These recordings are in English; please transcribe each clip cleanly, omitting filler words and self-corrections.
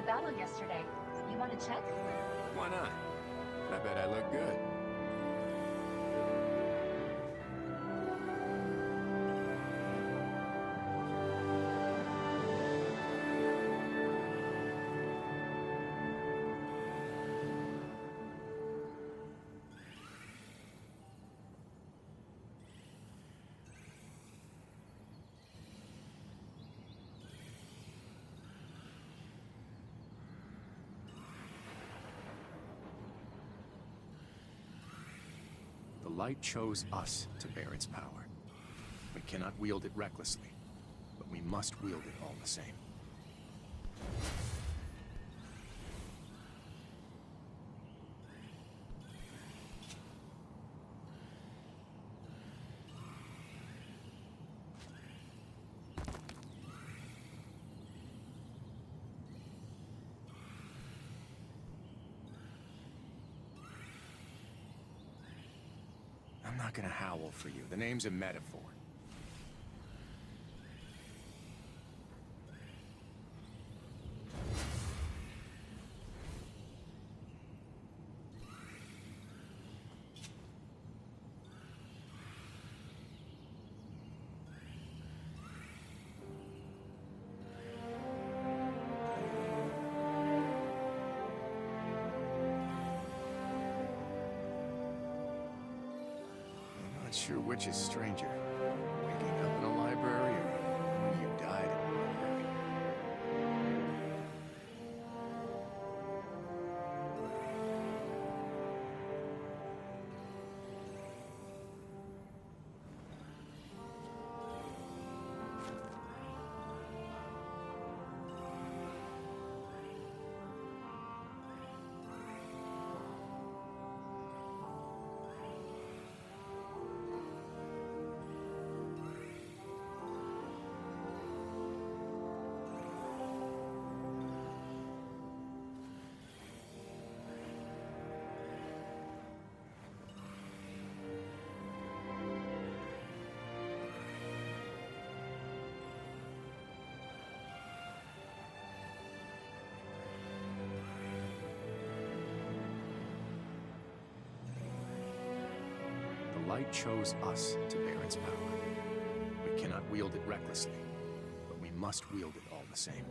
battle yesterday. You want to check? Why not? I bet I look good. The light chose us to bear its power. We cannot wield it recklessly, but we must wield it all the same. I'm not gonna howl for you. The name's a metaphor. Not sure which is stranger, waking up in a library or when you died in a library. The light chose us to bear its power. We cannot wield it recklessly, but we must wield it all the same.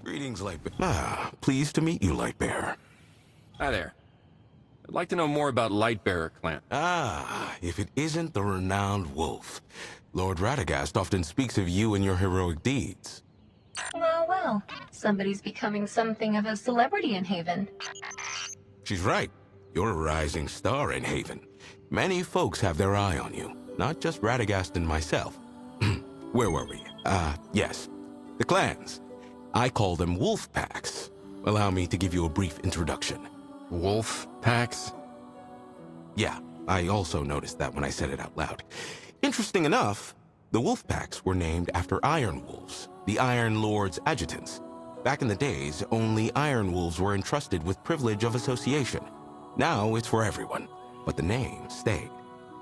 Greetings, Lightbearer. Ah, pleased to meet you, Lightbearer. Hi there. I'd like to know more about Lightbearer Clan. Ah, if it isn't the renowned Wolf. Lord Radagast often speaks of you and your heroic deeds. Well, well. Somebody's becoming something of a celebrity in Haven. She's right. You're a rising star in Haven. Many folks have their eye on you, not just Radagast and myself. Where were we? Yes. The clans. I call them wolf packs. Allow me to give you a brief introduction. Wolf packs? Yeah, I also noticed that when I said it out loud. Interesting enough, the wolf packs were named after Iron Wolves, the Iron Lord's adjutants. Back in the days, only Iron Wolves were entrusted with privilege of association. Now it's for everyone, but the name stayed.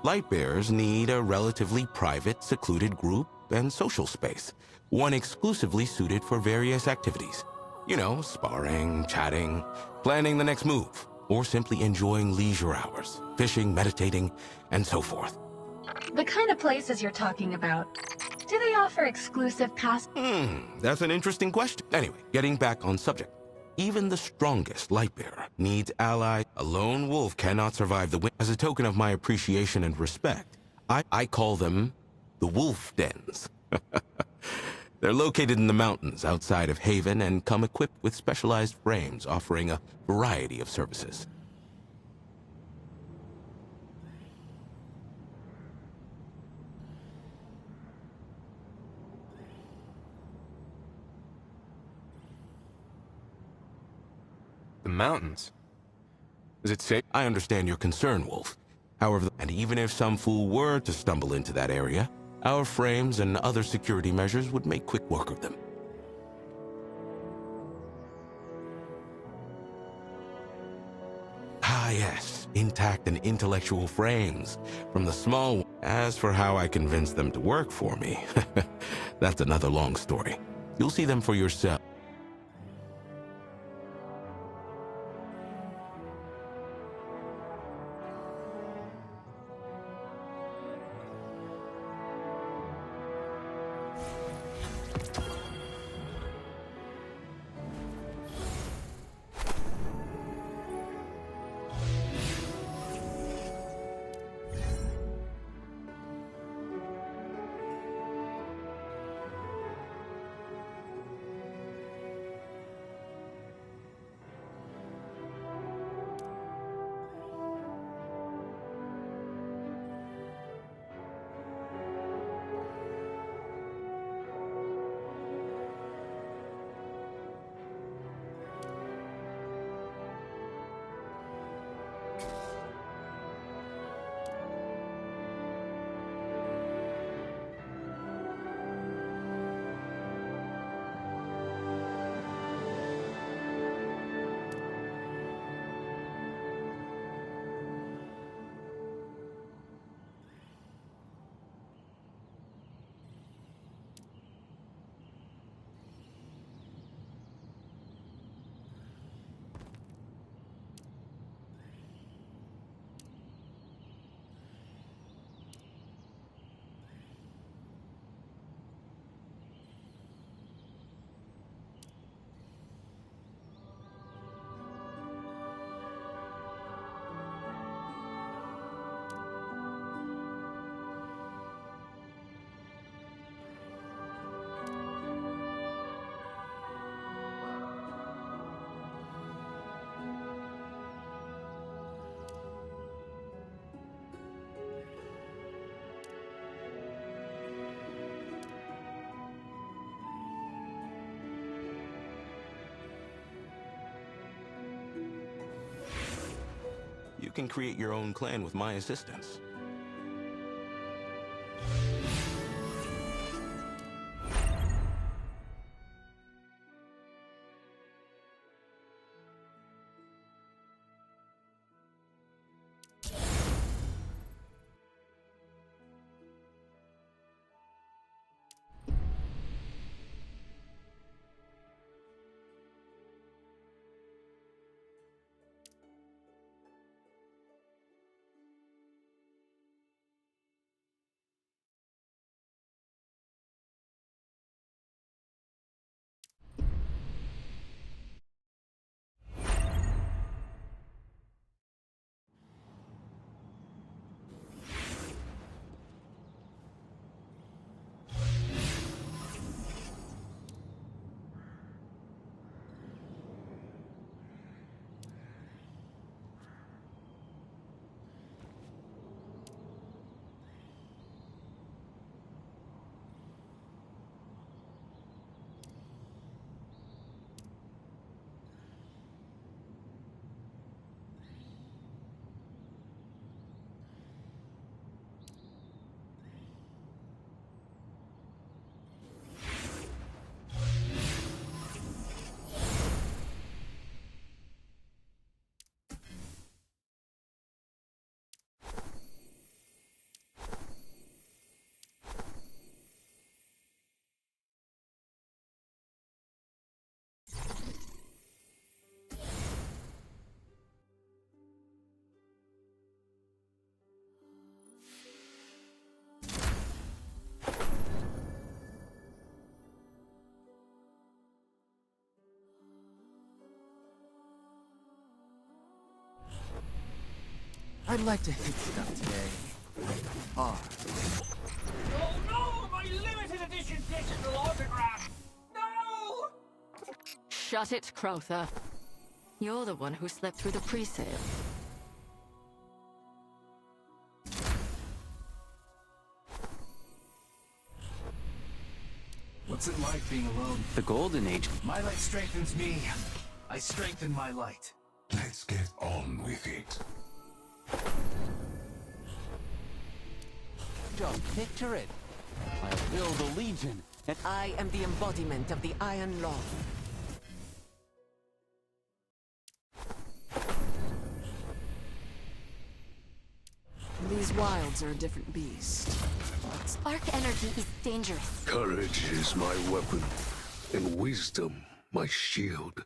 Lightbearers need a relatively private, secluded group and social space, one exclusively suited for various activities. You know, sparring, chatting, planning the next move, or simply enjoying leisure hours, fishing, meditating, and so forth. The kind of places you're talking about. Do they offer exclusive pass? That's an interesting question. Anyway, getting back on subject. Even the strongest Lightbearer needs allies. A lone wolf cannot survive the wind. As a token of my appreciation and respect, I call them the wolf dens. They're located in the mountains outside of Haven and come equipped with specialized frames offering a variety of services. The mountains? Is it safe? I understand your concern, Wolf. However, and even if some fool were to stumble into that area, our frames and other security measures would make quick work of them. Ah, yes, intact and intellectual frames from the small. As for how I convinced them to work for me, that's another long story. You'll see them for yourself. You can create your own clan with my assistance. I'd like to hit stuff today. Hard. Oh no! My limited edition digital autograph! No! Shut it, Crowther. You're the one who slept through the pre-sale. What's it like being alone? The Golden Age. My light strengthens me. I strengthen my light. Let's get on with it. Just picture it. I will the Legion, and I am the embodiment of the Iron Law. These wilds are a different beast. Spark energy is dangerous. Courage is my weapon, and wisdom my shield.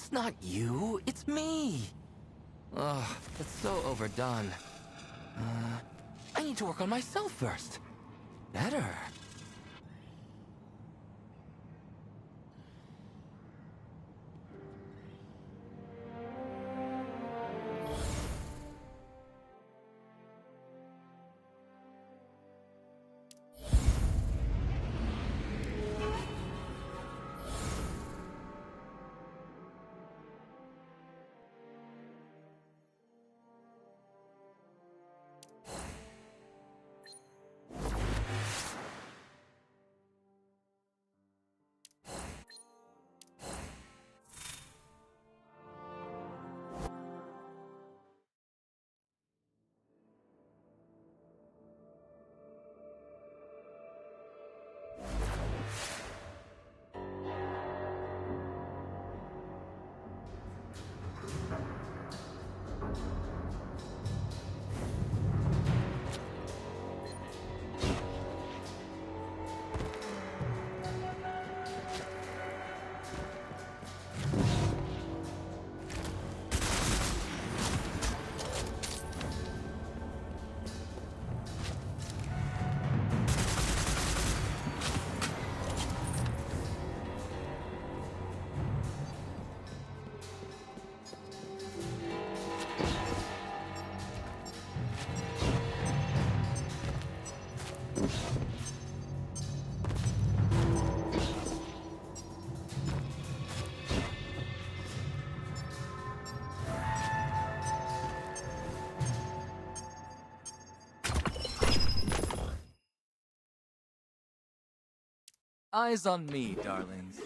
it's not you, it's me. Ugh, it's so overdone. I need to work on myself first. Better. Eyes on me, darlings.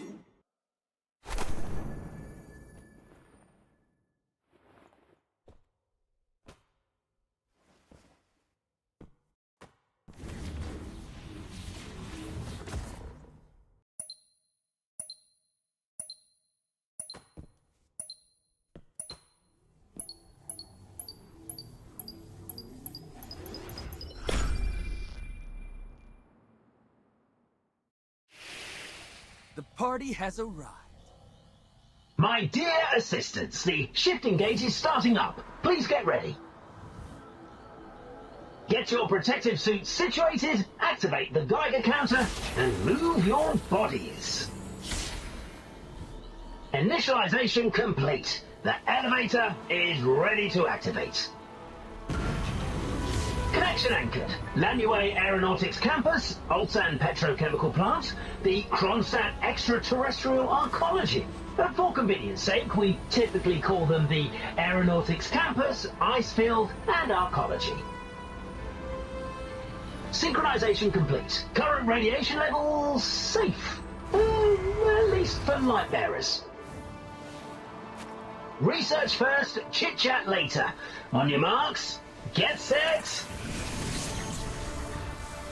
The party has arrived. My dear assistants, the shifting gate is starting up. Please get ready. Get your protective suits situated, activate the Geiger counter, and move your bodies. Initialization complete. The elevator is ready to activate. Connection anchored. Lanue Aeronautics Campus, Ulsan Petrochemical Plant, the Kronstadt Extraterrestrial Arcology. For convenience sake, we typically call them the Aeronautics Campus, Icefield, and Arcology. Synchronization complete. Current radiation levels safe. At least for light bearers. Research first, chit-chat later. On your marks, get set.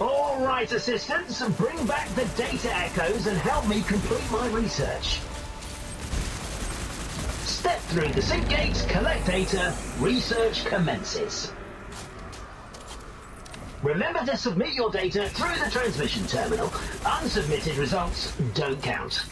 All right, assistants, bring back the data echoes and help me complete my research. Step through the sync gates, collect data, research commences. Remember to submit your data through the transmission terminal. Unsubmitted results don't count.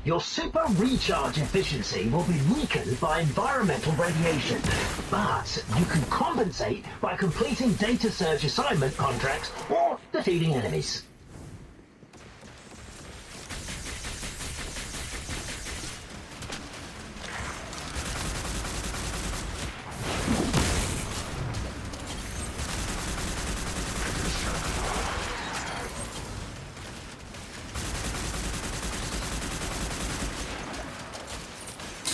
Your super recharge efficiency will be weakened by environmental radiation, but you can compensate by completing data surge assignment contracts or defeating enemies.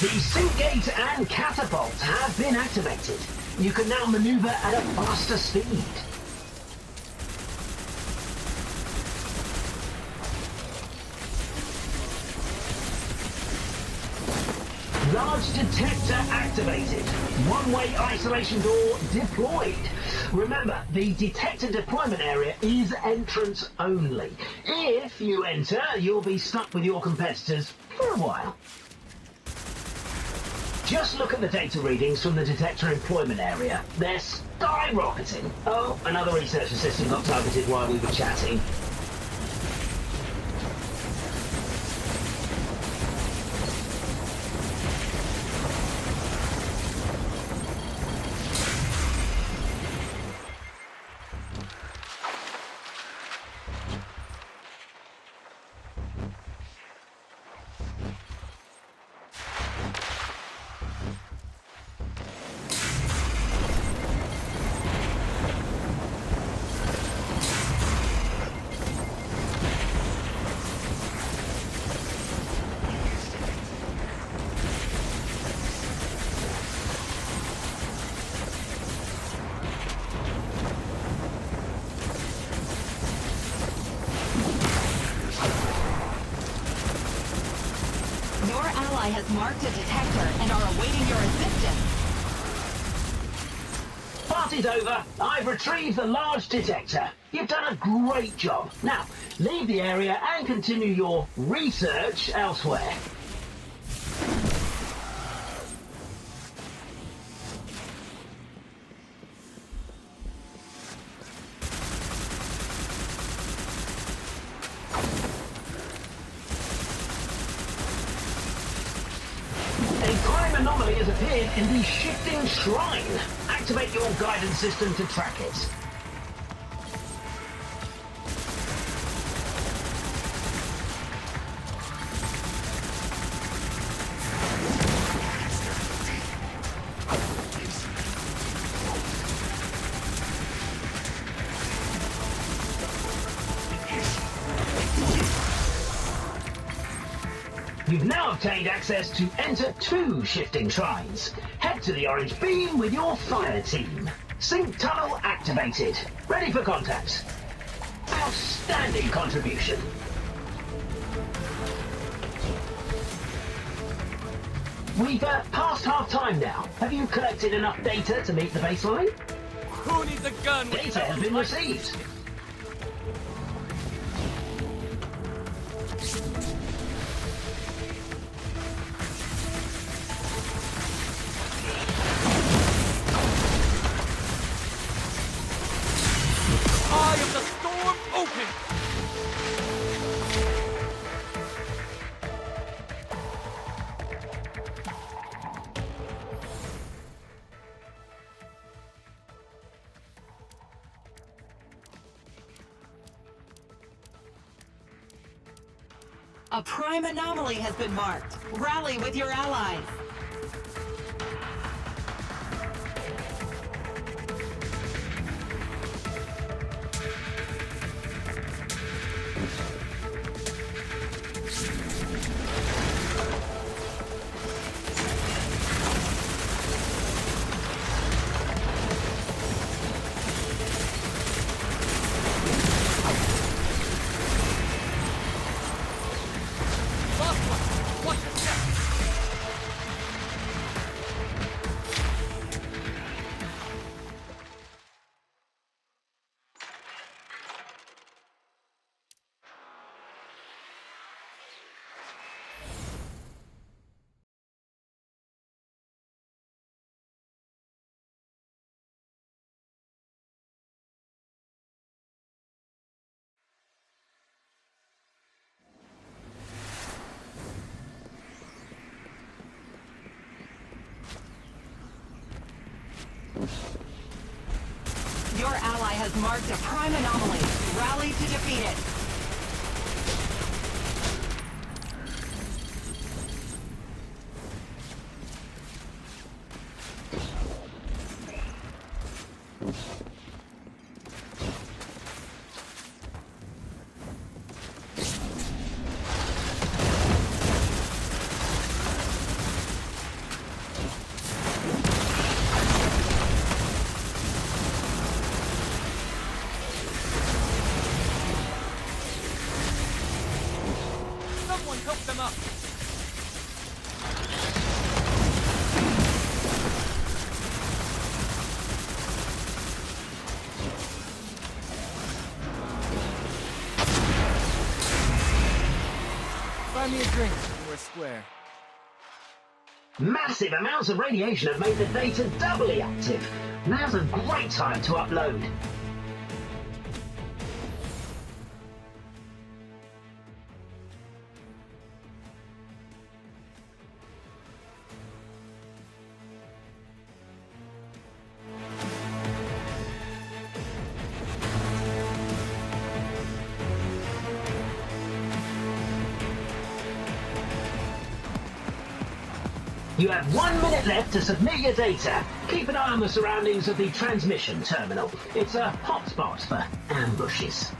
The sync gate and catapult have been activated. You can now maneuver at a faster speed. Large detector activated. One-way isolation door deployed. Remember, the detector deployment area is entrance only. If you enter, you'll be stuck with your competitors for a while. Just look at the data readings from the detector employment area. They're skyrocketing. Oh, another research assistant got targeted while we were chatting. Has marked a detector and are awaiting your assistance. Party's over. I've retrieved the large detector. You've done a great job. Now, leave the area and continue your research elsewhere. Anomaly has appeared in the shifting shrine. Activate your guidance system to track it. You've now obtained access to enter 2 shifting shrines. Head to the orange beam with your fire team. Sync tunnel activated. Ready for contact. Outstanding contribution. We've passed half time now. Have you collected enough data to meet the baseline? Who needs a gun? Data has been received. Eye of the storm open! A prime anomaly has been marked. Rally with your allies. Your ally has marked a prime anomaly. Rally to defeat it. Someone help them up! Buy me a drink and we're square. Massive amounts of radiation have made the data doubly active. Now's a great time to upload. You have 1 minute left to submit your data. Keep an eye on the surroundings of the transmission terminal. It's a hotspot for ambushes.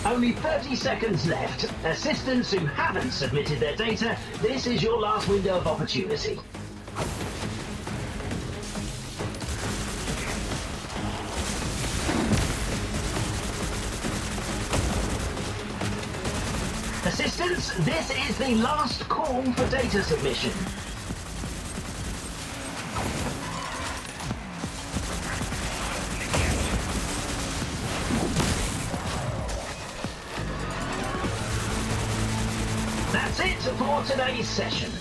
Only 30 seconds left. Assistants who haven't submitted their data, this is your last window of opportunity. Assistants, this is the last call for data submission. That's it for today's session.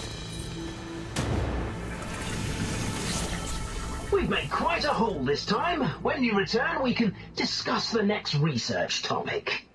We've made quite a haul this time. When you return, we can discuss the next research topic.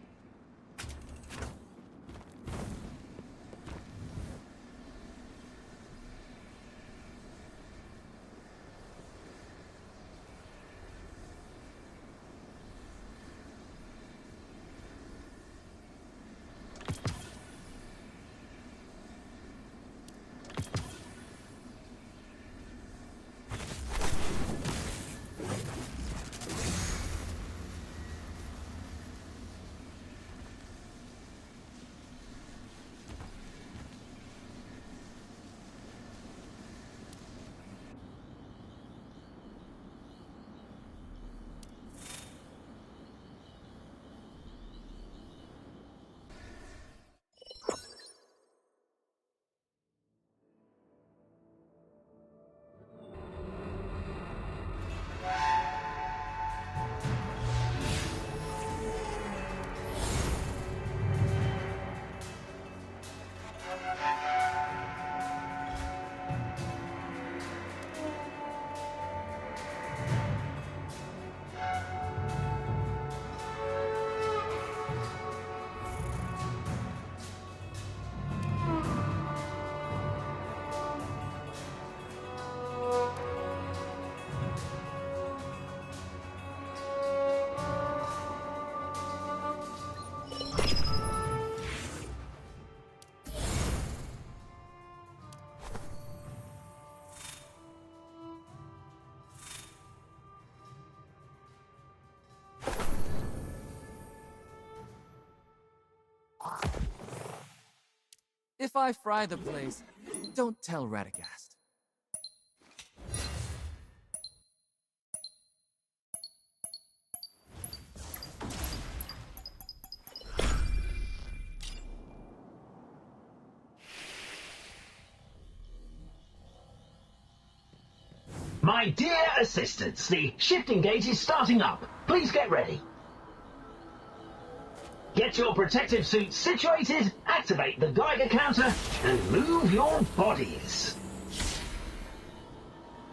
If I fry the place, don't tell Radagast. My dear assistants, the shifting gate is starting up. Please get ready. Get your protective suits situated, activate the Geiger counter, and move your bodies.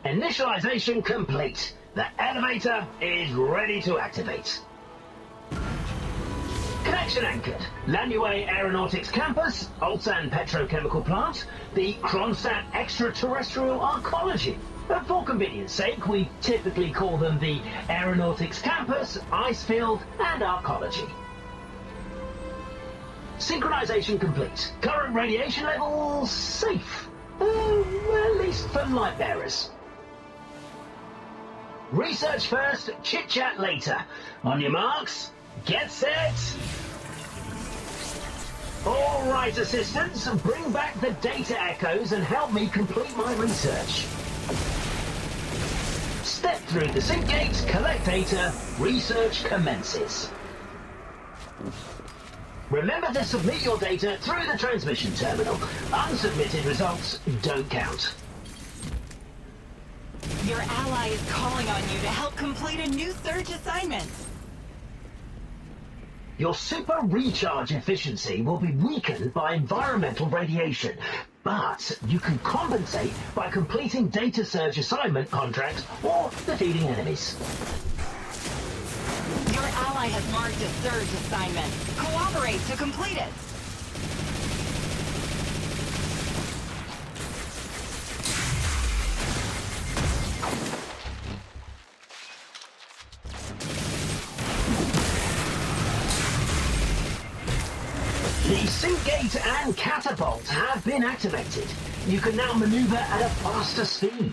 Initialization complete. The elevator is ready to activate. Connection anchored. Lanue Aeronautics Campus, Ulsan Petrochemical Plant, the Kronstadt Extraterrestrial Arcology. For convenience sake, we typically call them the Aeronautics Campus, Icefield, and Arcology. Synchronization complete. Current radiation levels safe. At least for light bearers. Research first, chit-chat later. On your marks, get set. All right, assistants, bring back the data echoes and help me complete my research. Step through the sync gate, collect data, research commences. Remember to submit your data through the transmission terminal. Unsubmitted results don't count. Your ally is calling on you to help complete a new surge assignment. Your super recharge efficiency will be weakened by environmental radiation, but you can compensate by completing data surge assignment contracts or defeating enemies. Your ally has marked a surge assignment. Cooperate to complete it. The sync gate and catapult have been activated. You can now maneuver at a faster speed.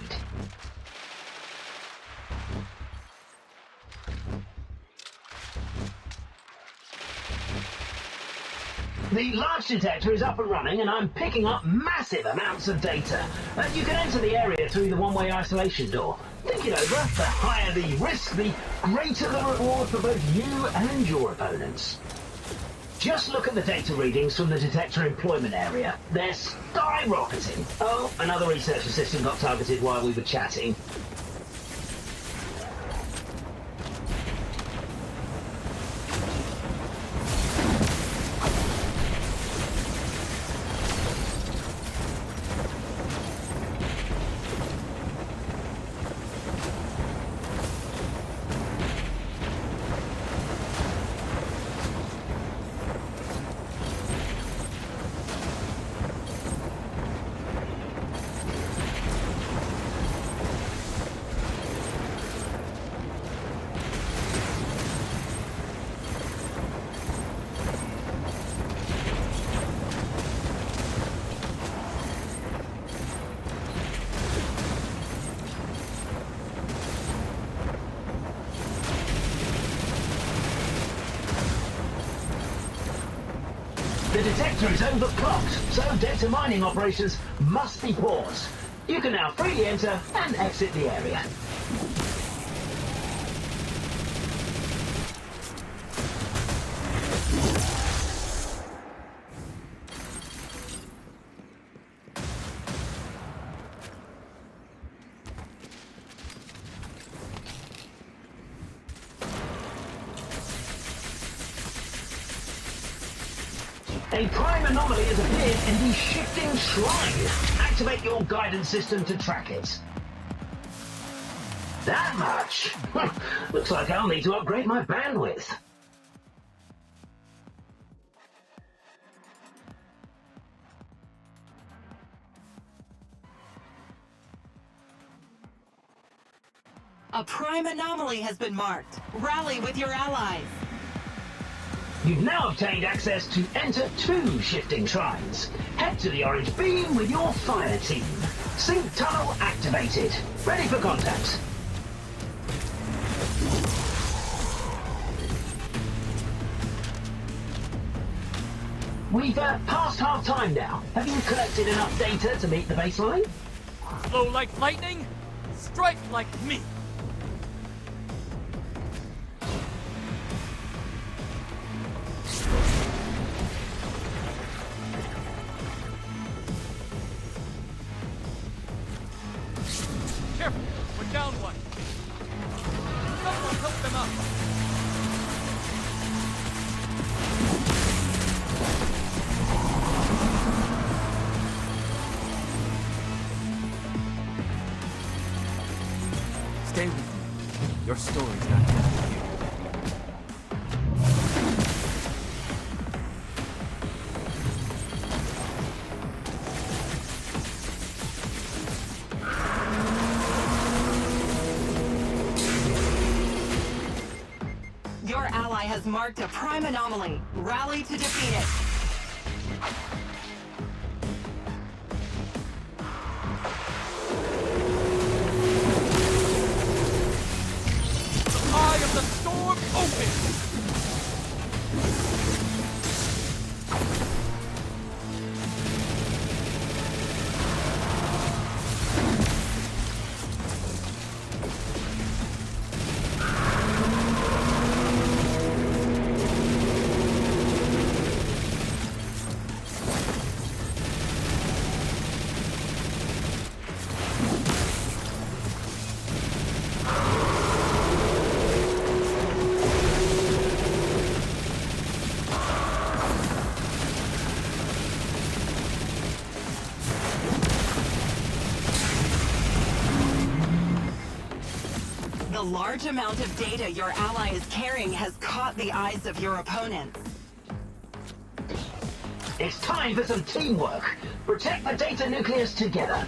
The large detector is up and running, and I'm picking up massive amounts of data. You can enter the area through the one-way isolation door. Think it over. The higher the risk, the greater the reward for both you and your opponents. Just look at the data readings from the detector employment area. They're skyrocketing. Oh, another research assistant got targeted while we were chatting. The detector is overclocked, so data mining operations must be paused. You can now freely enter and exit the area. A prime anomaly has appeared in the shifting shrine. Activate your guidance system to track it. That much? Looks like I'll need to upgrade my bandwidth. A prime anomaly has been marked. Rally with your allies. You've now obtained access to enter 2 shifting shrines. Head to the orange beam with your fire team. Sync tunnel activated. Ready for contact. We've passed half time now. Have you collected enough data to meet the baseline? Flow like lightning, strike like me. Careful, we're down one. Someone help them up. Stay with me. Your story's not done here. Your ally has marked a prime anomaly. Rally to defeat it. Eye of the storm open! The large amount of data your ally is carrying has caught the eyes of your opponents. It's time for some teamwork. Protect the data nucleus together.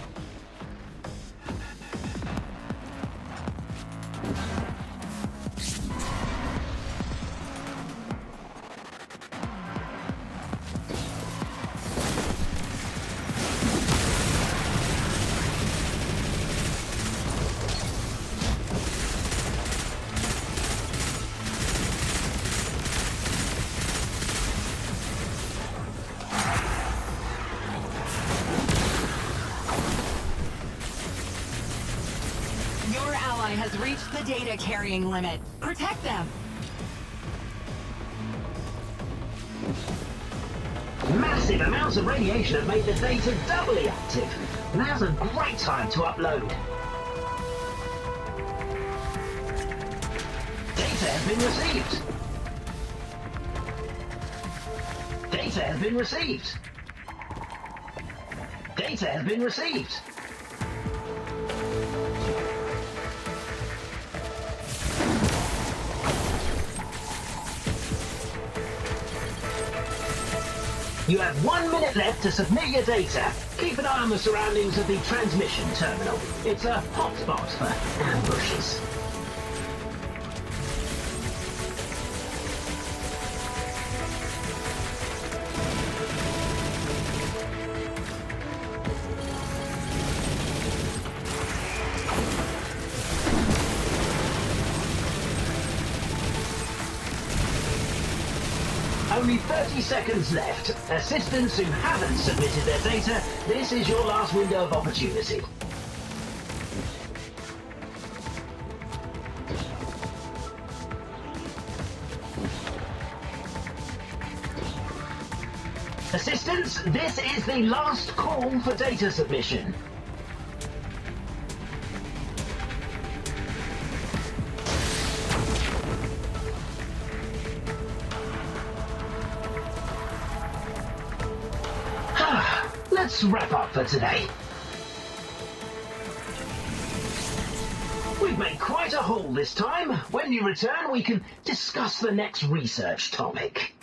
Your ally has reached the data carrying limit. Protect them. Massive amounts of radiation have made the data doubly active. Now's a great time to upload. Data has been received. Data has been received. Data has been received. You have 1 minute left to submit your data. Keep an eye on the surroundings of the transmission terminal. It's a hotspot for ambushes. Only 30 seconds left. Assistants who haven't submitted their data, this is your last window of opportunity. Assistants, this is the last call for data submission. Let's wrap up for today. We've made quite a haul this time. When you return, we can discuss the next research topic.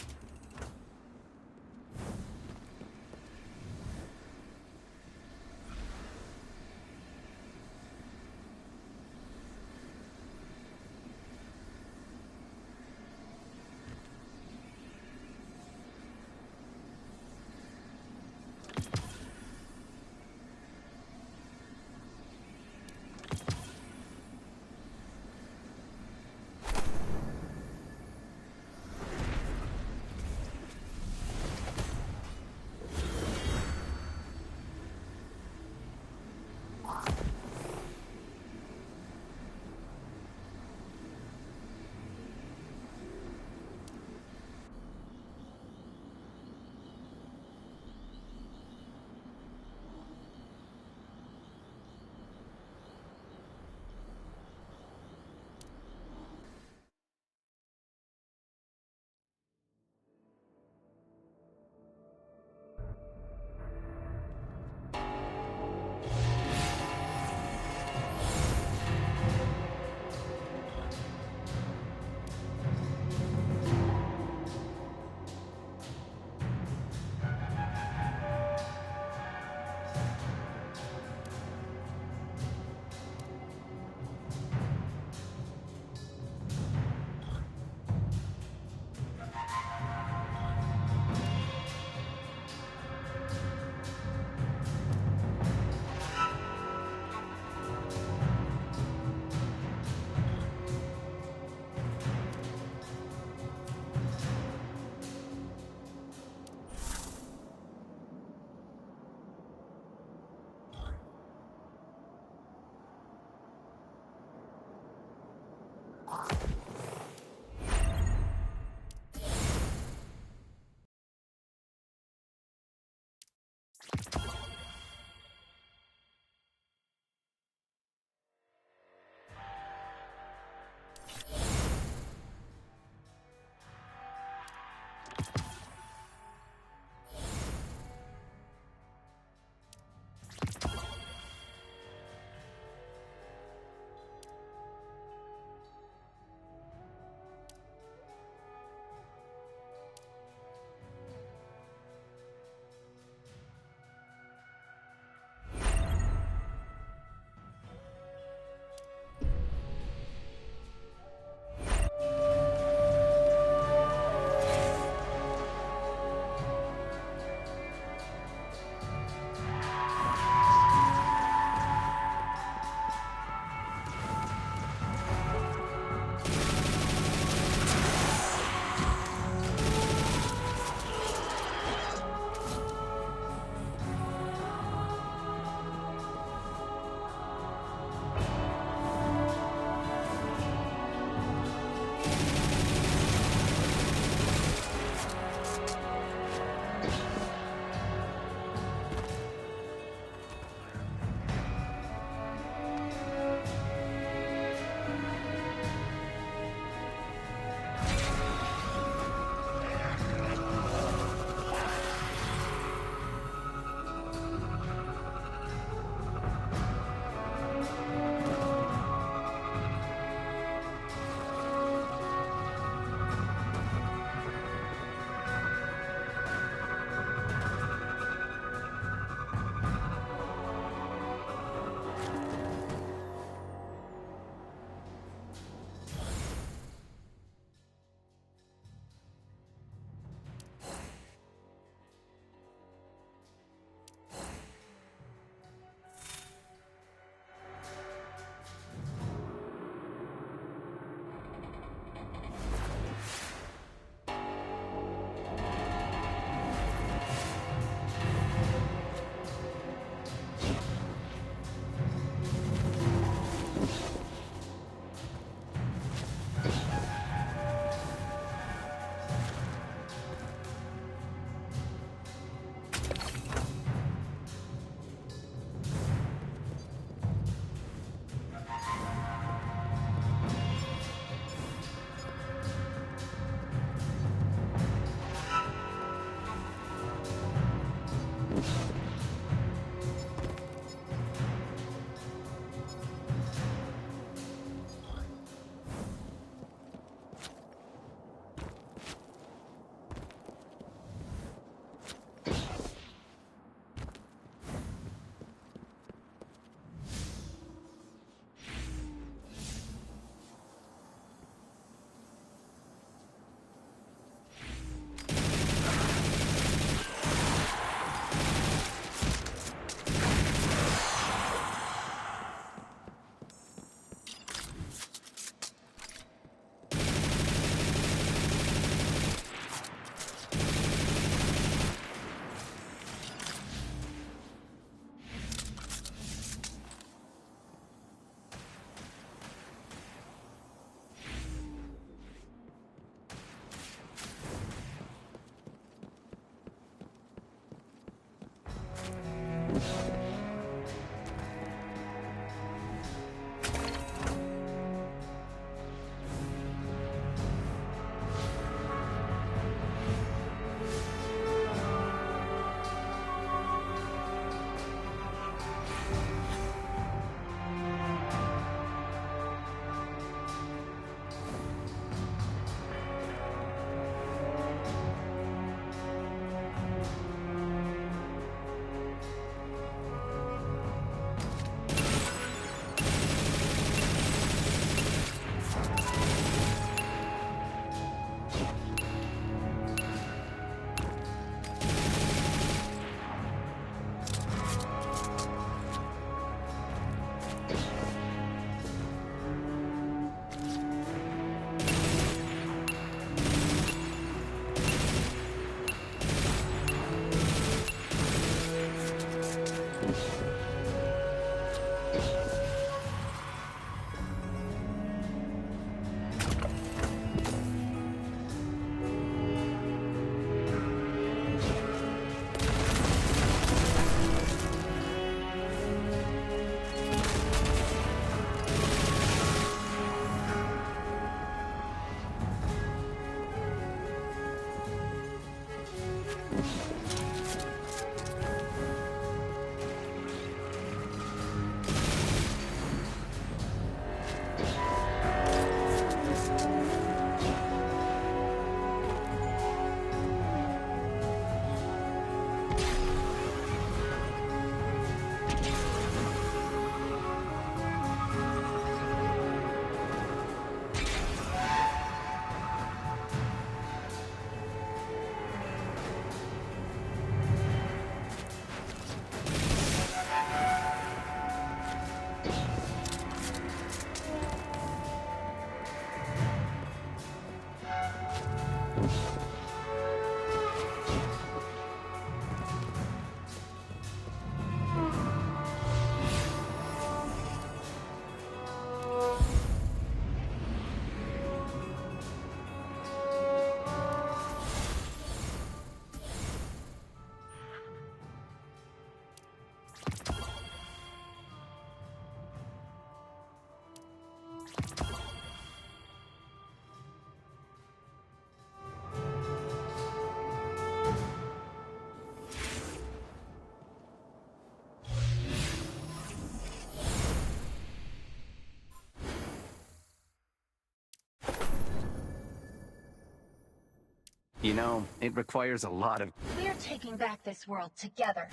You know, it requires a lot of... We're taking back this world together.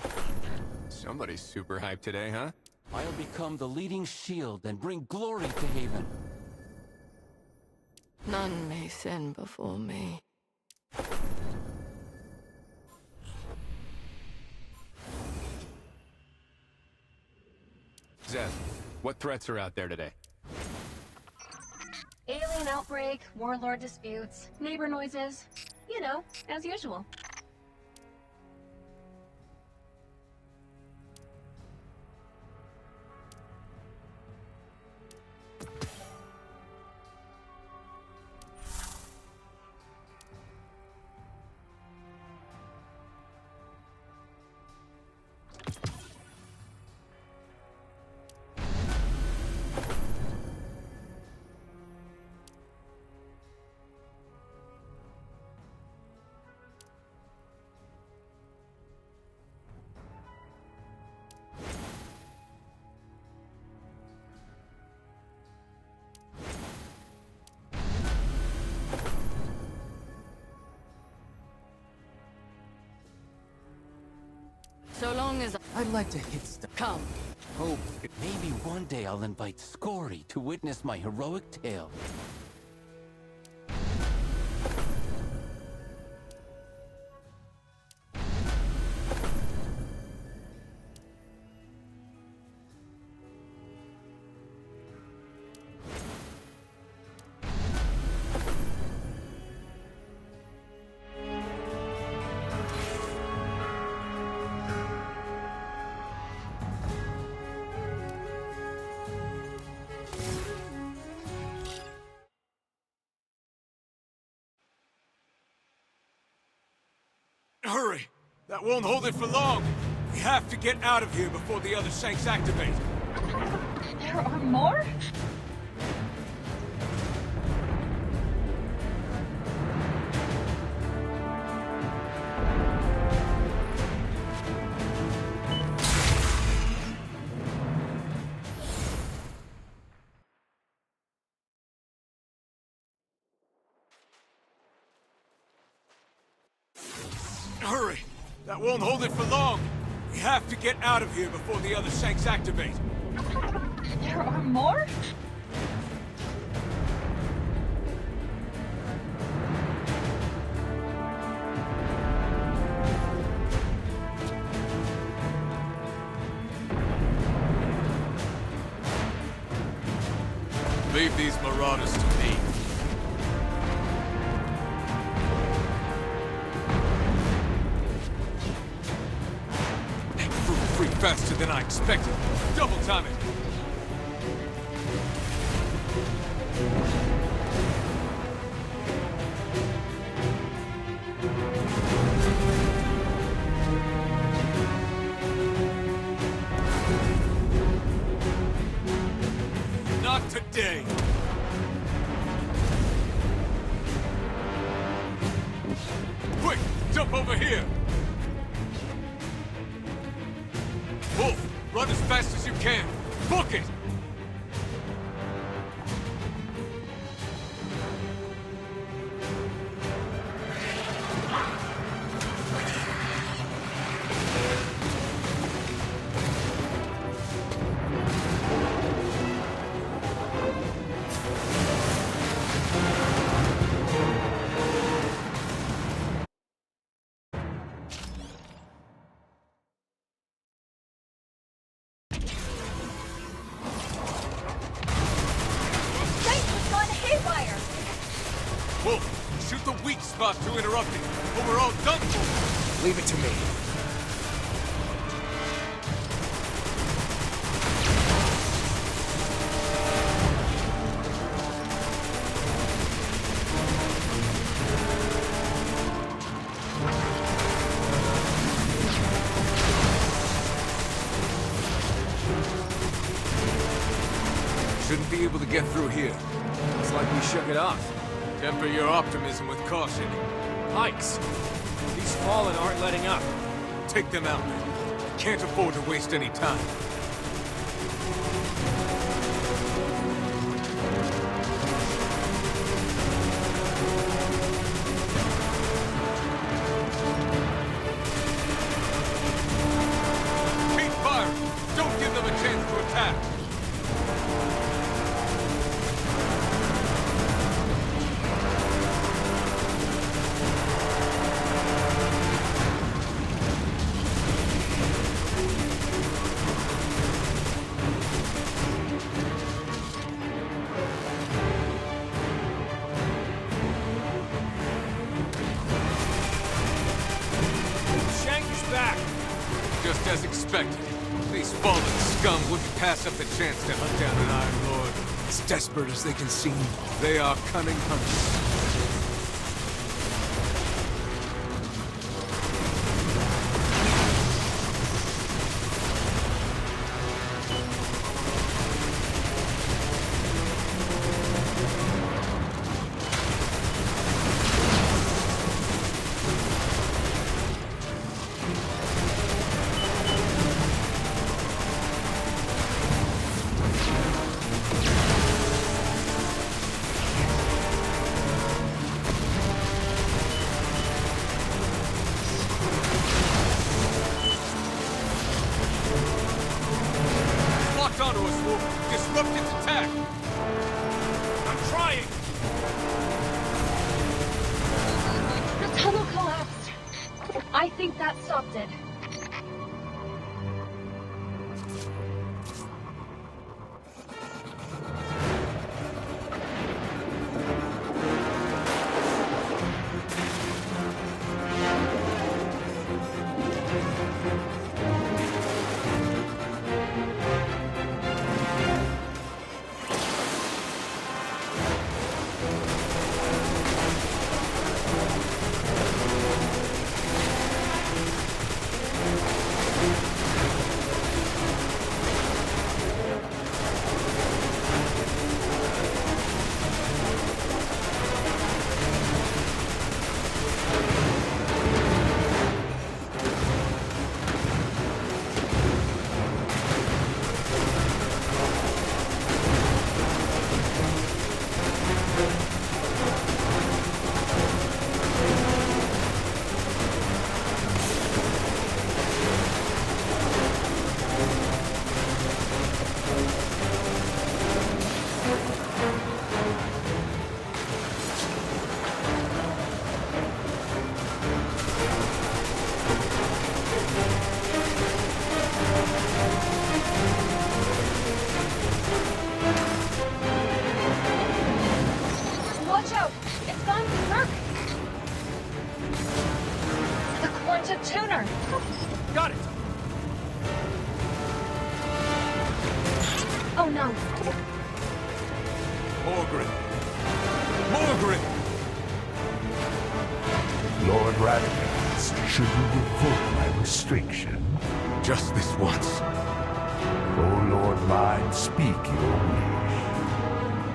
Somebody's super hyped today, huh? I'll become the leading shield and bring glory to Haven. None may sin before me. Zed, what threats are out there today? Alien outbreak, warlord disputes, neighbor noises. You know, as usual. So long as I'd like to hit stuff. come. Hope maybe one day I'll invite Scory to witness my heroic tale. Hurry! That won't hold it for long! We have to get out of here before the other Shanks activate! There are more? Hurry! That won't hold it for long! We have to get out of here before the other Shanks activate! There are more? Leave these marauders to me. Free faster than I expected. Double time it. Not today. Quick, jump over here. Wolf, run as fast as you can. Book it! Wolf, shoot the weak spot to interrupt it, or we're all done for. Leave it to me. Shouldn't be able to get through here. Looks like we shook it off. Temper your optimism with caution. Pikes! These fallen aren't letting up. Take them out. Can't afford to waste any time. expected. These fallen scum wouldn't pass up the chance to hunt down an Iron Lord. As desperate as they can seem, they are cunning hunters. Onto us, Wolf. Disrupt its attack. I'm trying. The tunnel collapsed. I think that stopped it. Tuner! Got it! Oh no! Morgren! Morgren! Lord Radagast, should you revoke my restriction? Just this once. Oh, Lord mine, speak your wish.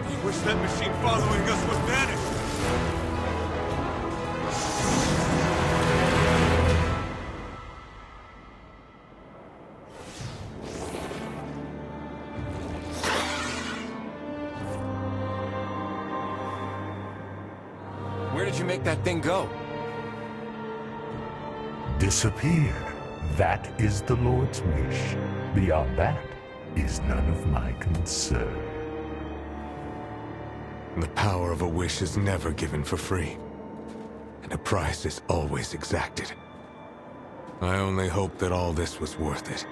I wish that machine following us would vanish! Where did you make that thing go? Disappear. That is the Lord's wish. Beyond that is none of my concern. The power of a wish is never given for free, and a price is always exacted. I only hope that all this was worth it.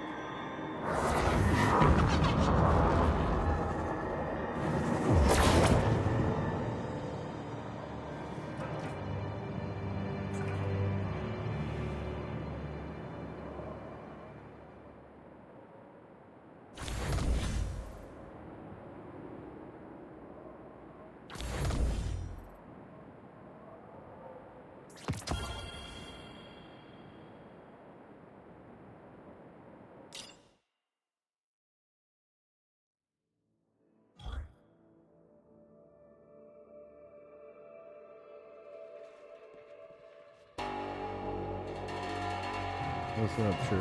What's up, True?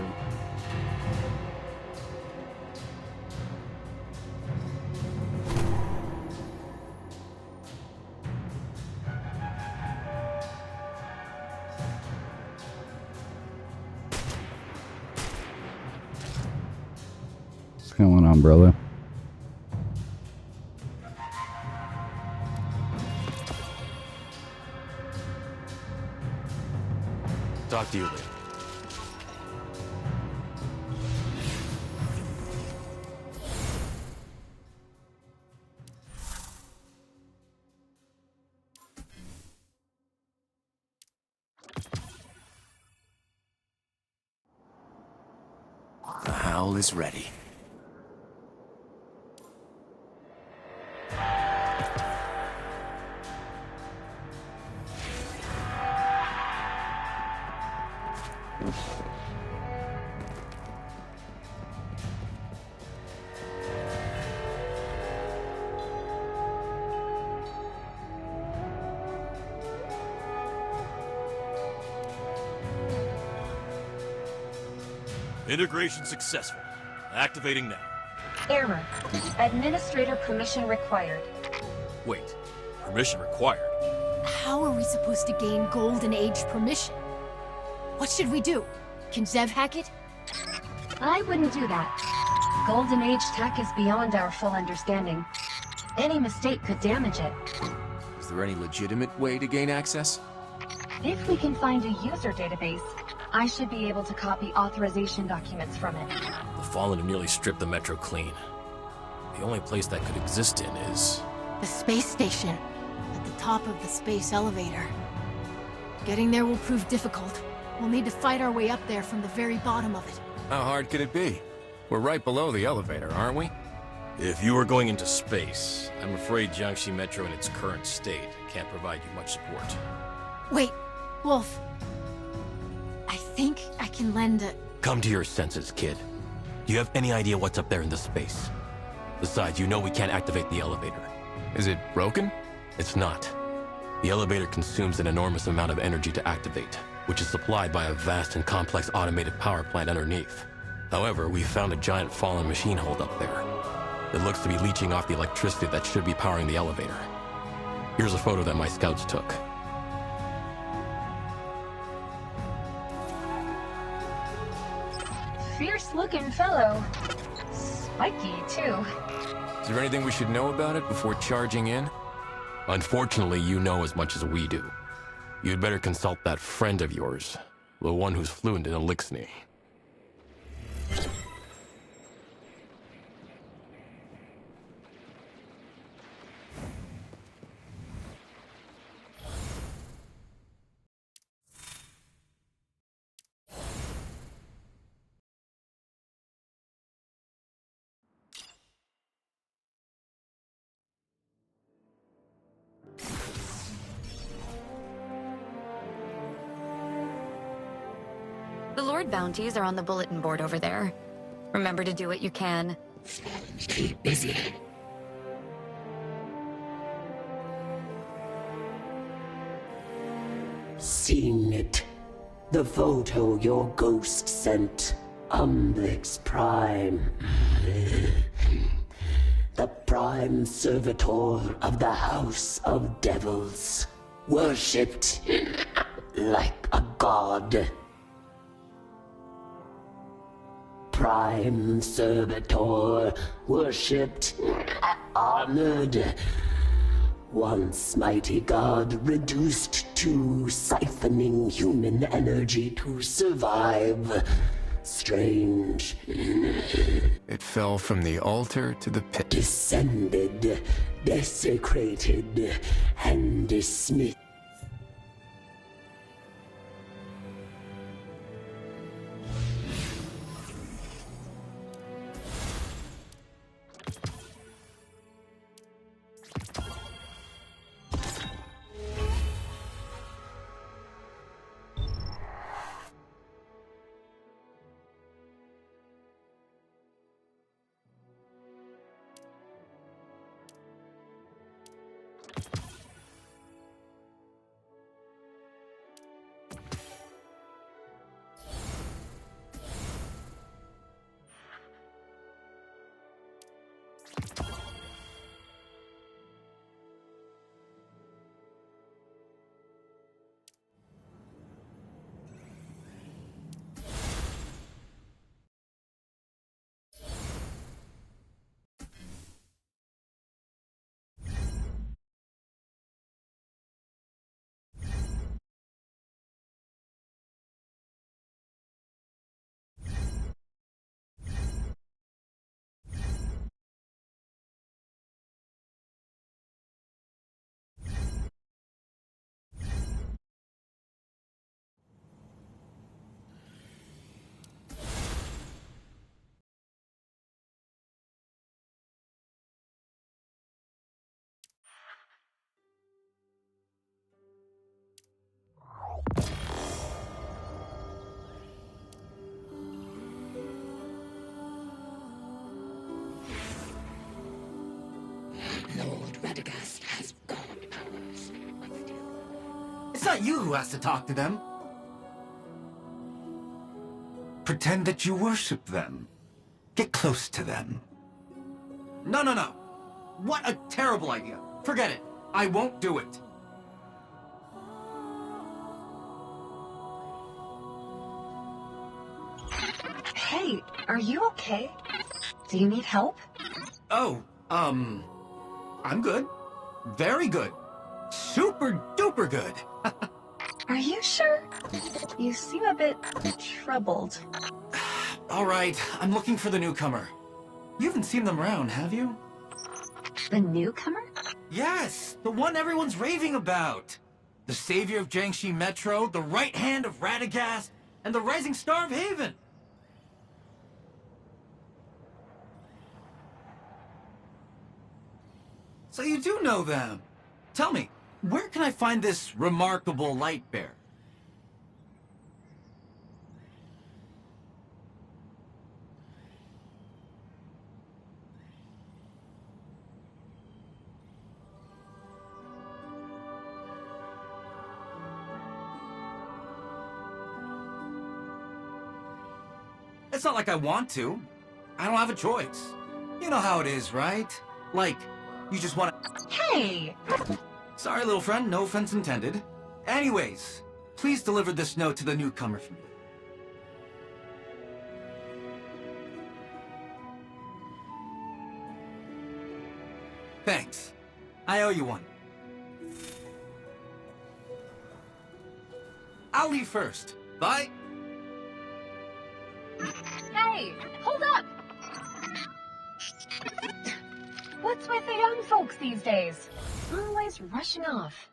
What's going on, brother? Talk to you later. All is ready. Integration successful. Activating now. Error. Administrator permission required. Wait. Permission required. How are we supposed to gain Golden Age permission? What should we do? Can Zev hack it? I wouldn't do that. Golden Age tech is beyond our full understanding. Any mistake could damage it. Is there any legitimate way to gain access? If we can find a user database, I should be able to copy authorization documents from it. The Fallen have nearly stripped the Metro clean. The only place that could exist in is... The space station. At the top of the space elevator. Getting there will prove difficult. We'll need to fight our way up there from the very bottom of it. How hard could it be? We're right below the elevator, aren't we? If you were going into space, I'm afraid Jiangxi Metro in its current state can't provide you much support. Wait, Wolf. I think I can lend a... Come to your senses, kid. Do you have any idea what's up there in the space? Besides, you know we can't activate the elevator. Is it broken? It's not. The elevator consumes an enormous amount of energy to activate, which is supplied by a vast and complex automated power plant underneath. However, we found a giant fallen machine hold up there. It looks to be leeching off the electricity that should be powering the elevator. Here's a photo that my scouts took. Fierce-looking fellow. Spiky, too. Is there anything we should know about it before charging in? Unfortunately, you know as much as we do. You'd better consult that friend of yours, the one who's fluent in Elixir. The Lord bounties are on the bulletin board over there. Remember to do what you can. Keep busy. Seen it. The photo your ghost sent. Umbrix Prime. The prime servitor of the House of Devils. Worshipped like a god. Prime servitor, worshipped, honored. Once mighty god reduced to siphoning human energy to survive. Strange. It fell from the altar to the pit. Descended, desecrated, and dismissed. not you who has to talk to them. Pretend that you worship them. Get close to them. No, no, no. What a terrible idea. Forget it. I won't do it. Hey, are you okay? Do you need help? Oh, I'm good. Very good. Super duper good. Are you sure? You seem a bit troubled. All right, I'm looking for the newcomer. You haven't seen them around, have you? The newcomer? Yes, the one everyone's raving about. The savior of Jiangxi Metro, the right hand of Radagast, and the rising star of Haven. So you do know them. Tell me, where can I find this remarkable light bearer? It's not like I want to. I don't have a choice. You know how it is, right? Like, you just want to... Hey! Sorry, little friend, no offense intended. Anyways, please deliver this note to the newcomer for me. Thanks. I owe you one. I'll leave first. Bye. Hey, hold up! What's with the young folks these days? Always rushing off.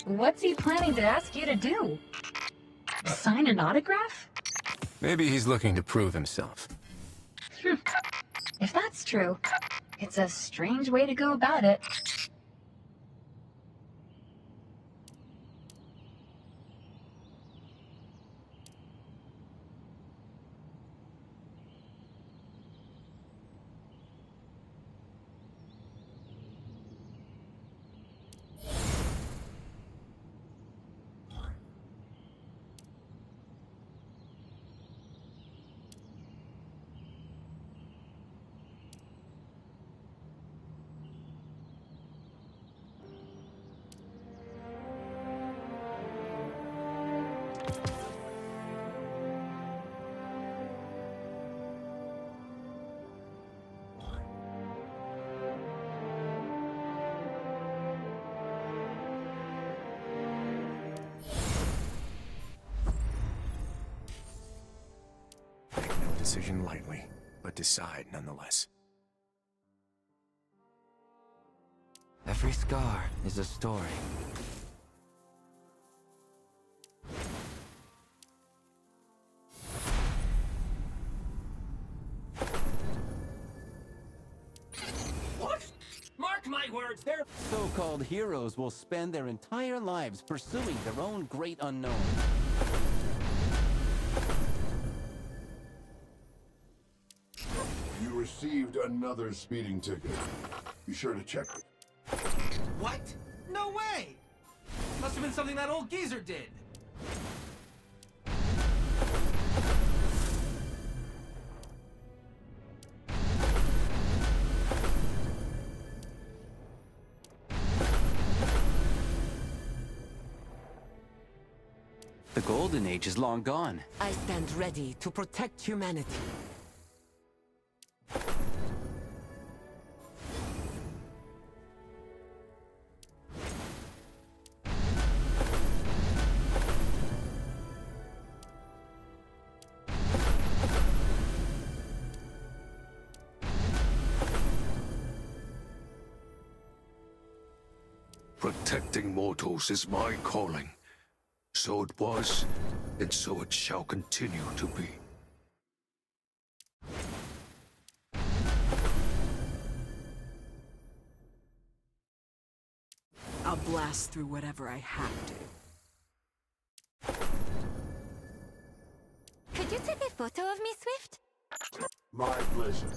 What's he planning to ask you to do? Sign an autograph? Maybe he's looking to prove himself. If that's true, it's a strange way to go about it. Decision lightly, but decide nonetheless. Every scar is a story. What? Mark my words, their So-called heroes will spend their entire lives pursuing their own great unknown. You received another speeding ticket. Be sure to check it. What? No way! Must have been something that old geezer did. The Golden Age is long gone. I stand ready to protect humanity. Protecting mortals is my calling. So it was, and so it shall continue to be. I'll blast through whatever I have to. Could you take a photo of me, Swift? My pleasure.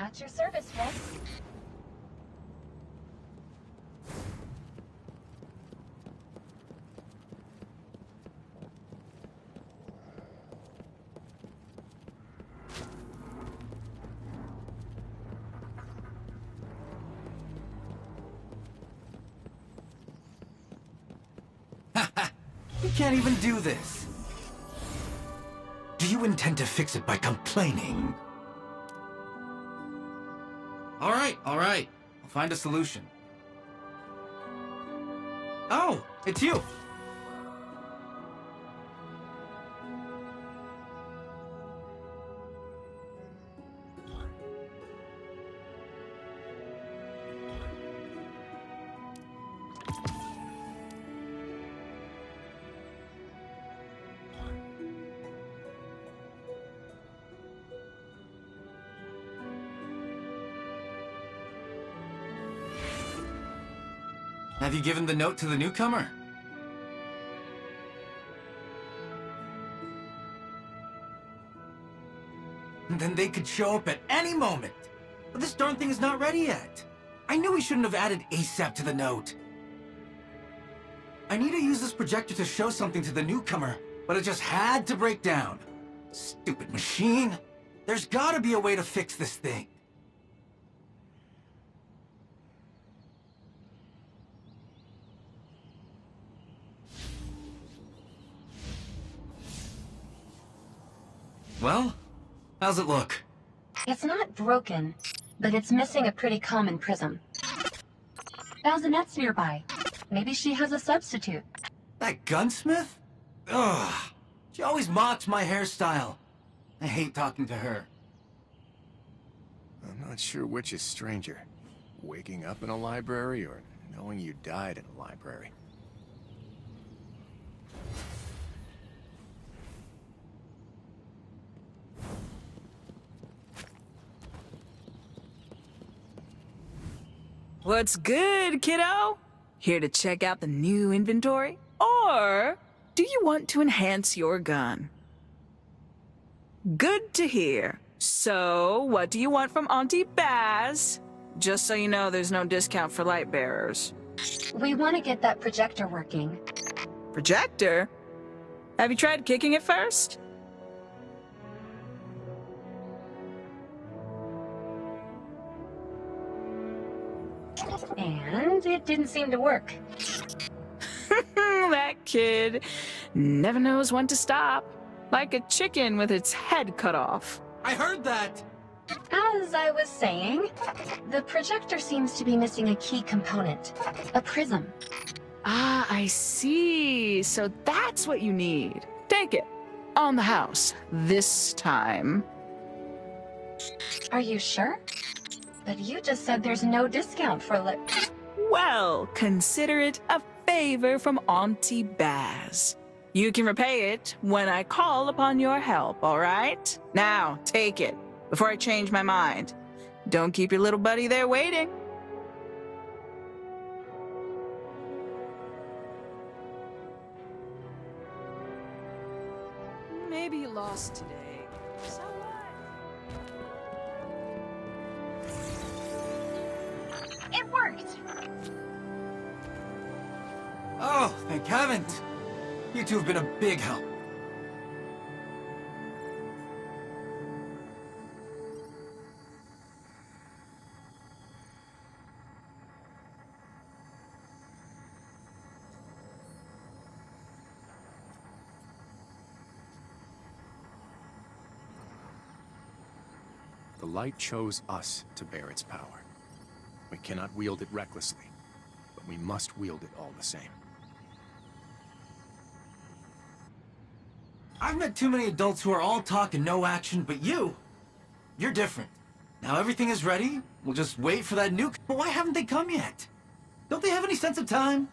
At your service, Rex. You can't even do this. Do you intend to fix it by complaining? All right. I'll find a solution. Oh, it's you. Have you given the note to the newcomer? Then they could show up at any moment. But this darn thing is not ready yet. I knew we shouldn't have added ASAP to the note. I need to use this projector to show something to the newcomer, but it just had to break down. Stupid machine. There's gotta be a way to fix this thing. Well, how's it look? It's not broken, but it's missing a pretty common prism. Bazinette's nearby. Maybe she has a substitute. That gunsmith? Ugh. She always mocks my hairstyle. I hate talking to her. I'm not sure which is stranger. Waking up in a library or knowing you died in a library. What's good, kiddo? Here to check out the new inventory? Or do you want to enhance your gun? Good to hear. So, what do you want from Auntie Baz? Just so you know, there's no discount for light bearers. We want to get that projector working. Projector? Have you tried kicking it first? And it didn't seem to work. That kid never knows when to stop. Like a chicken with its head cut off. I heard that! As I was saying, the projector seems to be missing a key component. A prism. Ah, I see. So that's what you need. Take it. On the house. This time. Are you sure? But you just said there's no discount for Well, consider it a favor from Auntie Baz. You can repay it when I call upon your help, all right? Now, take it, before I change my mind. Don't keep your little buddy there waiting. Maybe you lost today. So what? It worked! Oh, thank heavens! You two have been a big help. The light chose us to bear its power. We cannot wield it recklessly, but we must wield it all the same. I've met too many adults who are all talk and no action, but you're different. Now everything is ready. We'll just wait for that nuke. But why haven't they come yet? Don't they have any sense of time?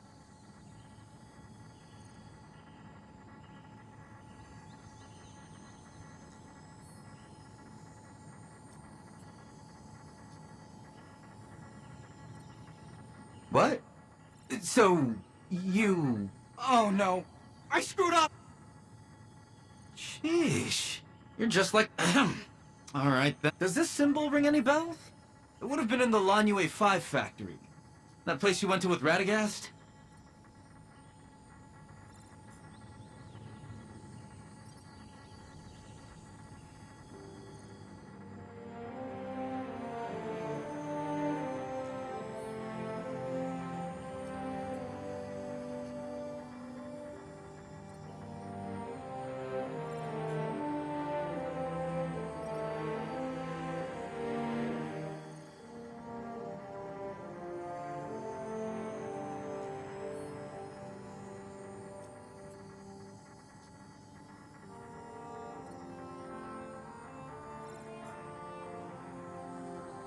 What? So, you... Oh no, I screwed up! Sheesh. You're just like... Alright then. Does this symbol ring any bells? It would have been in the Lanue 5 factory. That place you went to with Radagast?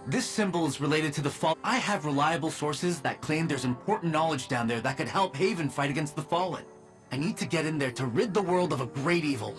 This symbol is related to the Fall. I have reliable sources that claim there's important knowledge down there that could help Haven fight against the Fallen. I need to get in there to rid the world of a great evil.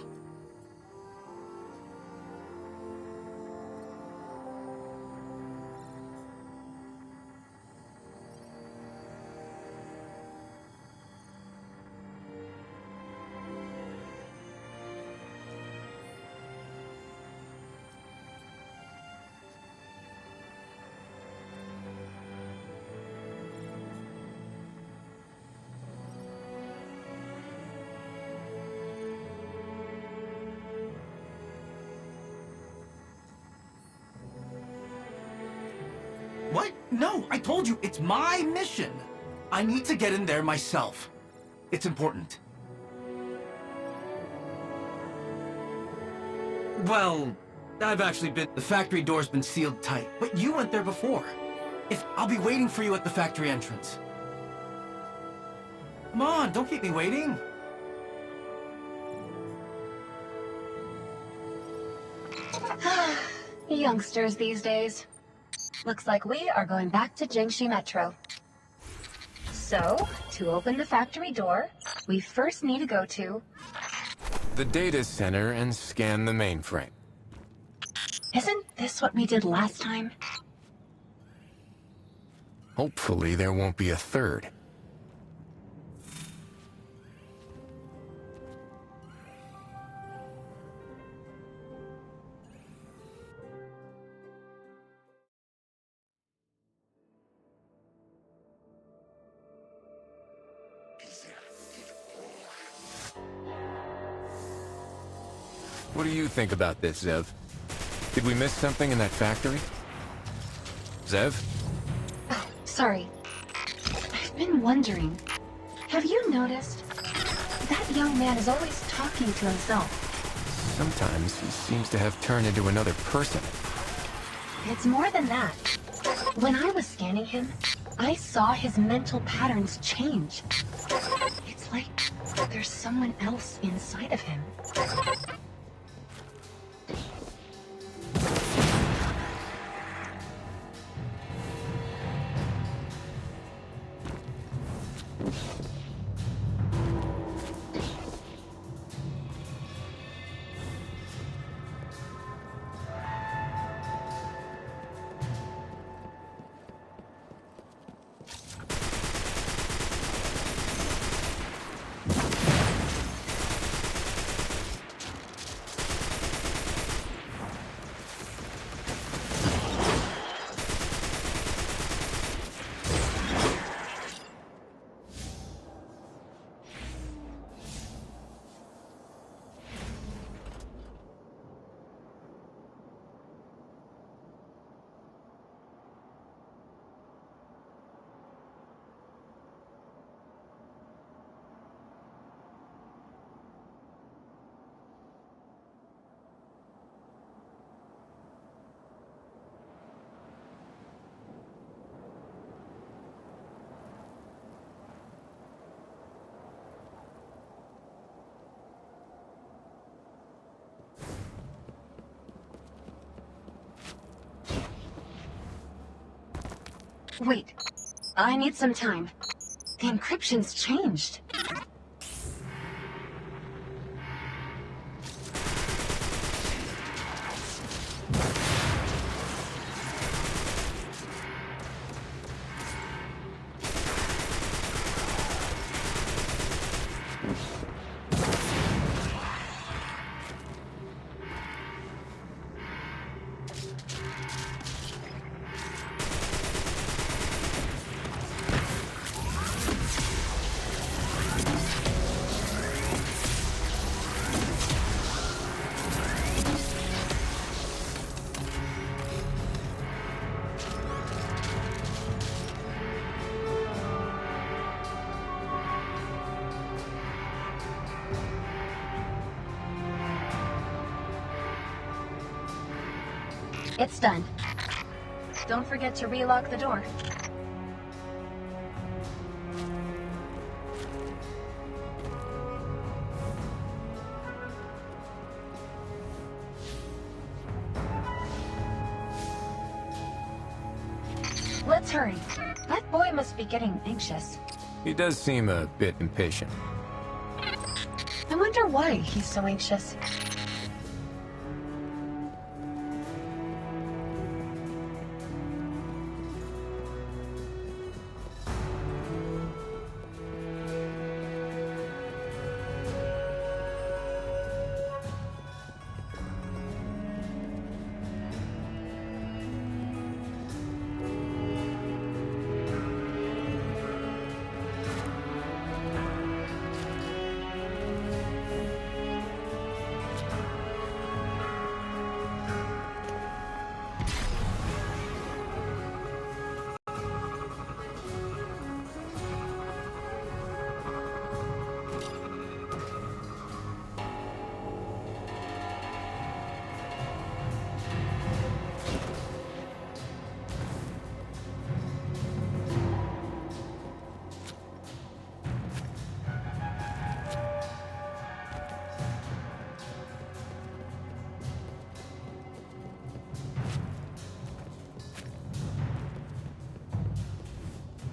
What? No, I told you, it's my mission. I need to get in there myself. It's important. Well, I've actually been... The factory door's been sealed tight, but you went there before. I'll be waiting for you at the factory entrance. Come on, don't keep me waiting. Youngsters these days. Looks like we are going back to Jiangxi Metro. So, to open the factory door, we first need to go to... the data center and scan the mainframe. Isn't this what we did last time? Hopefully there won't be a third. What do you think about this, Zev? Did we miss something in that factory? Zev? Oh, sorry. I've been wondering. Have you noticed? That young man is always talking to himself. Sometimes he seems to have turned into another person. It's more than that. When I was scanning him, I saw his mental patterns change. It's like there's someone else inside of him. Wait, I need some time. The encryption's changed. It's done. Don't forget to relock the door. Let's hurry. That boy must be getting anxious. He does seem a bit impatient. I wonder why he's so anxious.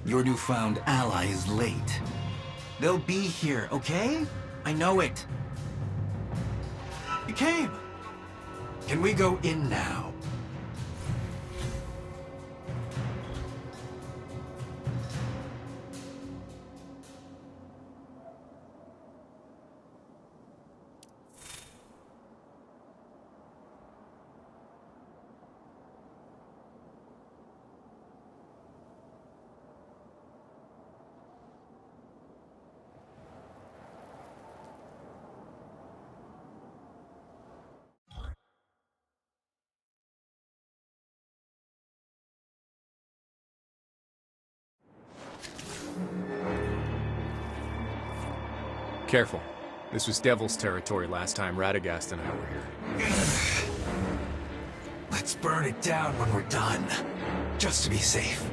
Your newfound ally is late. They'll be here, okay? I know it. You came. Can we go in now? Careful. This was Devil's territory last time Radagast and I were here. Let's burn it down when we're done. Just to be safe.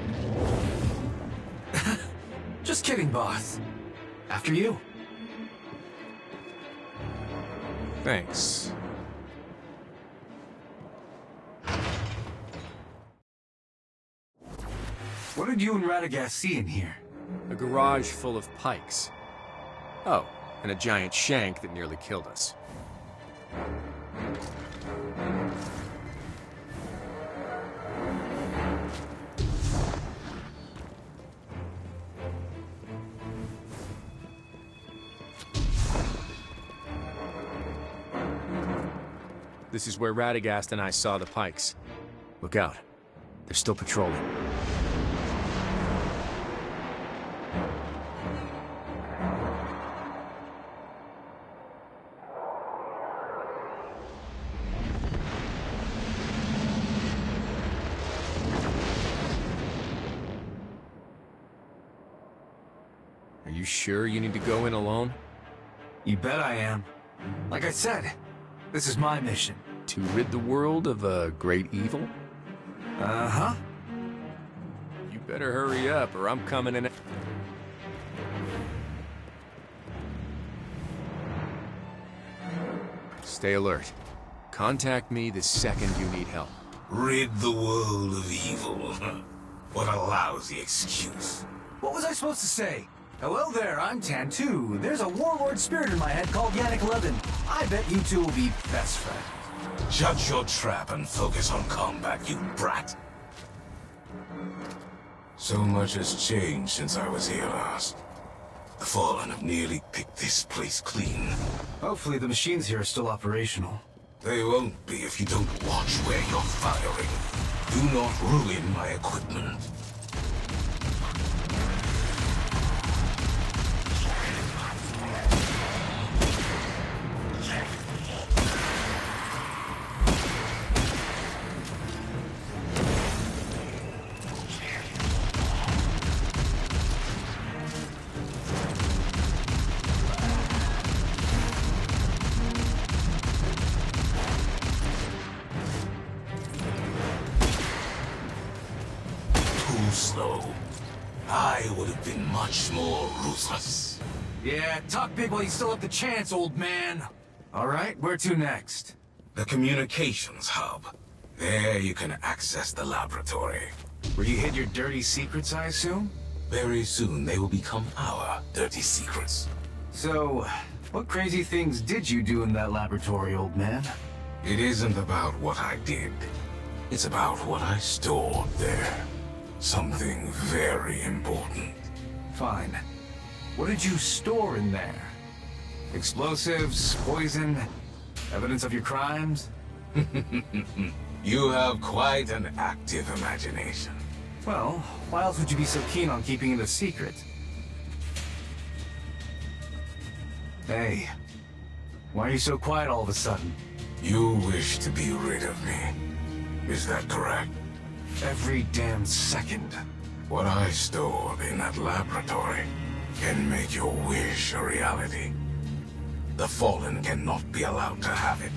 Just kidding, boss. After you. Thanks. What did you and Radagast see in here? A garage full of pikes. Oh, and a giant shank that nearly killed us. This is where Radagast and I saw the pikes. Look out. They're still patrolling. Are you sure you need to go in alone? You bet I am. Like I said, this is my mission. To rid the world of a great evil? Uh-huh. You better hurry up or I'm coming in. Stay alert. Contact me the second you need help. Rid the world of evil. What a lousy excuse. What was I supposed to say? Hello there, I'm Tantu. There's a warlord spirit in my head called Yannick 11. I bet you two will be best friends. Shut your trap and focus on combat, you brat. So much has changed since I was here last. The Fallen have nearly picked this place clean. Hopefully the machines here are still operational. They won't be if you don't watch where you're firing. Do not ruin my equipment. too slow. I would have been much more ruthless. Yeah, talk big while you still have the chance, old man. All right, where to next? The communications hub. There you can access the laboratory. Where you hid your dirty secrets, I assume? Very soon they will become our dirty secrets. So, what crazy things did you do in that laboratory, old man? It isn't about what I did. It's about what I stored there. Something very important. Fine. What did you store in there? Explosives, poison, evidence of your crimes? You have quite an active imagination. Well, why else would you be so keen on keeping it a secret? Hey, why are you so quiet all of a sudden? You wish to be rid of me. Is that correct? Every damn second. What I stored in that laboratory can make your wish a reality. The Fallen cannot be allowed to have it.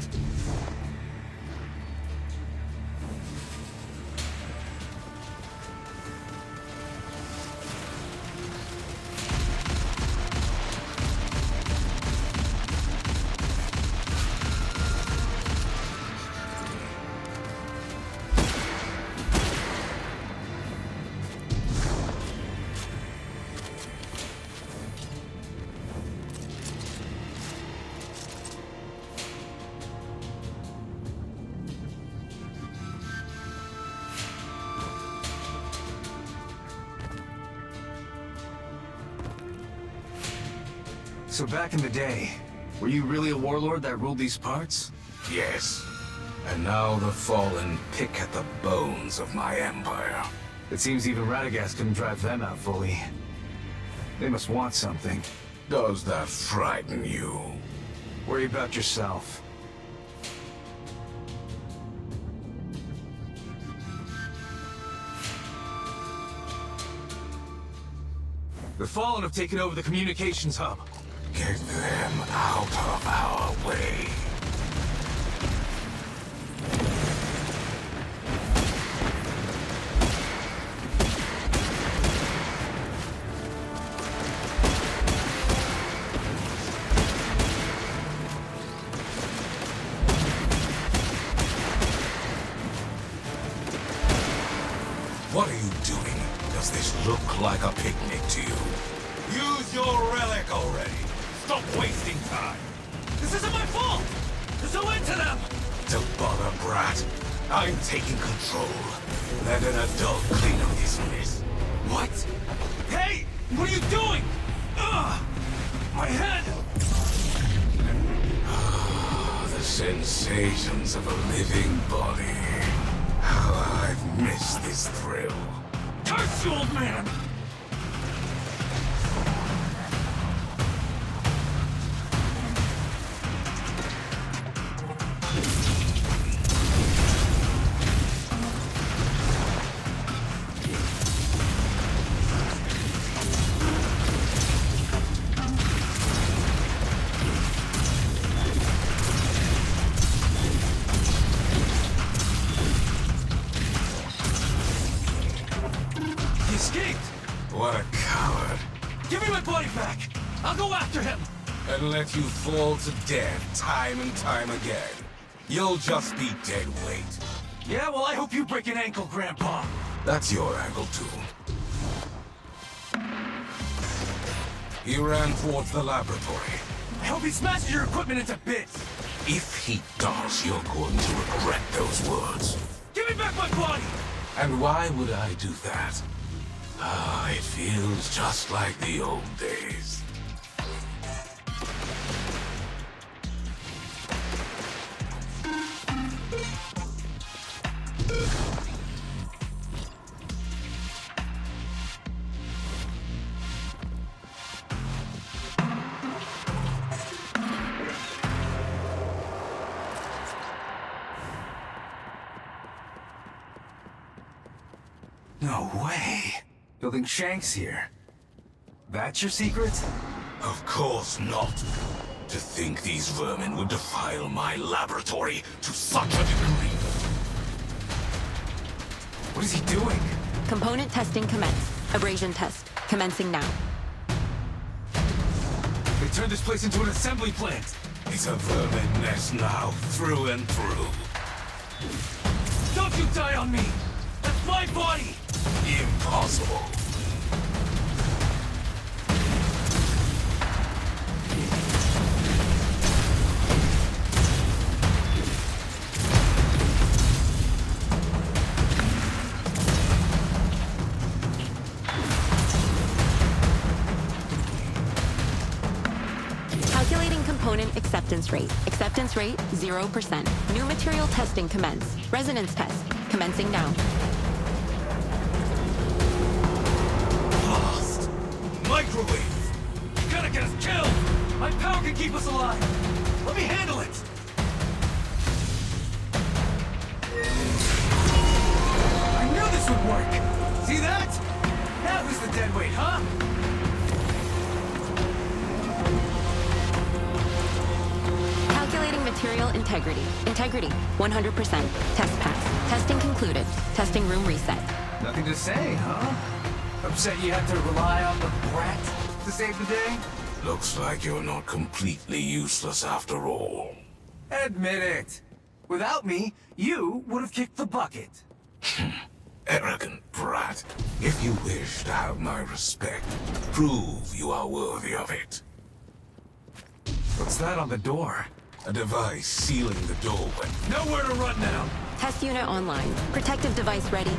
So back in the day, were you really a warlord that ruled these parts? Yes. And now the Fallen pick at the bones of my empire. It seems even Radagast couldn't drive them out fully. They must want something. Does that frighten you? Worry about yourself. The Fallen have taken over the communications hub. Get them out of our way. What are you doing? Does this look like a picnic to you? Use your relic already! Stop wasting time! This isn't my fault! There's no end to them! Don't bother, brat. I'm taking control. Let an adult clean up this mess. What? Hey! What are you doing? Ugh! My head! The sensations of a living body. How I've missed this thrill. Curse you, old man! What a coward. Give me my body back! I'll go after him! And let you fall to death time and time again. You'll just be dead weight. Yeah, well, I hope you break an ankle, Grandpa. That's your ankle, too. He ran towards the laboratory. I hope he smashes your equipment into bits! If he does, you're going to regret those words. Give me back my body! And why would I do that? Ah, it feels just like the old days. No way. Building Shanks here. That's your secret? Of course not. To think these vermin would defile my laboratory to such a degree. What is he doing? Component testing commenced. Abrasion test commencing now. They turned this place into an assembly plant. It's a vermin nest now, through and through. Don't you die on me! That's my body! Impossible. Calculating component acceptance rate. Acceptance rate 0%. New material testing commence. Resonance test commencing now. Lost! Microwave! You gotta get us killed! My power can keep us alive! Let me handle it! I knew this would work! See that? That was the dead weight, huh? Calculating material integrity. Integrity 100%. Test pass. Testing concluded. Testing room reset. Nothing to say, huh? Upset you had to rely on the brat to save the day? Looks like you're not completely useless after all. Admit it. Without me, you would have kicked the bucket. Arrogant brat. If you wish to have my respect, prove you are worthy of it. What's that on the door? A device sealing the doorway. Nowhere to run now! Test unit online. Protective device ready.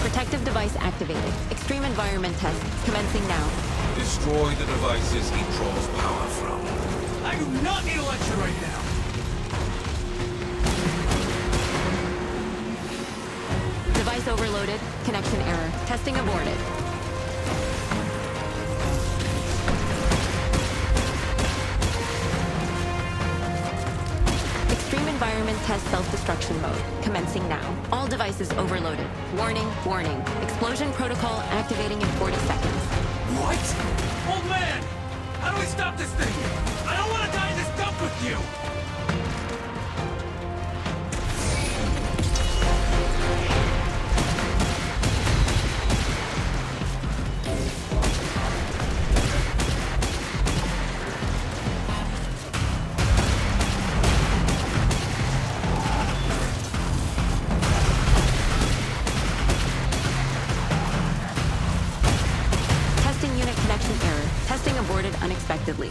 Protective device activated. Extreme environment test commencing now. Destroy the devices he draws power from. I do not need a lecture right now! Device overloaded. Connection error. Testing aborted. Extreme environment test self-destruction mode. Commencing now. All devices overloaded. Warning, warning. Explosion protocol activating in 40 seconds. What? Old man! How do we stop this thing? I don't want to die in this dump with you! Testing unit connection error. Testing aborted unexpectedly.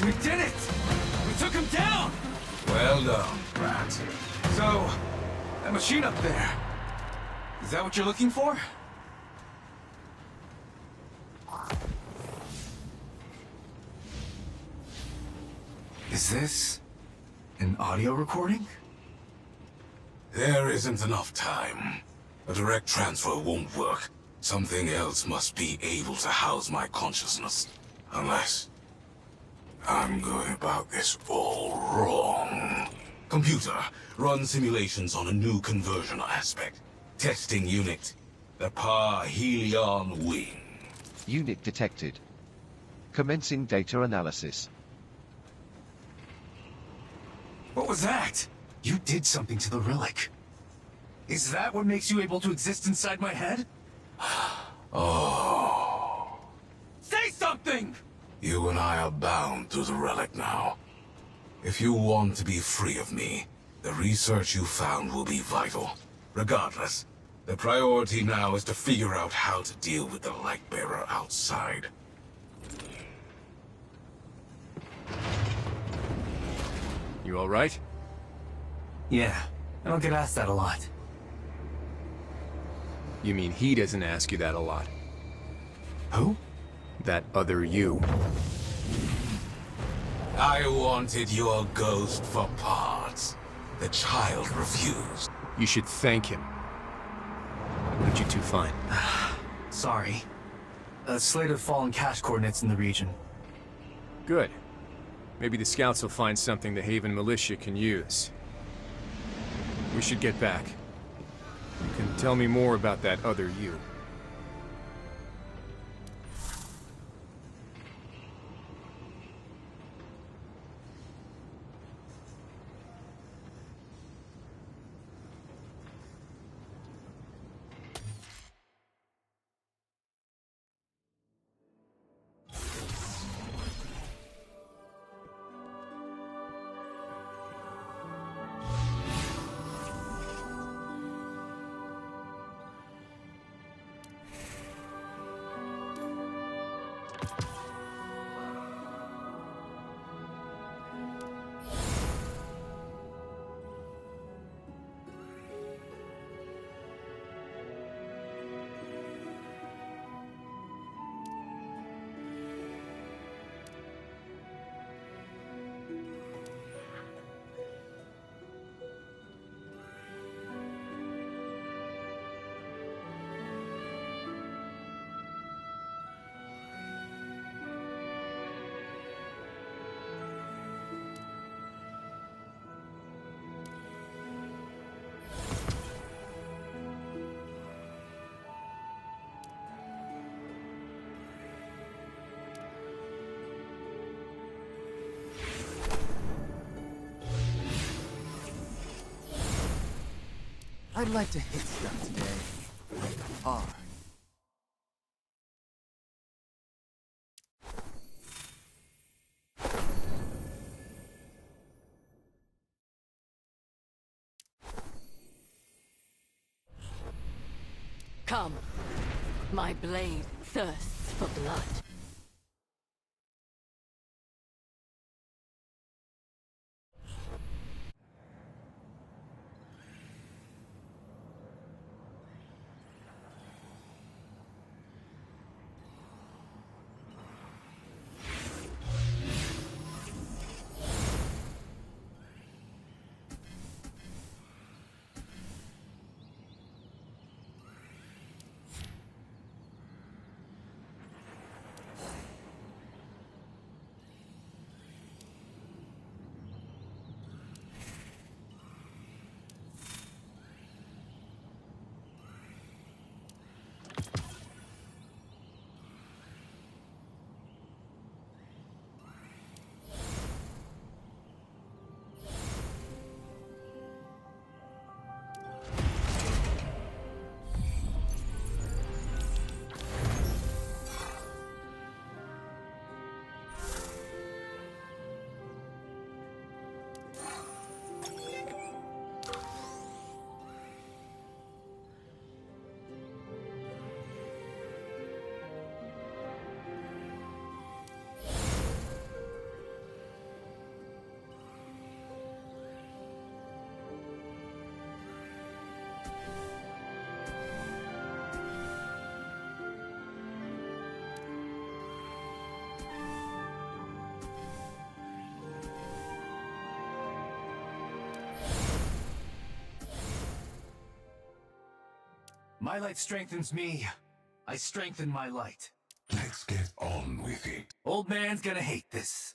We did it! We took him down! Well done, brat. So, that machine up there, is that what you're looking for? Is this an audio recording? There isn't enough time. A direct transfer won't work. Something else must be able to house my consciousness. Unless I'm going about this all wrong. Computer, run simulations on a new conversion aspect. Testing unit, the Parhelion Wing. Unit detected. Commencing data analysis. What was that? You did something to the relic. Is that what makes you able to exist inside my head? Oh. Say something! You and I are bound to the relic now. If you want to be free of me, the research you found will be vital. Regardless, the priority now is to figure out how to deal with the Lightbearer outside. You alright? Yeah, I don't get asked that a lot. You mean he doesn't ask you that a lot? Who? That other you. I wanted your ghost for parts. The child refused. You should thank him. What did you two find? Sorry. A slate of fallen cache coordinates in the region. Good. Maybe the scouts will find something the Haven militia can use. We should get back. You can tell me more about that other you. I'd like to hit stuff today. Hard. Come. My blade thirsts for blood. My light strengthens me. I strengthen my light. Let's get on with it. Old man's gonna hate this.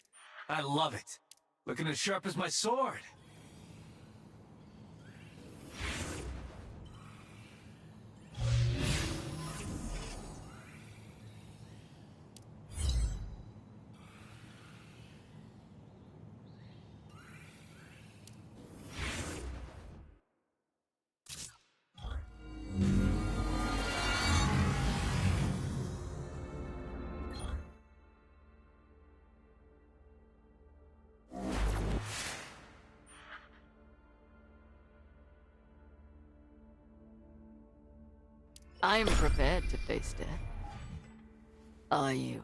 I love it. Looking as sharp as my sword. I am prepared to face death. Are you?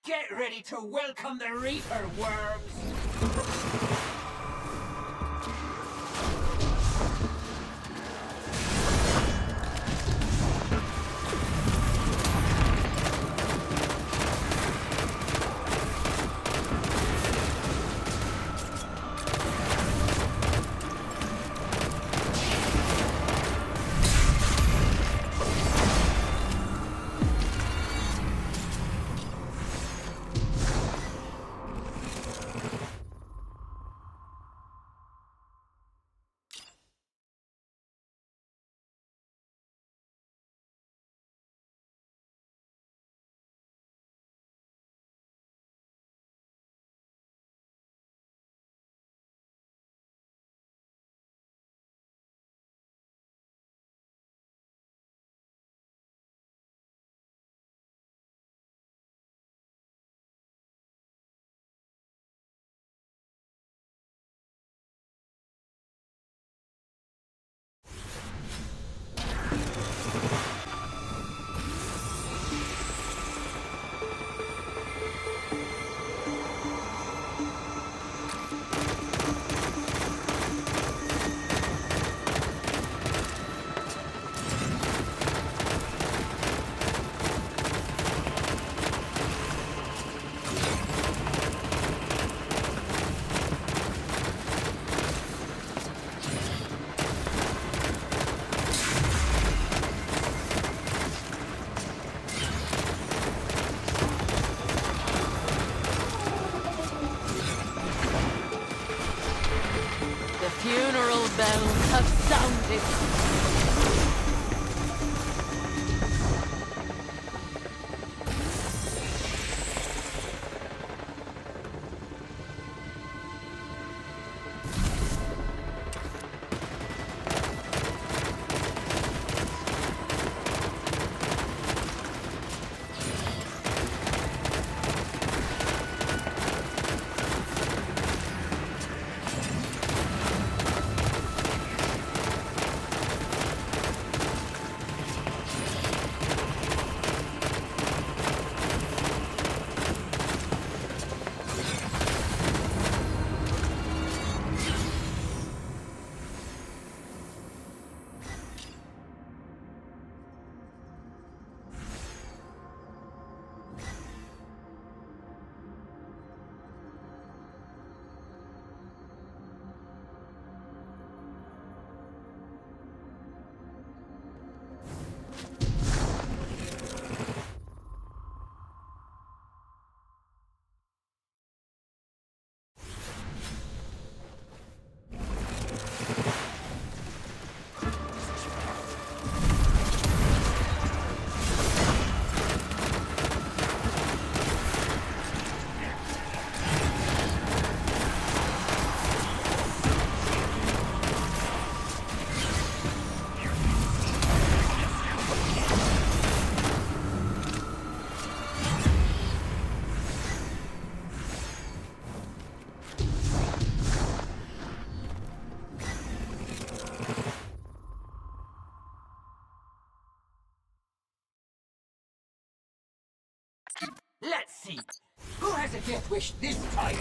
Get ready to welcome the Reaper, worms! Funeral bells have sounded. Let's see. Who has a death wish this time?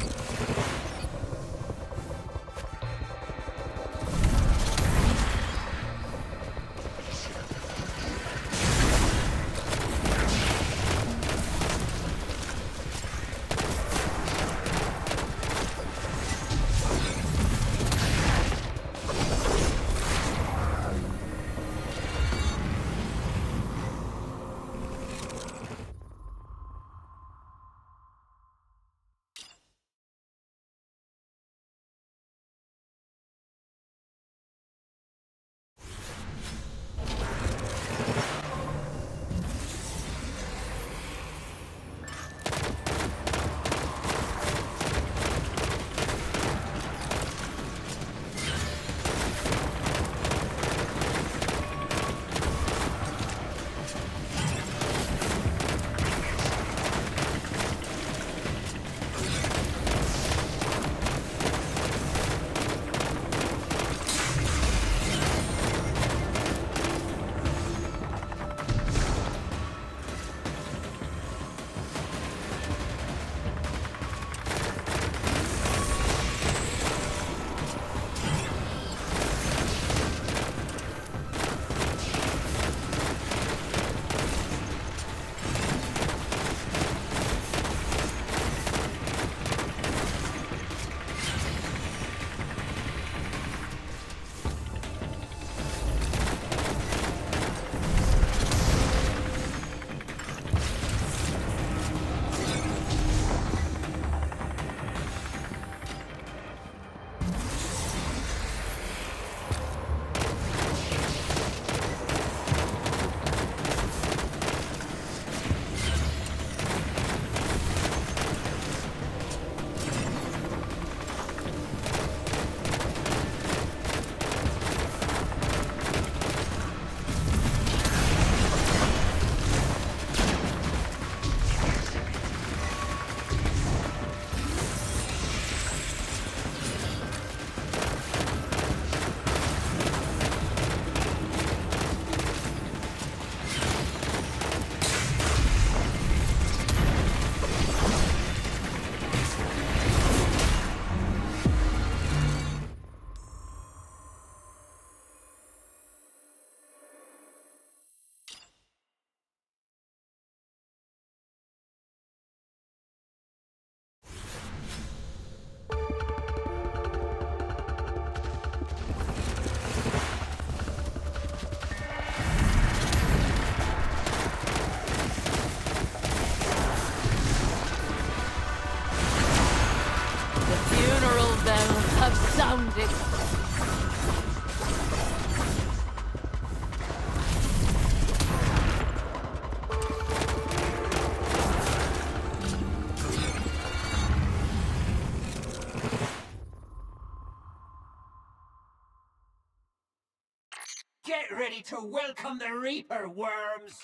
ready to welcome the Reaper, worms!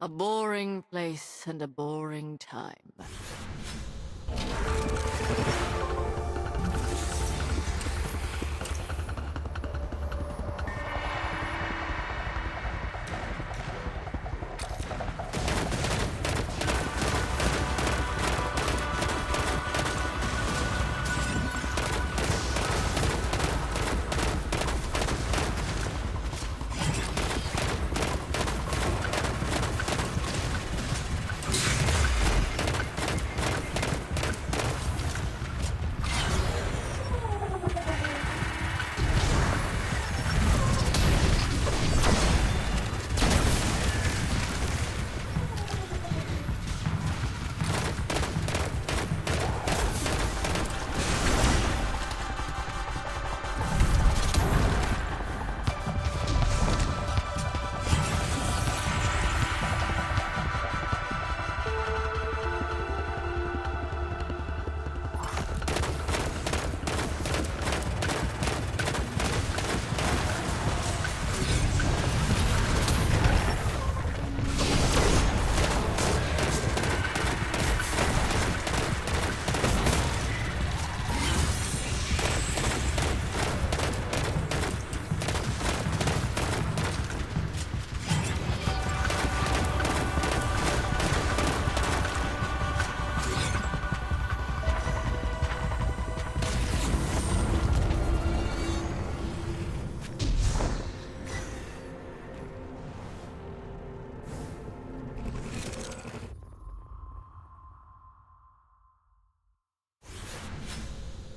A boring place and a boring time.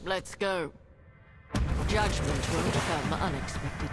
Let's go. Judgment won't come unexpectedly.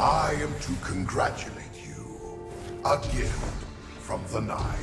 I am to congratulate you. A gift from the Nine.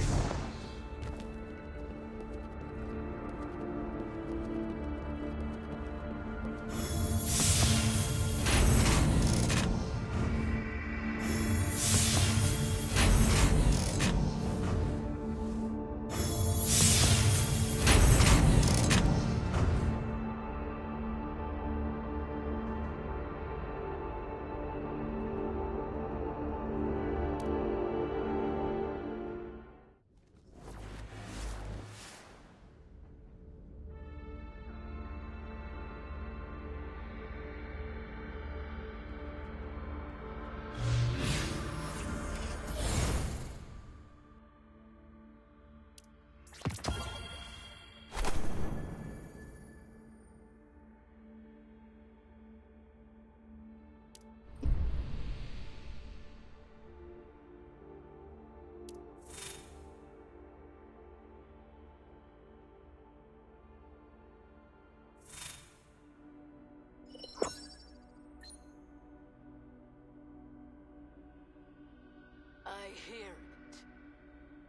I hear it.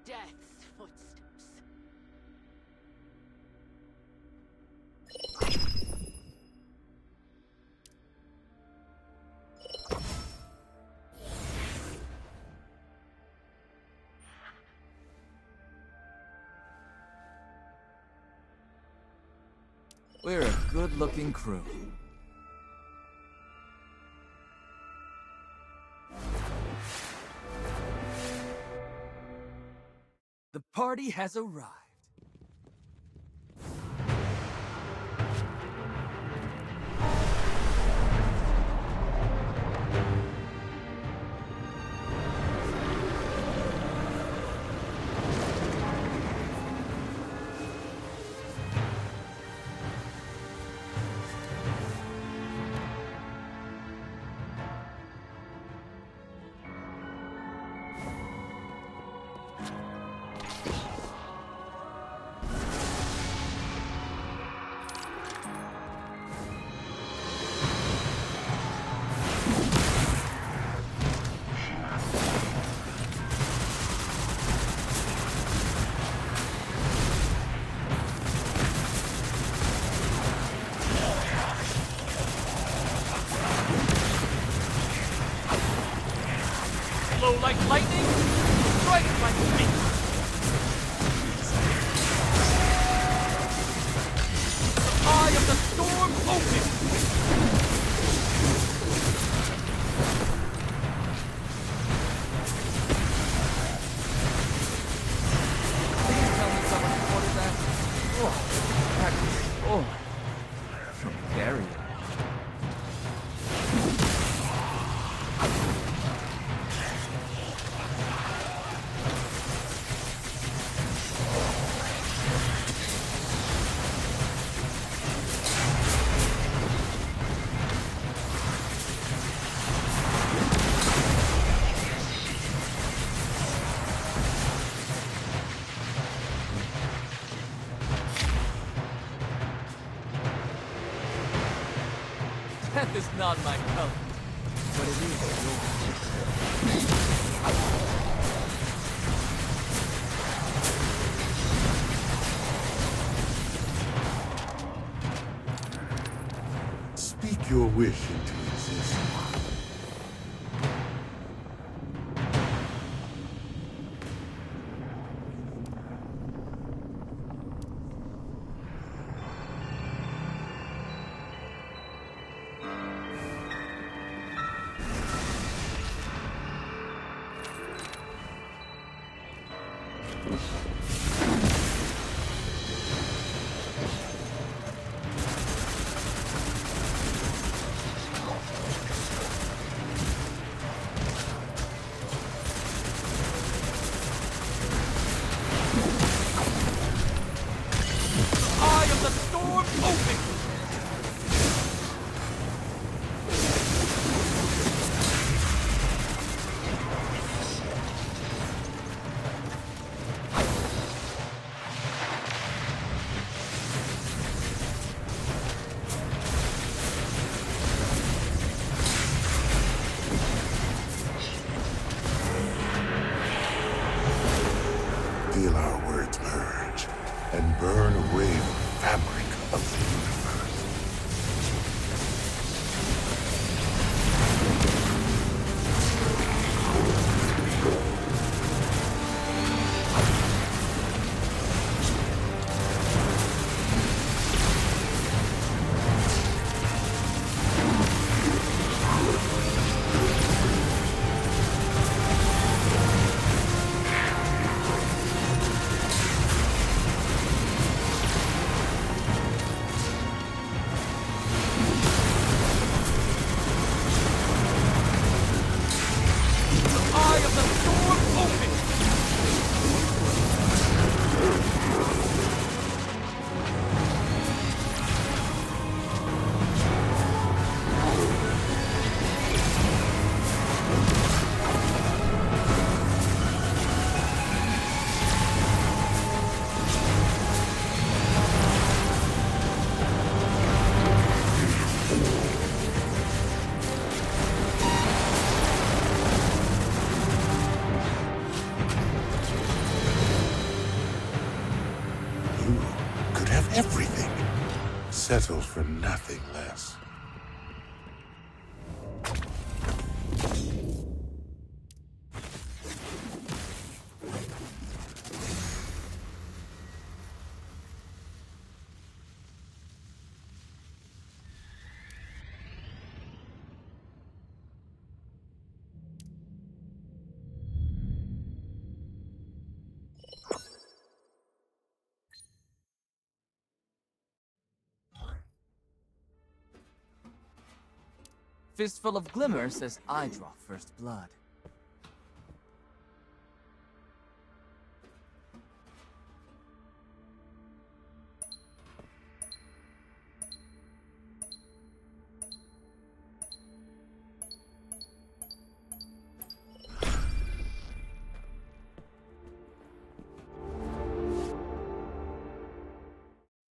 Death's footsteps. We're a good-looking crew. The party has arrived. Flow like lightning, strike like snake. The eye of the storm open. Can you tell me someone recorded that? Oh, from Darian. Death is not my color, but it is yours. Speak your wish into existence. Eye of the storm open! settle for nothing less. Fistful of Glimmer says I draw first blood.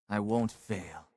I won't fail.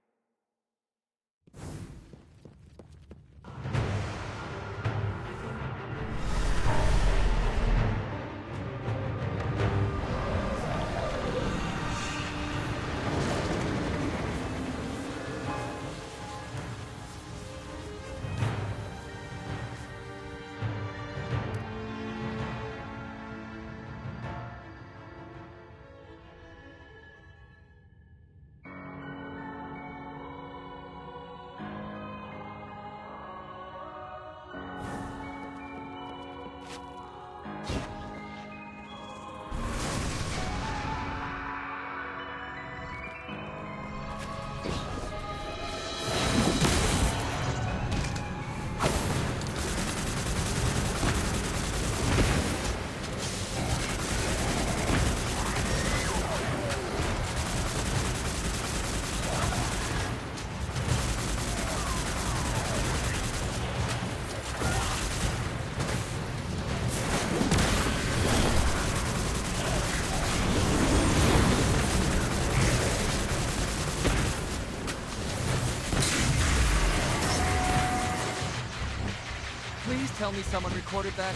Please tell me someone recorded that.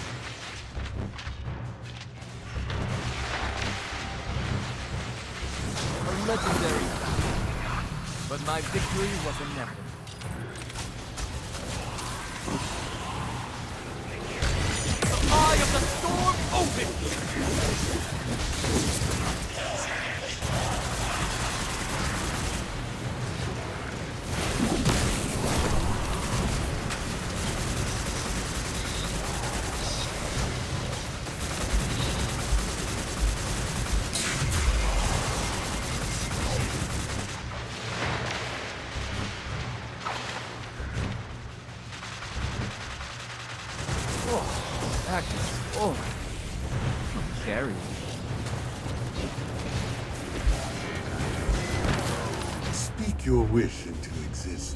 A legendary battle. But my victory was inevitable. The eye of the storm open! Carry. Speak your wish into existence.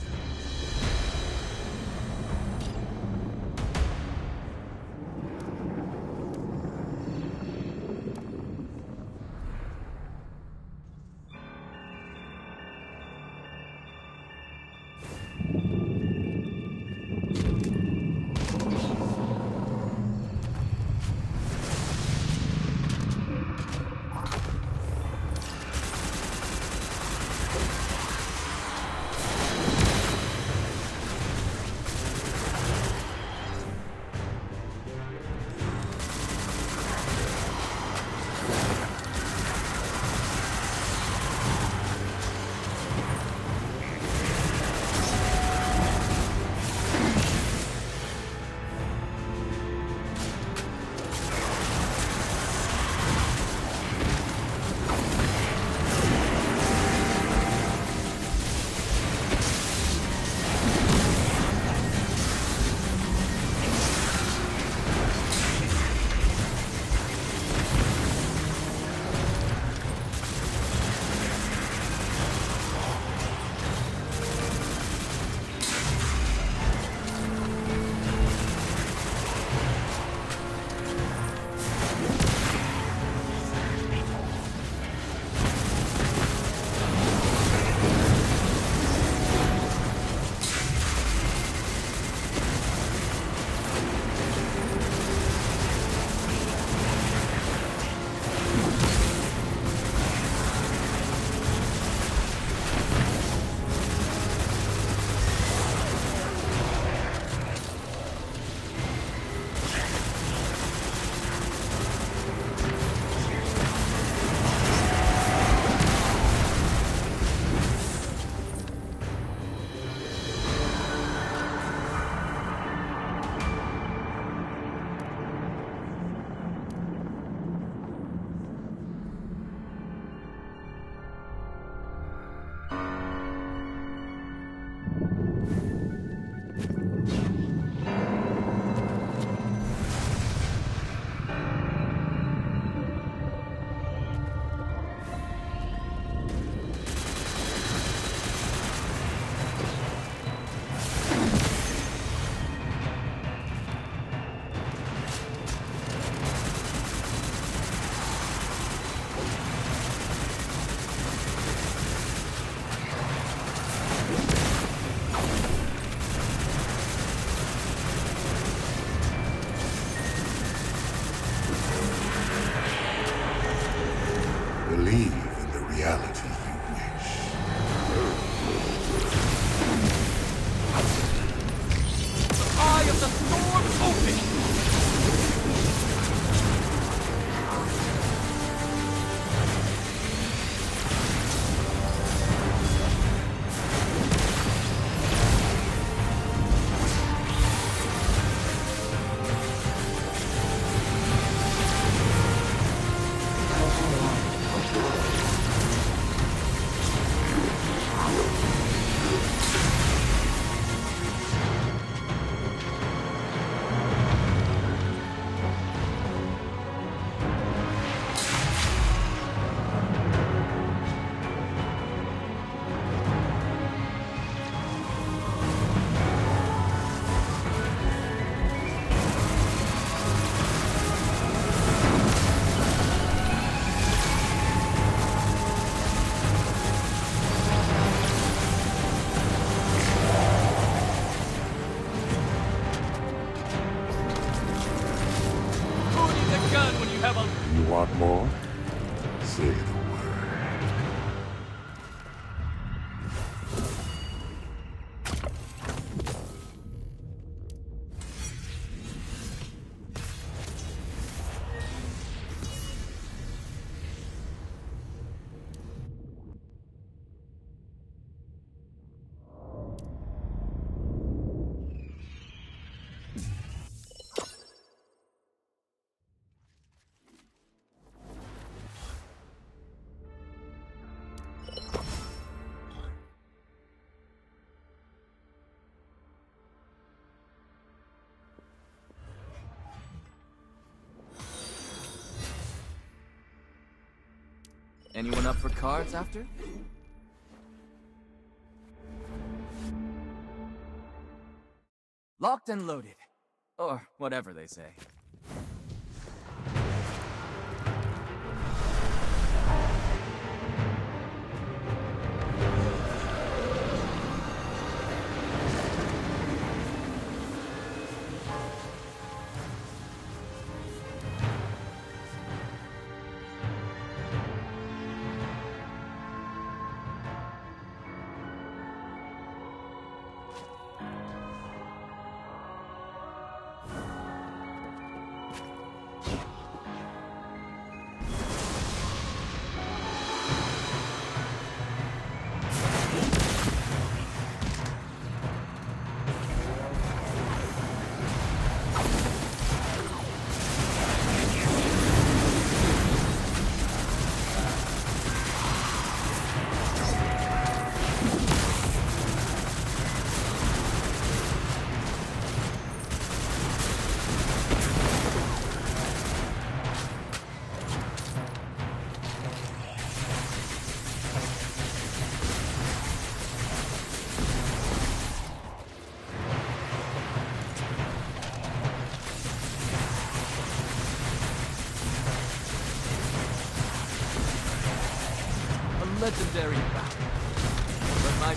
more? Say the word. Anyone up for cards after? Locked and loaded. Or whatever they say. Legendary battle. But my...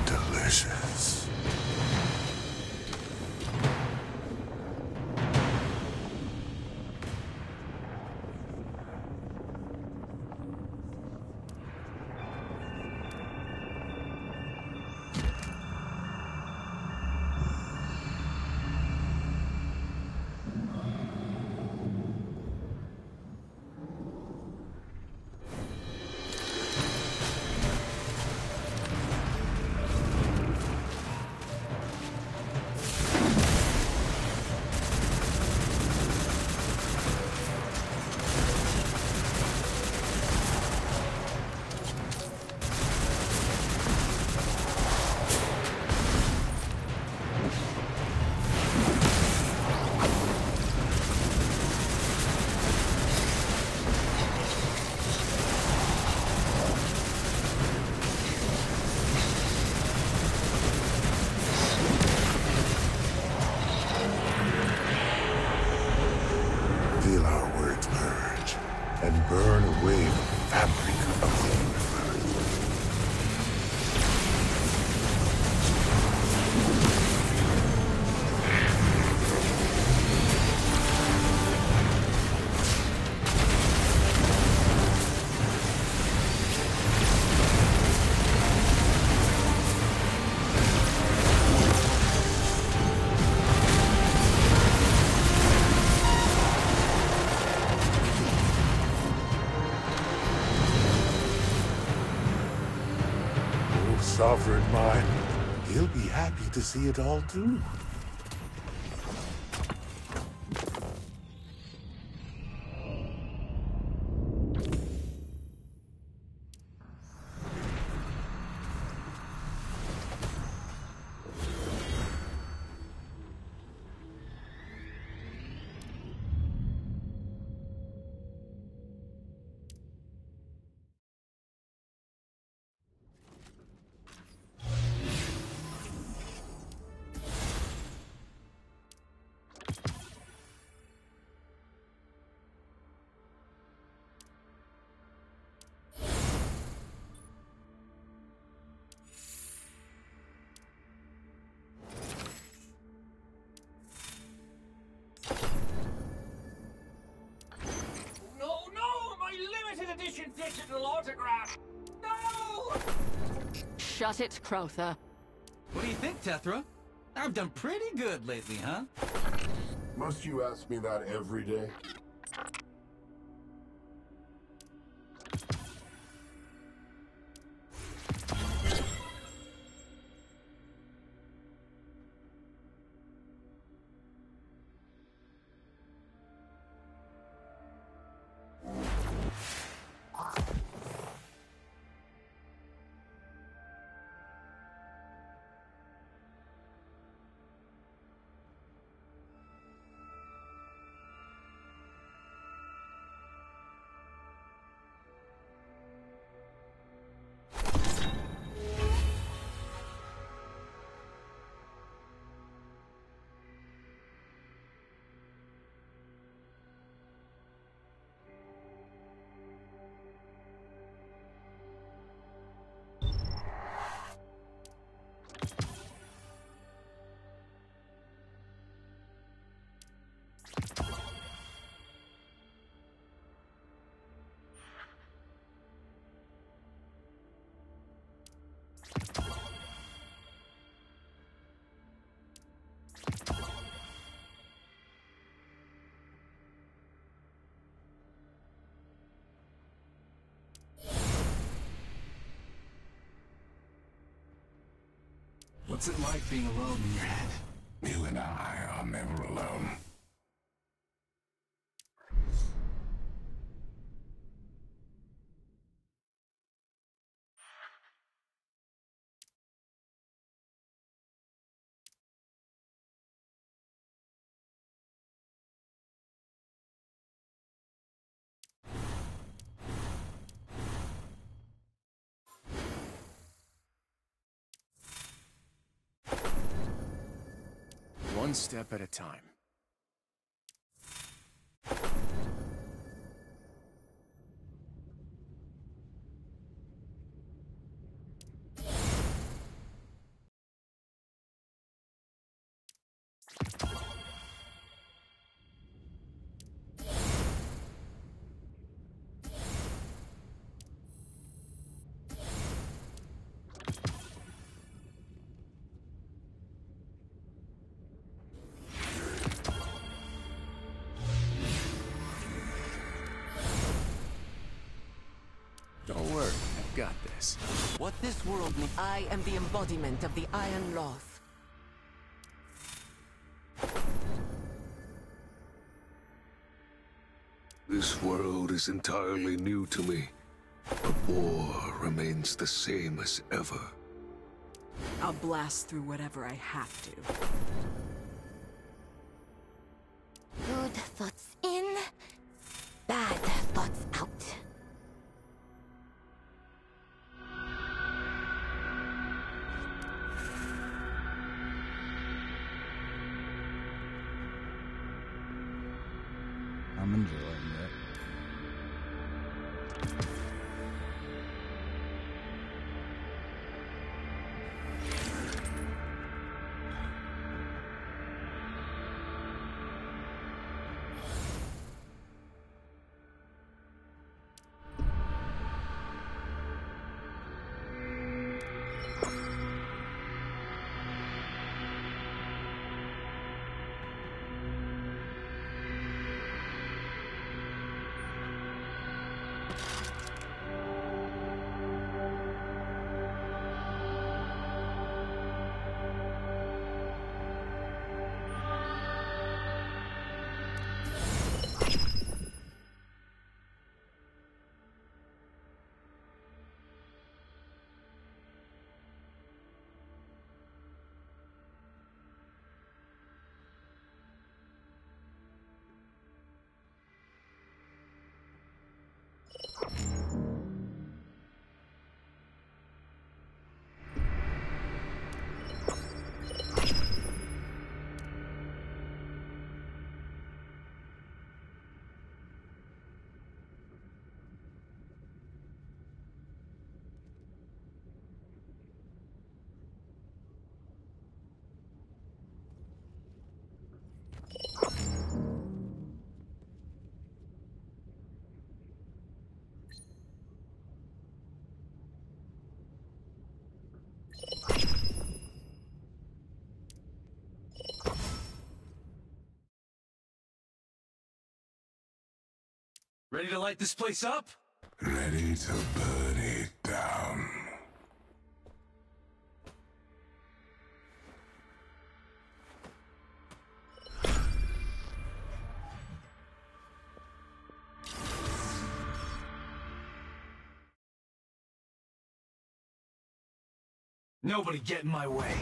Delicious. Feel our words merge and burn away the fabric of the universe. Sovereign mind, he'll be happy to see it all too. digital autograph! No! Shut it, Crowther. What do you think, Tethra? I've done pretty good lately, huh? Must you ask me that every day? What's it like being alone in your head? You and I are never alone. One step at a time. Don't worry, I've got this. What this world needs. I am the embodiment of the Iron Loth. This world is entirely new to me. The war remains the same as ever. I'll blast through whatever I have to. Good thoughts in, bad thoughts out. I'm enjoying it. Ready to light this place up? Ready to burn it down. Nobody get in my way.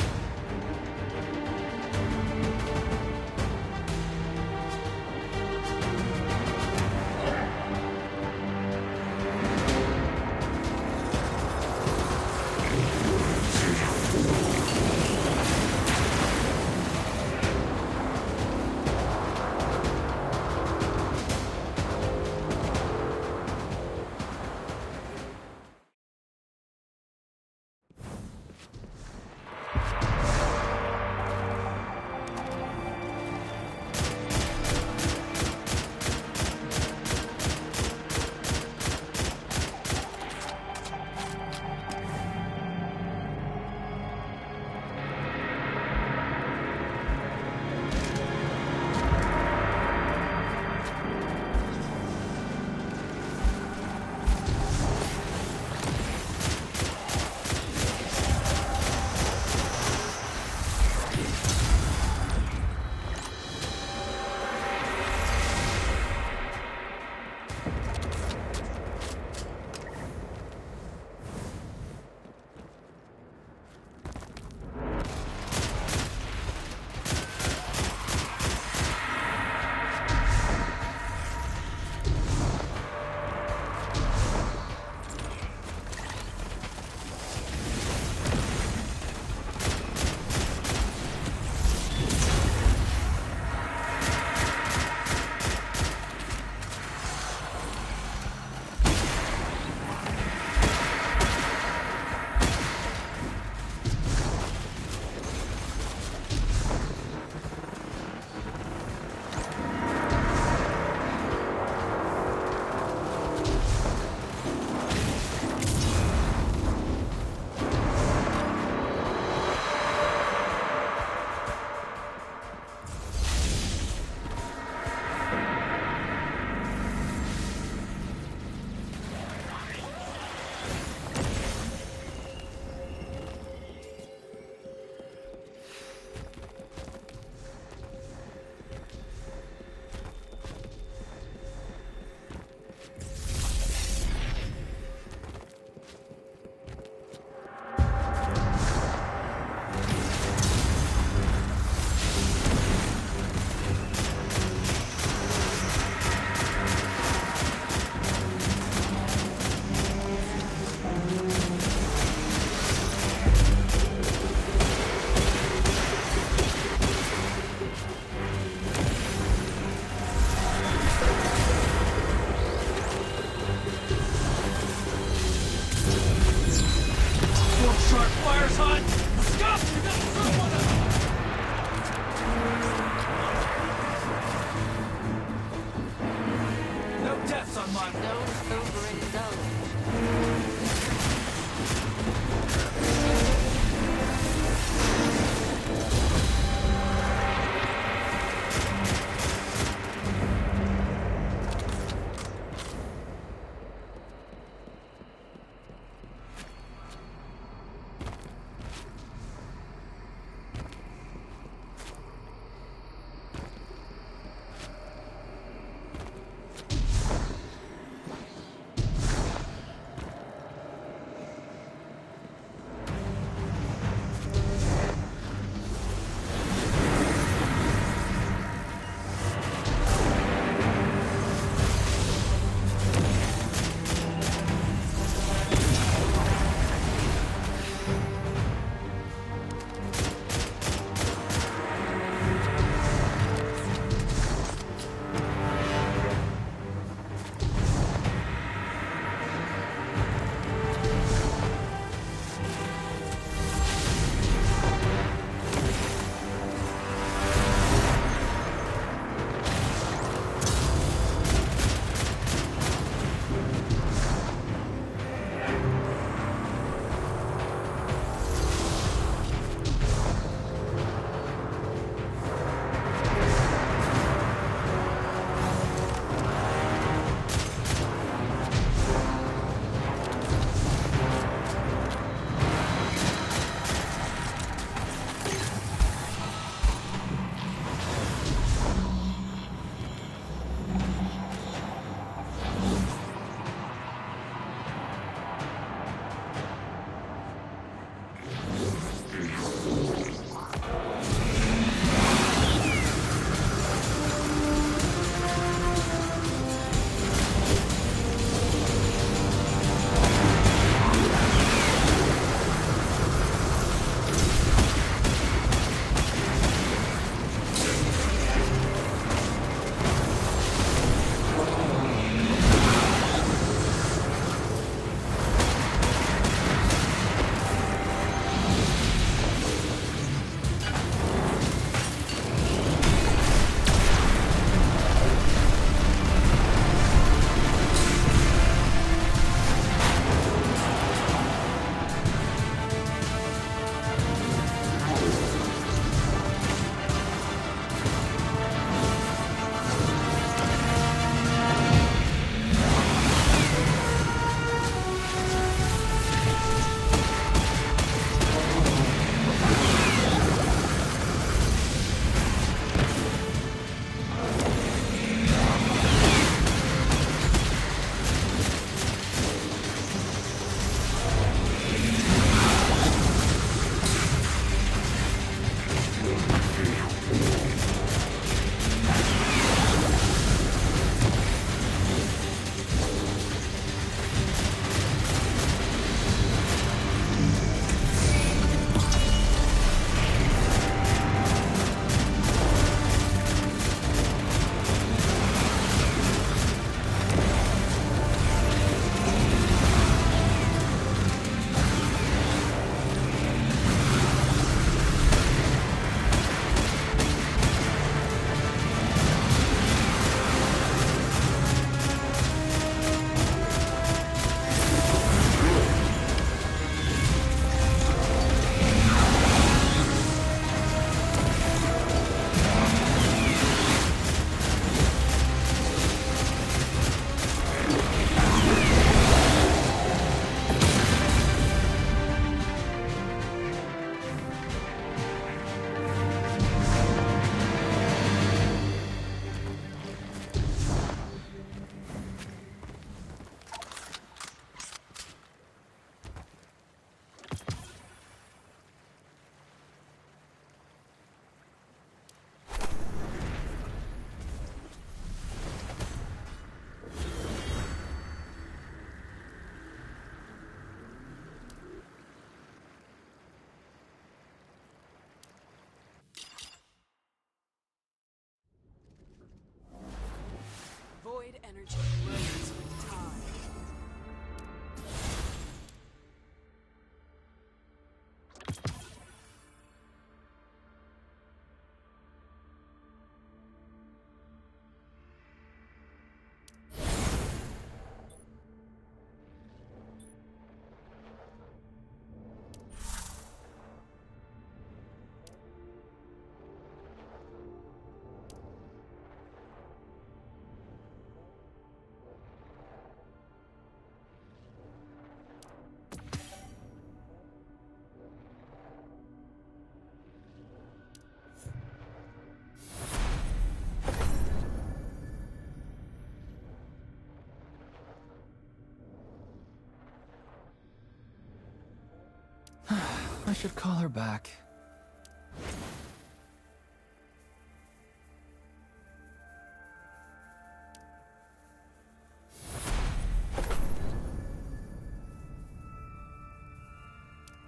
should call her back.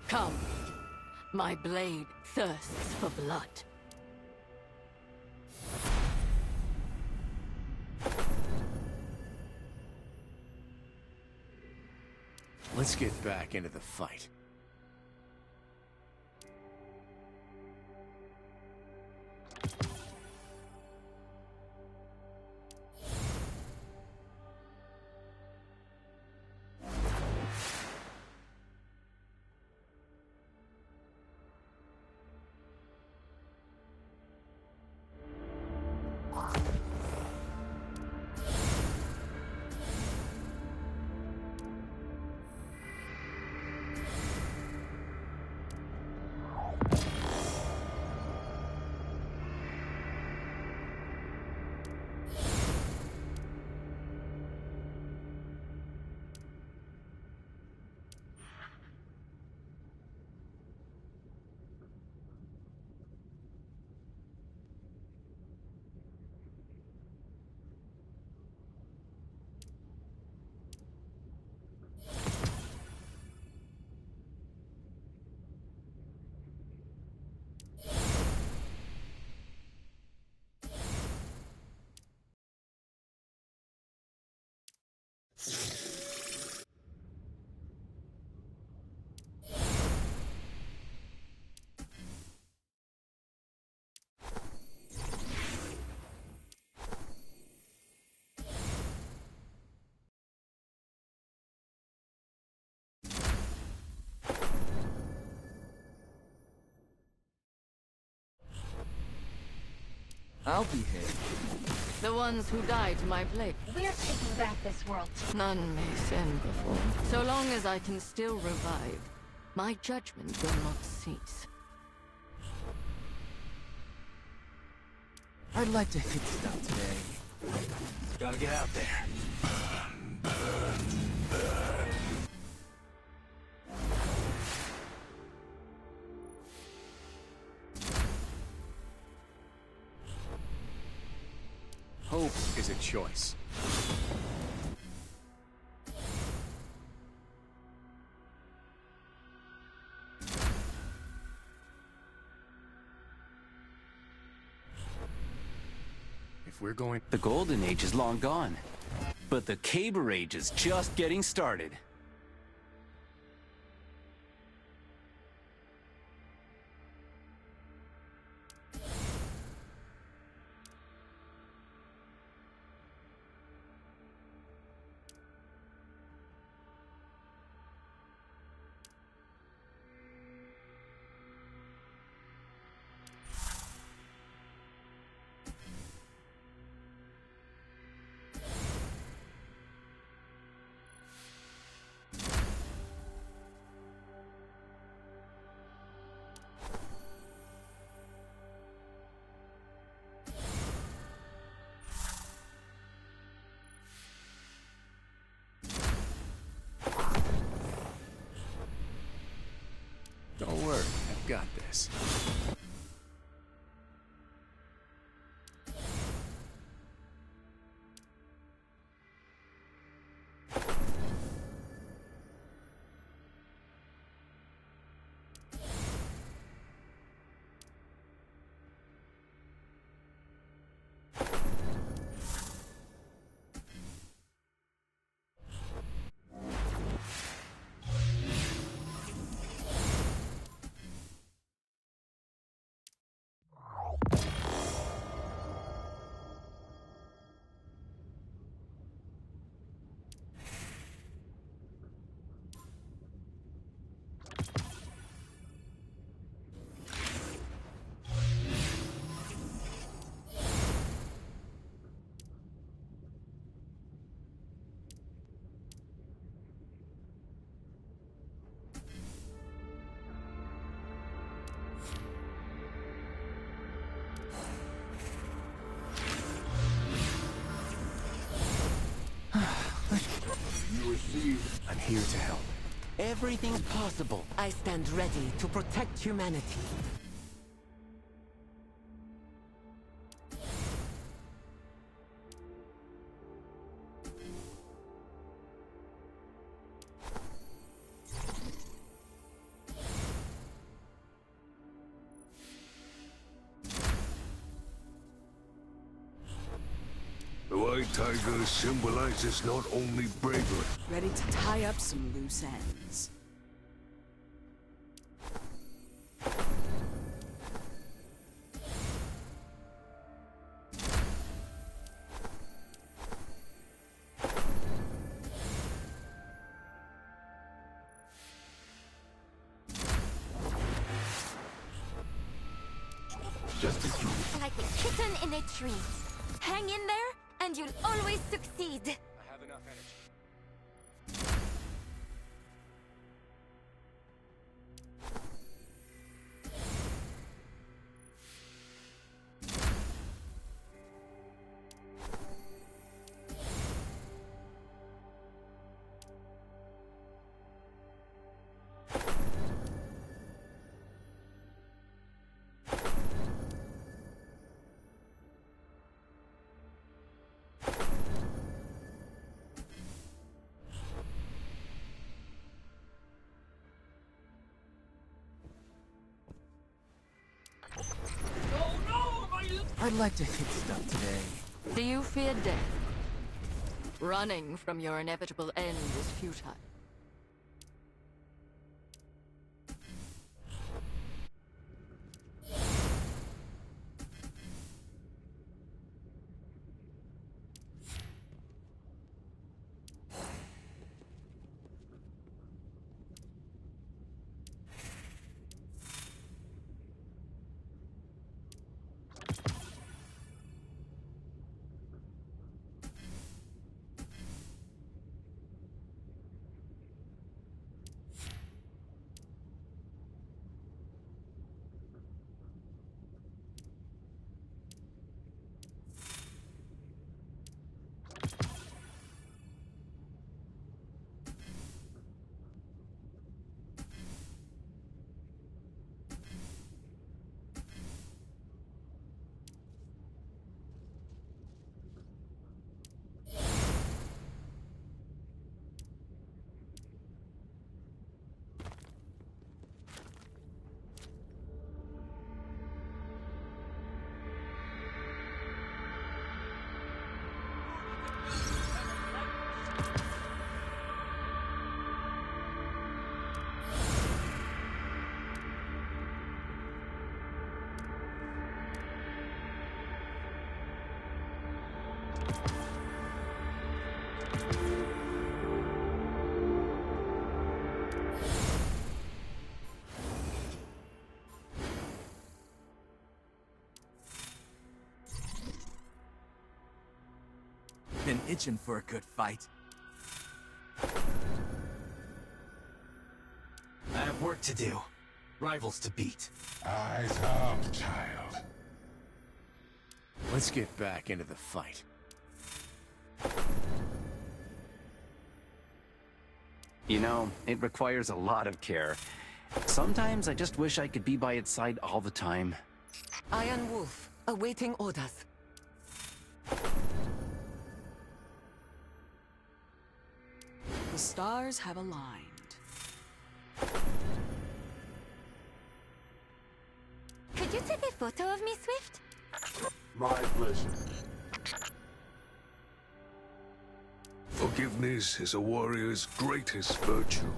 Come. My blade thirsts for blood. Let's get back into the fight. I'll behave. The ones who died to my blade. We're taking back this world. None may sin before. So long as I can still revive, my judgment will not cease. I'd like to hit stuff today. Gotta get out there. Hope is a choice. If we're going... The Golden Age is long gone, but the Caber Age is just getting started. Don't worry, I've got this. I'm here to help. Everything's possible. I stand ready to protect humanity. The White Tiger symbolizes not only bravery. Ready to tie up some loose ends. Like a kitten in a tree. Hang in there, and you'll always succeed. I have enough energy. I'd like to hit stuff today. Do you fear death? Running from your inevitable end is futile. Been itching for a good fight. I have work to do. Rivals to beat. Eyes up, child. Let's get back into the fight. You know, it requires a lot of care. Sometimes I just wish I could be by its side all the time. Iron Wolf, awaiting orders. The stars have aligned. Could you take a photo of me, Swift? My pleasure. Forgiveness is a warrior's greatest virtue.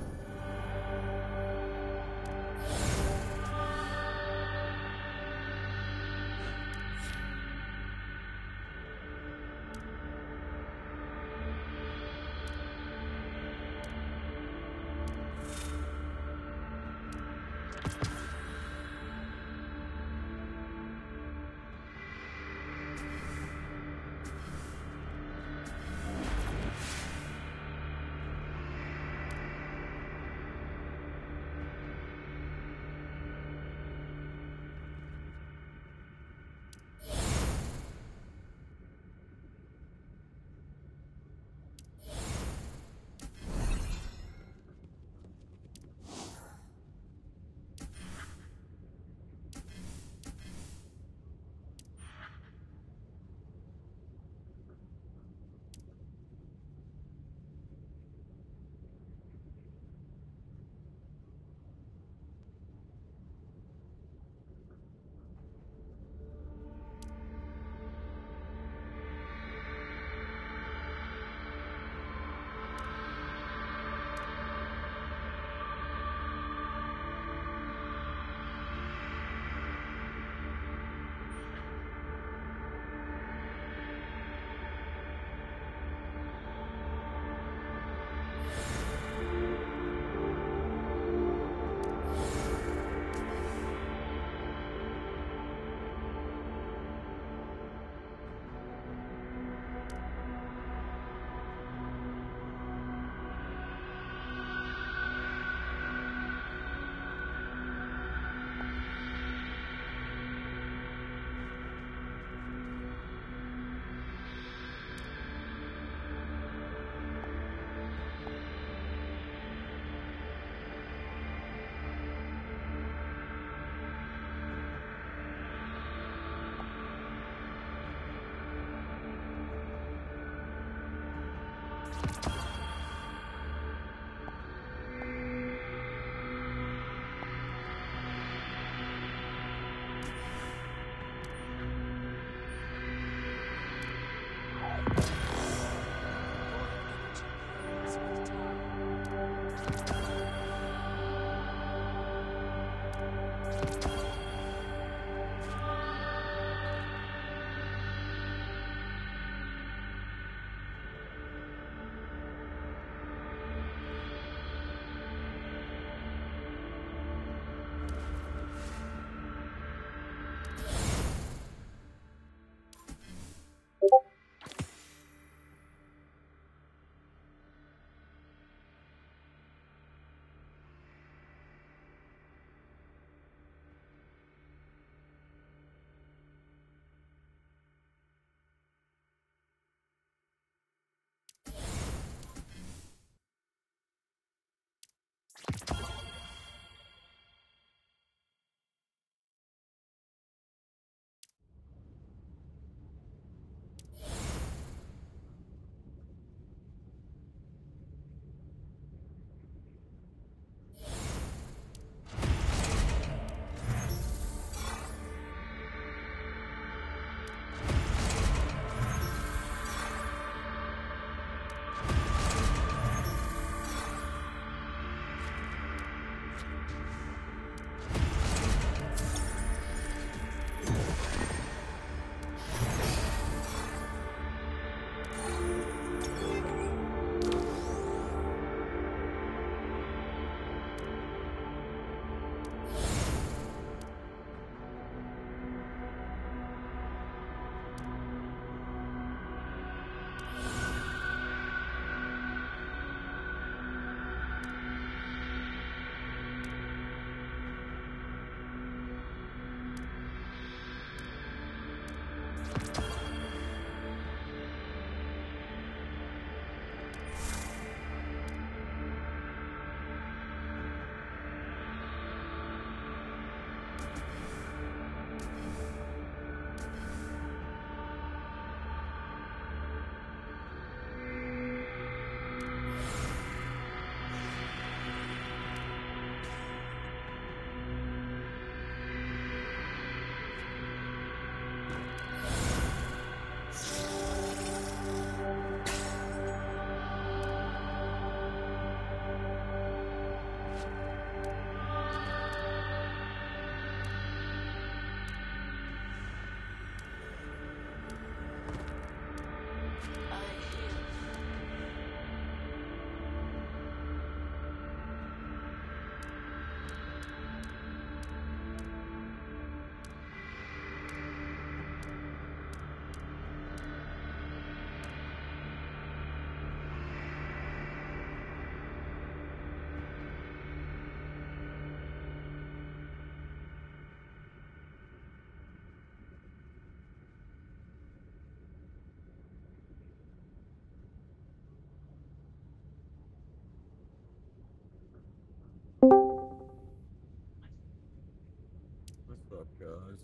What's up, guys?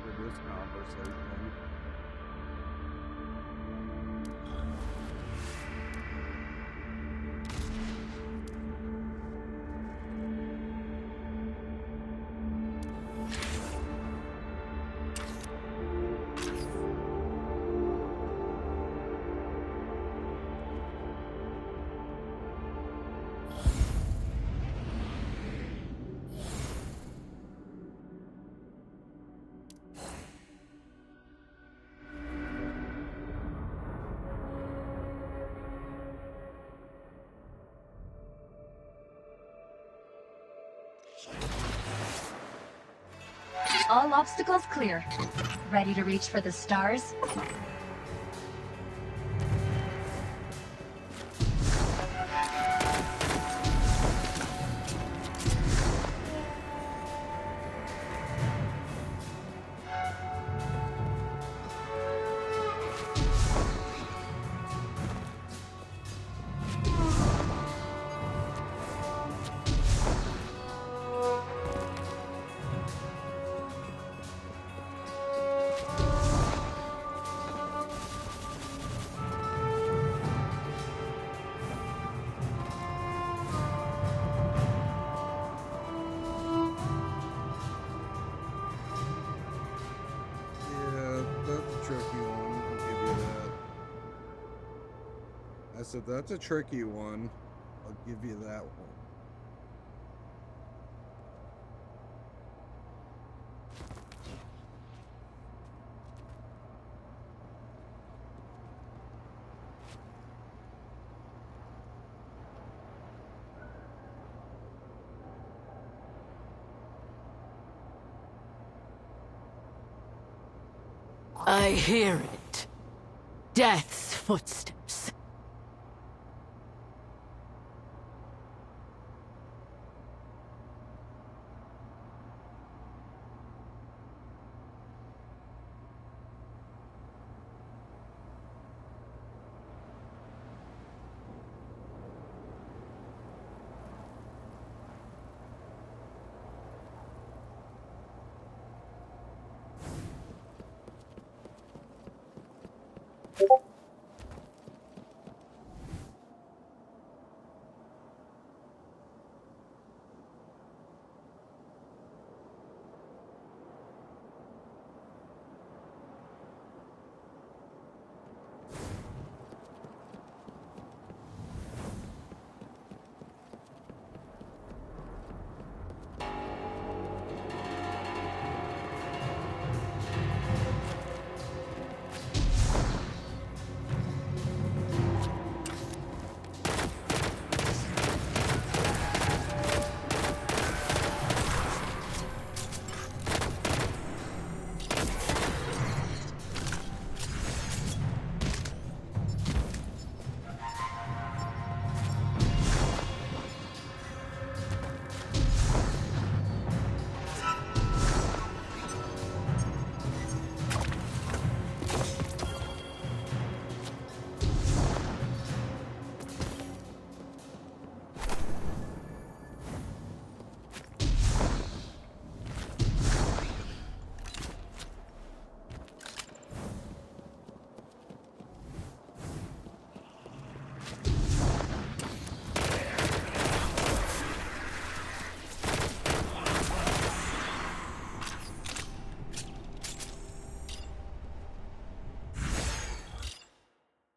For this conversation. All obstacles clear. Ready to reach for the stars? So that's a tricky one. I'll give you that one. I hear it. Death's footsteps.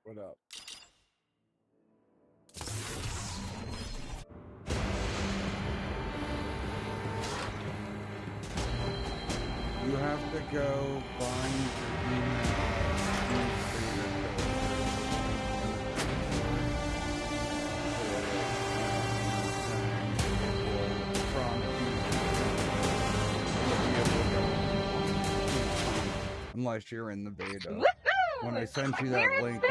What up? You have to go find your email. Unless you're in the beta. When I sent you that link,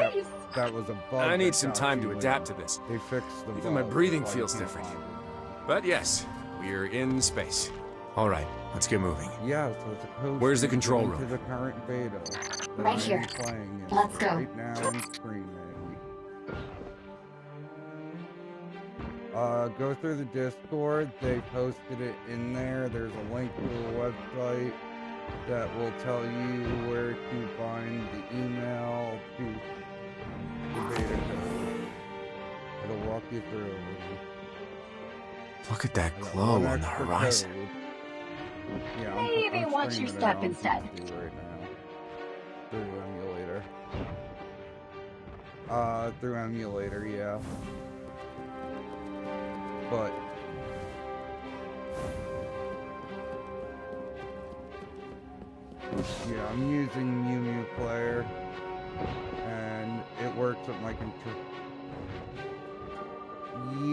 that was a bug. I need some time to adapt to this. They fixed the bug. Even my breathing feels different. But yes, we're in space. All right, let's get moving. Yeah, so it's supposed Where's the to control go room? into the current beta. that Right I'm here. Playing in Let's go. Right now I'm screaming. Go through the Discord. They posted it in there. There's a link to a website that will tell you where to find the email to the beta code. It'll walk you through everything. Look at that glow on the Extra horizon. code. Yeah, Maybe I'm watch your streaming it step on instead. PC right now. Through emulator. Through emulator, yeah. But yeah, I'm using Mew Mew Player, and it works with my control.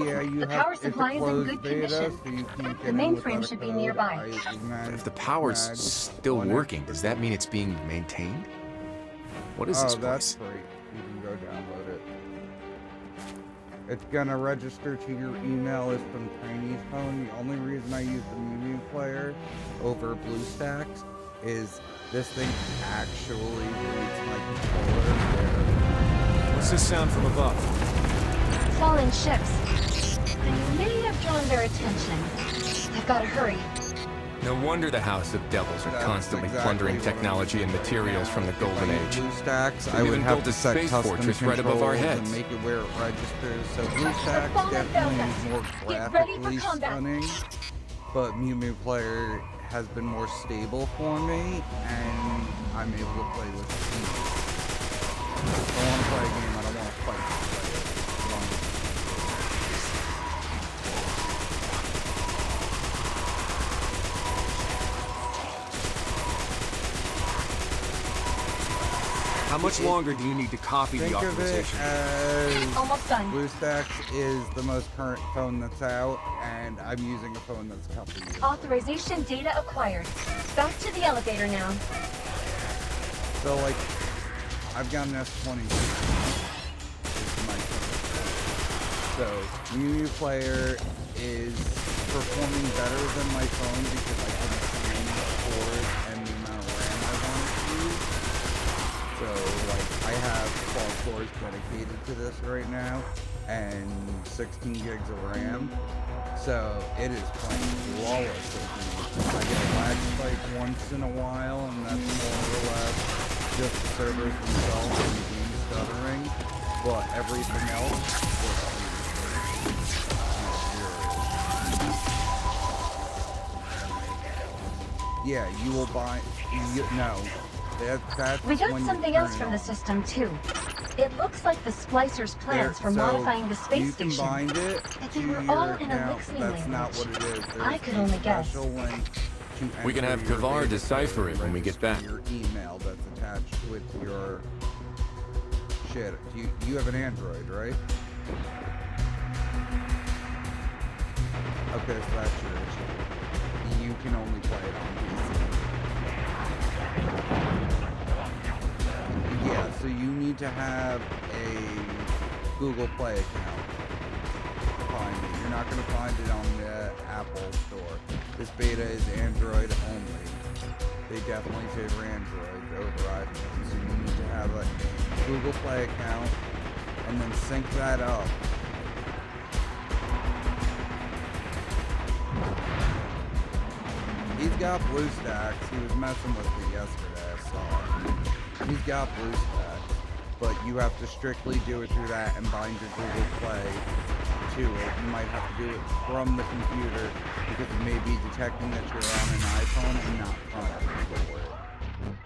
Yeah, you The have power to supply is in good condition. The mainframe should be nearby. But if the power's still working, does that mean it's being maintained? What is this place? That's free. You can go download it. It's gonna register to your email as from Tiny's phone. The only reason I use the Mew player over BlueStacks is this thing actually reads my controller. What's this sound from above? Falling ships. I may have drawn their attention. I've got to hurry. No wonder the House of Devils are constantly plundering technology and materials from the Golden Age. BlueStacks, I would have to set custom fortress right above our controls heads. and make it where it registers. So BlueStacks definitely is more graphically stunning, but Mew player has been more stable for me, and I'm able to play with it. If I want to play a game, I don't want to fight. How much longer do you need to copy the Think of it authorization? as almost done. BlueStacks is the most current phone that's out, and I'm using a phone that's a couple years. Authorization data acquired. Back to the elevator now. So, like, I've got an S20. It's my phone. So, Mew player is performing better than my phone because I can assign storage and the amount of RAM I want to use. So, like, I have 12 cores dedicated to this right now, and 16 gigs of RAM. So, it is playing flawlessly. I get a lag spike once in a while, and that's more or less just the servers themselves and the game stuttering. But everything else works. Yeah, you will buy. No. That's We got when something you else turn from it the on. system too. It looks like the Splicer's plans for So, modifying the space you station. combined it But to they were your all in a account, mixing that's not language. what it is. I There's could a only guess. special link to We can enter have your Kavar data decipher it when we get back. Your email that's attached with your shit. You have an Android, right? Okay, so that's your issue. You can only play it on PC. Yeah, so you need to have a Google Play account to find it. You're not going to find it on the Apple Store. This beta is Android only. They definitely favor Android over iPhone. So you need to have a Google Play account and then sync that up. He's got BlueStacks. He was messing with it yesterday, I saw him. He's got BlueStacks, but you have to strictly do it through that and bind your Google Play to it. You might have to do it from the computer because it may be detecting that you're on an iPhone and not prompting for it.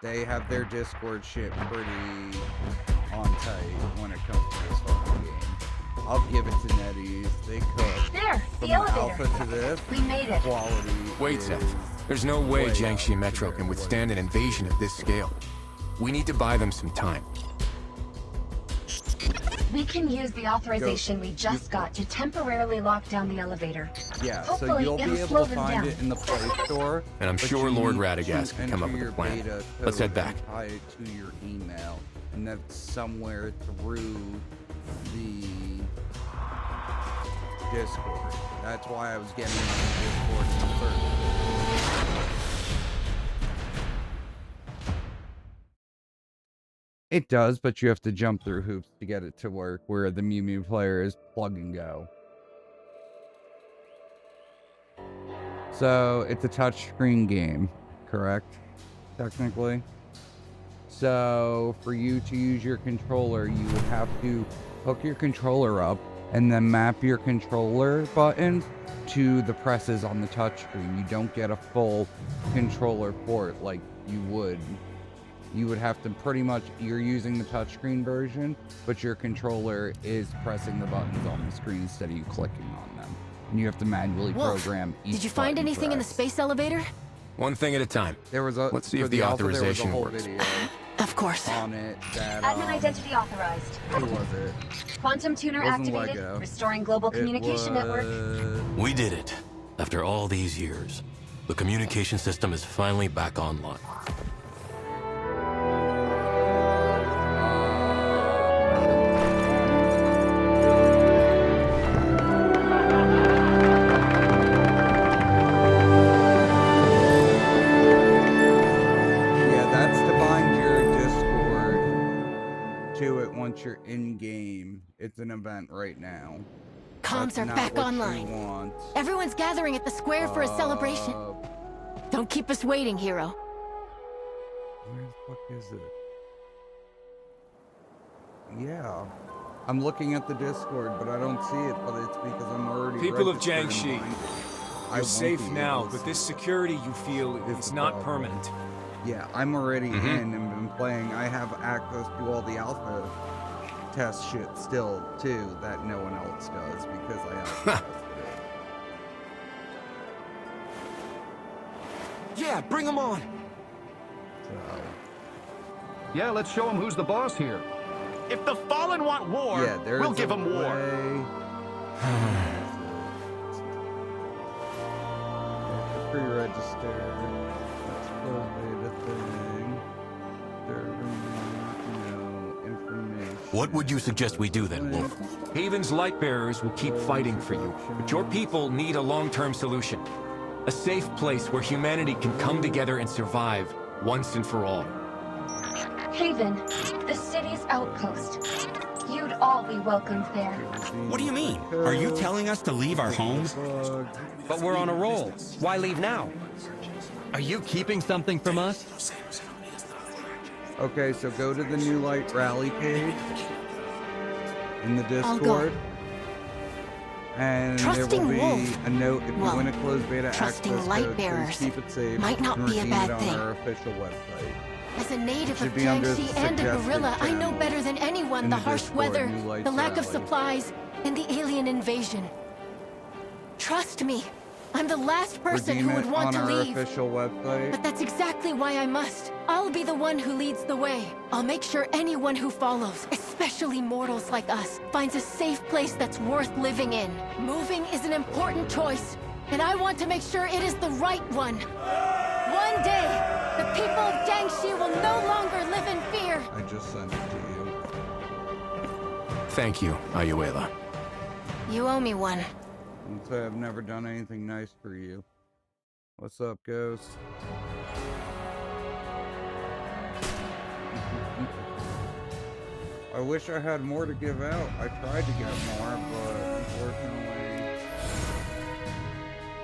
They have their Discord shit pretty on tight when it comes to this fucking game. I'll give it to NetEase. They cook. There, From the the elevator. alpha to this, We made it. quality. Wait, is Seth. There's no way way Jiangxi out Metro there. can withstand an invasion of this scale. We need to buy them some time. We can use the authorization we just got to temporarily lock down the elevator. Yeah, so Hopefully you'll it'll be slow able to them find down. it in the Play Store. And I'm but sure you Lord need Radagast to can come up enter with a your plan. beta Let's head code back. and tie it to your email, and that's somewhere through the Discord. That's why I was getting on the Discord first. It does, but you have to jump through hoops to get it to work, where the Mew player is plug and go. So, it's a touchscreen game, correct? Technically. So, for you to use your controller, you would have to hook your controller up and then map your controller buttons to the presses on the touchscreen. You don't get a full controller port like you would. You would have to pretty much, you're using the touchscreen version, but your controller is pressing the buttons on the screen instead of you clicking on them. And you have to manually Wolf, program each did you find button anything in the press. space elevator? One thing at a time. There was a, Let's see for if the alpha, there was a authorization whole works. video Of course. on it that Admin identity authorized. who was it? Quantum tuner Wasn't activated. Lego. Restoring global communication network. We did it. After all these years, the communication system is finally back online. Yeah, that's to bind your Discord to it once you're in game. It's an event right now. Comms That's are not back what you online. want. Everyone's gathering at the square for a celebration. Don't keep us waiting, hero. Where the fuck is it? Yeah. I'm looking at the Discord, but I don't see it, but it's because I'm already People of registered in Jiangxi, mine. I you're won't safe be now, able to but this see security you feel is is the not problem. permanent. Yeah, I'm already in and been playing. I have access to all the alpha test shit still, too, that no one else does because I have tested it. Yeah, bring them on. So. Yeah, let's show them who's the boss here. If the Fallen want war, Yeah, there's we'll give a them war. way- Pre-register. Let's close beta thing. Information. What would you suggest we do then, Wolf? Haven's Lightbearers will keep fighting for you, but your people need a long-term solution. A safe place where humanity can come together and survive once and for all. Haven, the city's outpost. You'd all be welcomed there. What do you mean? Are you telling us to leave our homes? But we're on a roll. Why leave now? Are you keeping something from us? Okay, so go to the New Light Rally page in the I'll go. Discord. And there Trusting will be Wolf. a note if you Well, win a closed beta trusting access light code, please bearers keep it safe might not and be a redeem bad it on thing. our official website. As a native Should of be under Jiangxi and a suggested gorilla, I know channels better than anyone in the the harsh Discord, weather, New Lights the lack of Rally. supplies, and the alien invasion. Trust me, I'm the last person Redeem who it would want on to our leave. official website. But that's exactly why I must. I'll be the one who leads the way. I'll make sure anyone who follows, especially mortals like us, finds a safe place that's worth living in. Moving is an important choice, and I want to make sure it is the right one. One day, the people of Jiangxi will no longer live in fear. I just sent it to you. Thank you, Ayuela. You owe me one. And say I've never done anything nice for you. What's up, Ghost? I wish I had more to give out. I tried to get more, but unfortunately,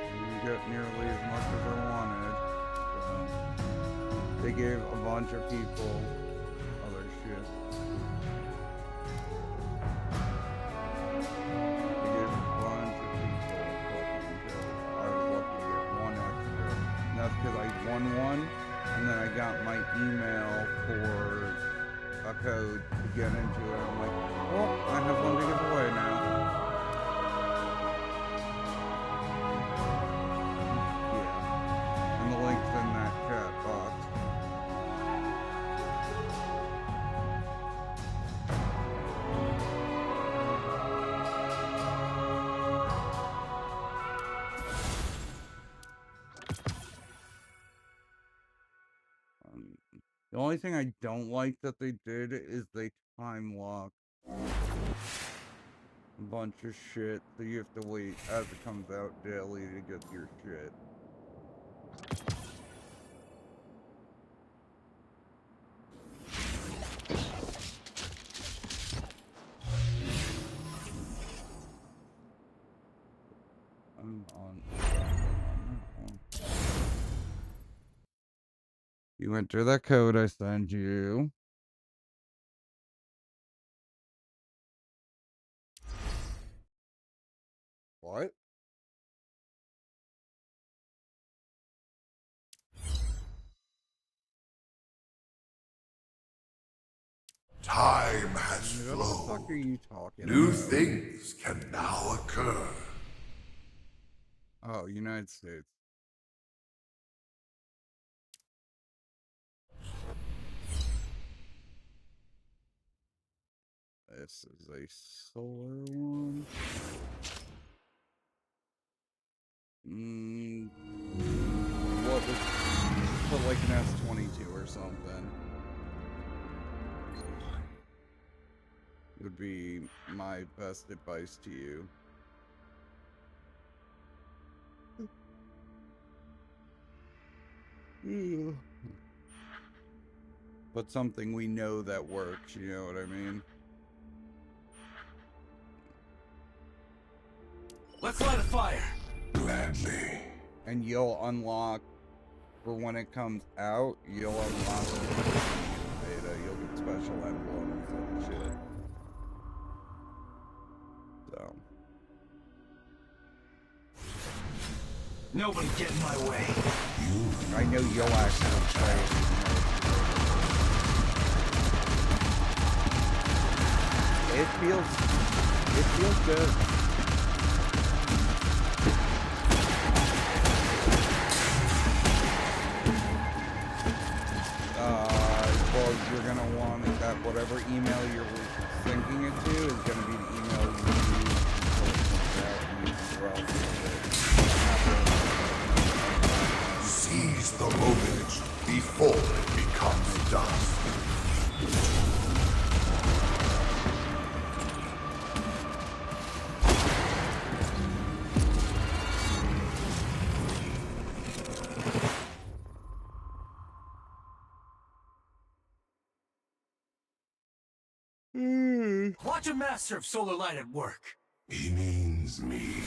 I didn't get nearly as much as I wanted. So, they gave a bunch of people other shit. They gave a bunch of people fucking kills. I was lucky to get one extra. And that's because I won one, and then I got my email for a code to get into it. I'm like, well, I have one to give away now. Yeah. And the link's in that chat box. The only thing I don't like that they did is they time lock a bunch of shit, so you have to wait as it comes out daily to get your shit. I'm on. You enter that code I send you. What? Time has What the fuck flown. are you talking New about? things can now occur. Oh, United States. This is a solar one. What was put like an S22 or something? Would be my best advice to you. But something we know that works, you know what I mean? Let's light a fire. Gladly. And you'll unlock, for when it comes out, you'll unlock the beta. You'll get special emblems and shit. So. Nobody get in my way. I know you'll actually play. It feels good. Well, you're gonna want that whatever email you're syncing it to is gonna be the email you use. Seize the moment before it becomes dust. Watch a master of solar light at work. He means me.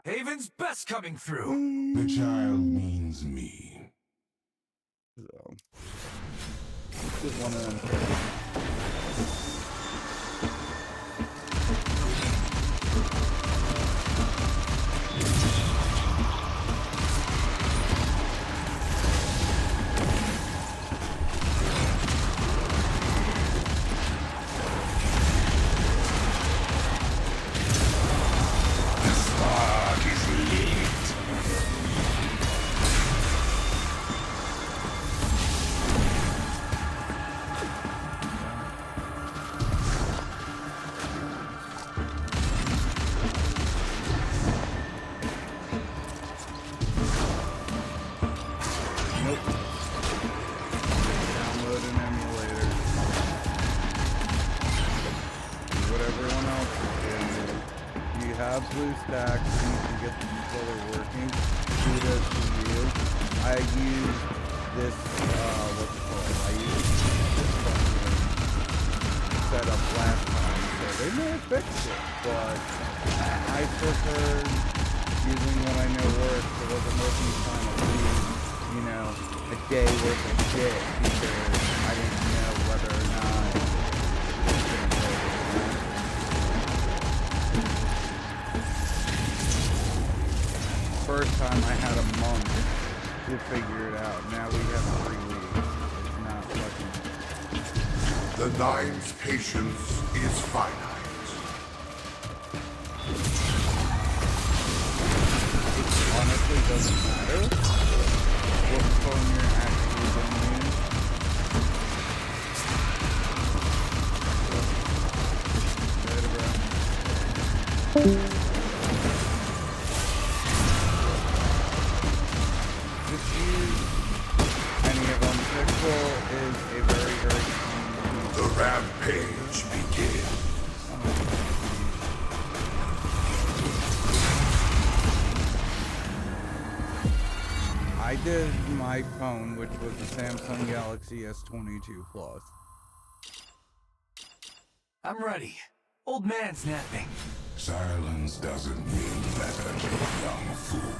Haven's best coming through. The child means me. So, just one of them. BlueStacks, so you can get the controller working. Kudos to you. I used this, what's it called? I used this setup last time, so they may have fixed it, but I prefer using what I know works. It wasn't working trying to lose, you know, a day worth of shit because I didn't know whether or not it was going to work. First time I had a month to figure it out. Now we have 3 weeks. It's not fucking... The Nine's patience is finite. It honestly doesn't matter what phone you're actually going to use. Later, bro. The rampage begins. I did my phone, which was the Samsung Galaxy S22 Plus. I'm ready. Old man snapping. Silence doesn't mean lethargy, young fool.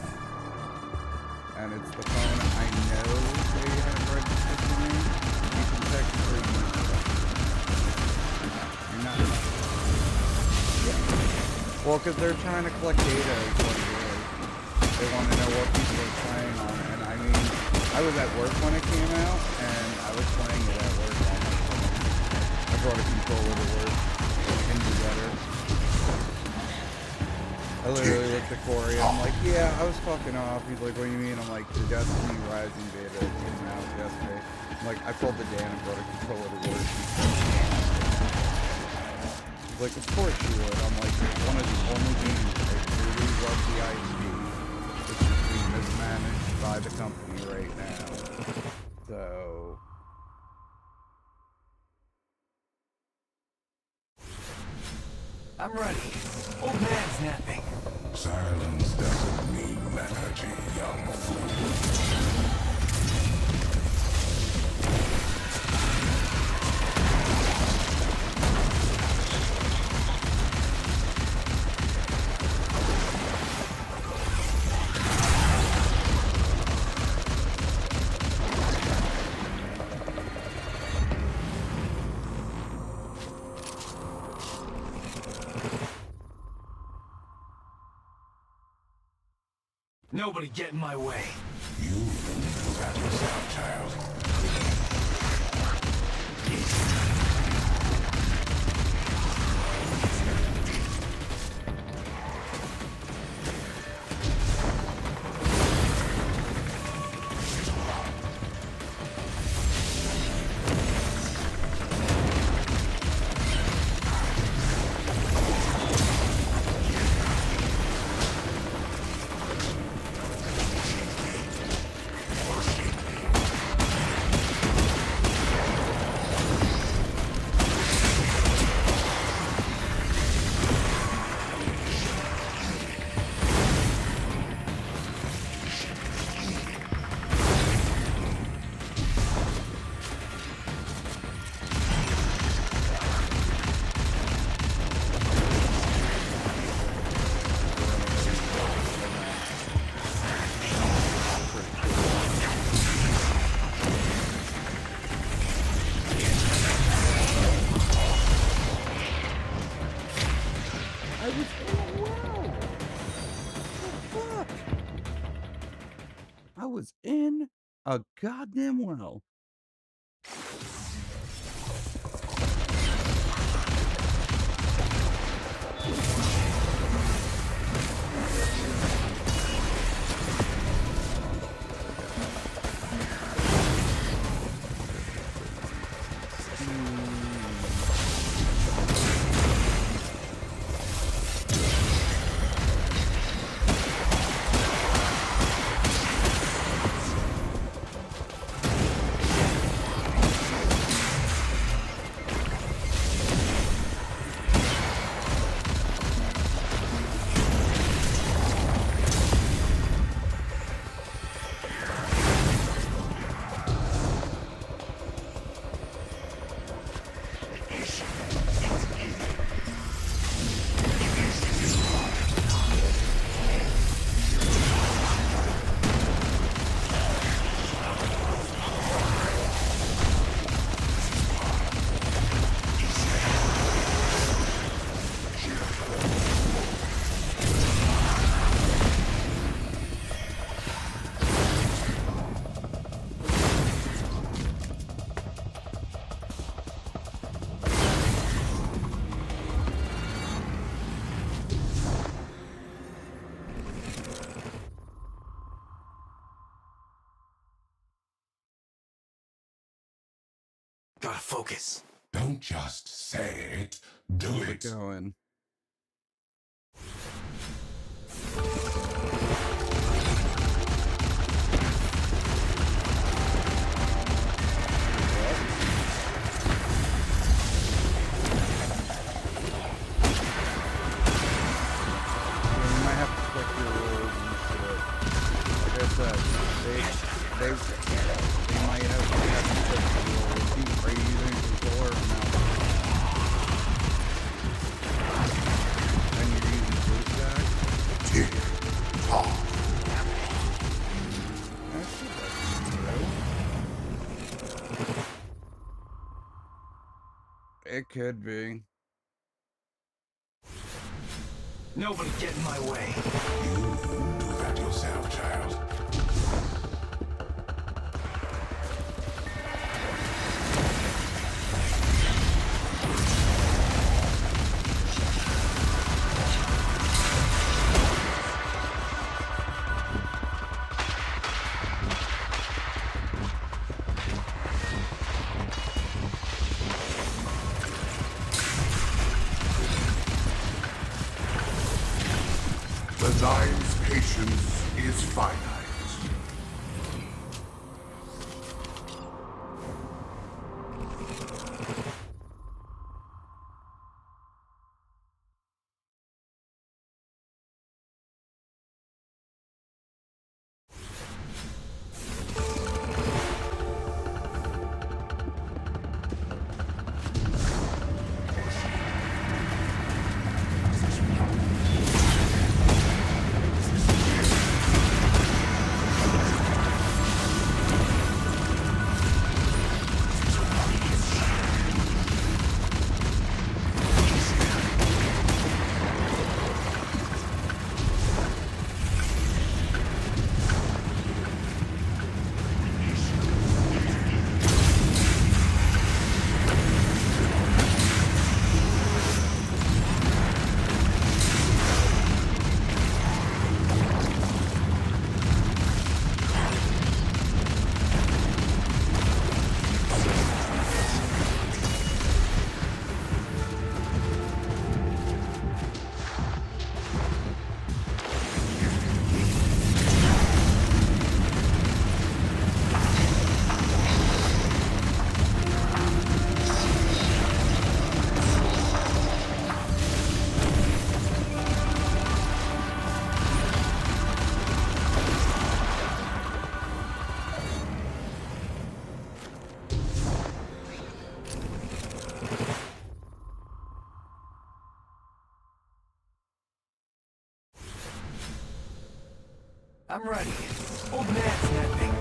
And it's the phone I know they have registered to me. You can technically use it. You're not. Well, because they're trying to collect data is what it is. They want to know what people are playing on it. And I mean, I was at work when it came out, and I was playing it at work on my phone. I brought a controller to work. I can do better. I literally looked at Corey, I'm like, yeah, I was fucking off. He's like, what do you mean? I'm like, the Destiny Rising beta came out yesterday. I'm like, I pulled the Dan and brought a controller to work. He's like, of course you would. I'm like, it's one of the only games that really love the IP, which is being mismanaged by the company right now. So... I'm ready. Old man snapping. Silence doesn't mean lethargy, young fool. Nobody get in my way. You got yourself, child. I was in a goddamn well. Gotta focus. Don't just say it, do it. Going. You might have to click your rules and shit. Like I said. They might have to repeat. Are you using a controller or no? And you're using voice jack? Tick tock. It could be. Nobody get in my way. You do that yourself, child. The Line's patience is finite. I'm ready. Old man's napping.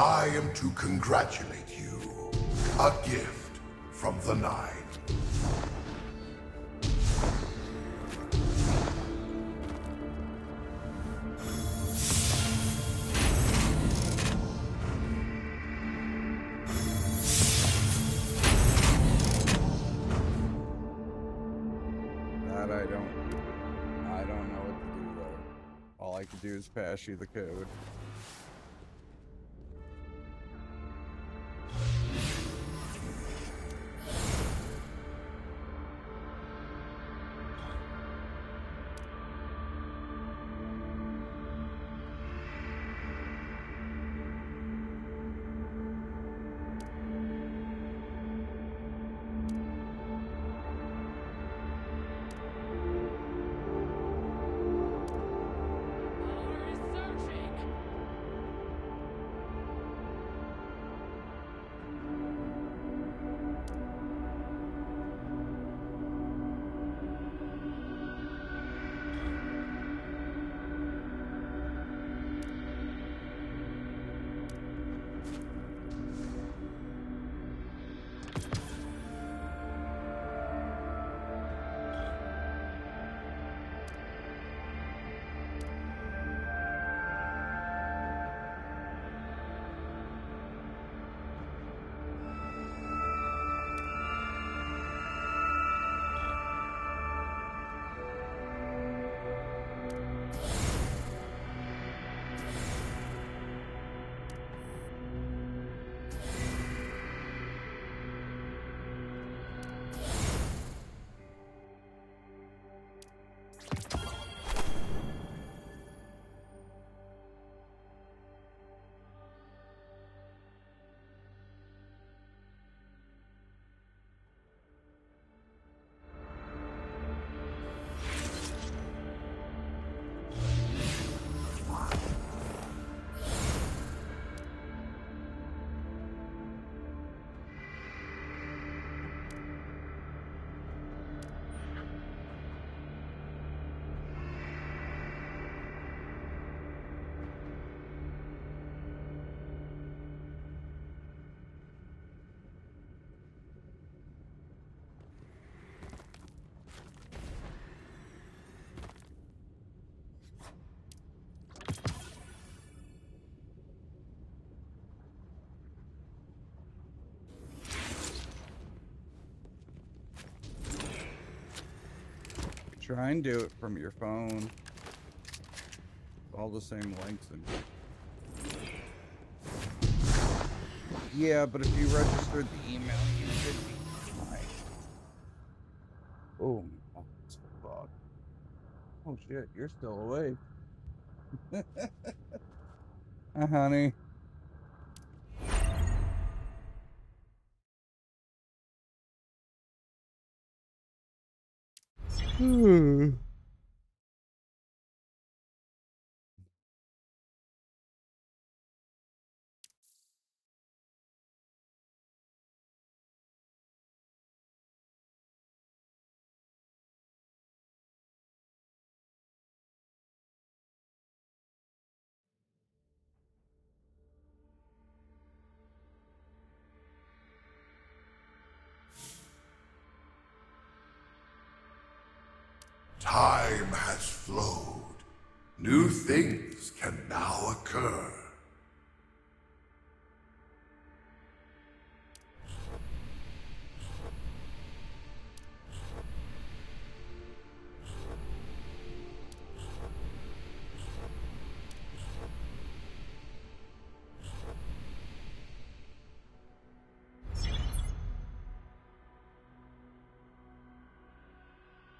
I am to congratulate you. A gift from the Nine. That I don't know what to do though. All I can do is pass you the code. Try and do it from your phone. All the same links and yeah, but if you registered the email, you should be fine. Oh, fuck. Oh shit, you're still awake. Honey. Time has flowed. New things can now occur.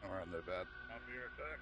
Or on the bed. I'll be right back.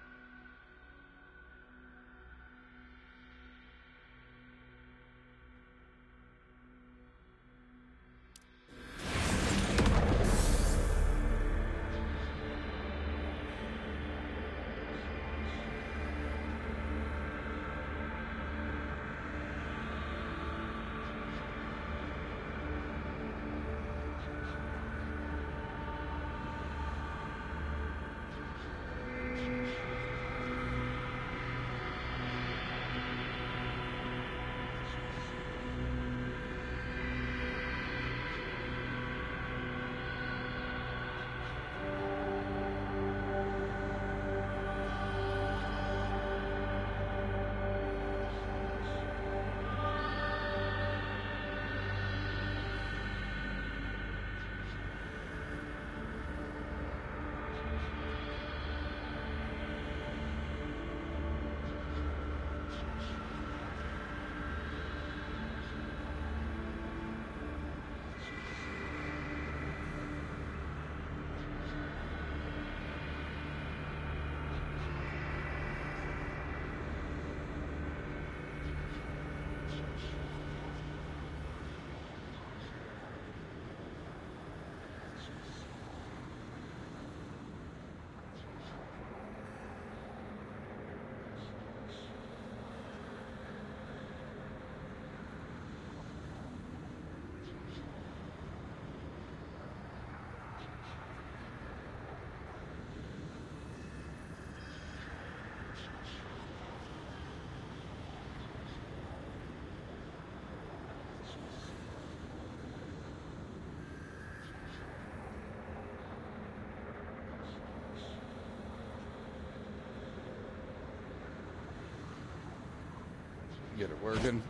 Get it working?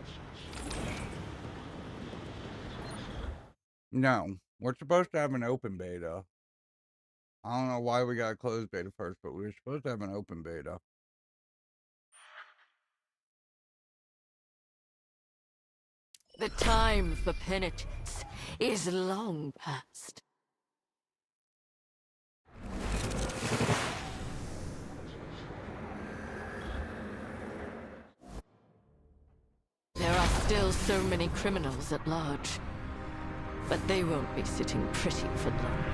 No. We're supposed to have an open beta. I don't know why we got a closed beta first, but we were supposed to have an open beta. The time for penitence is long past. There are still so many criminals at large, but they won't be sitting pretty for long.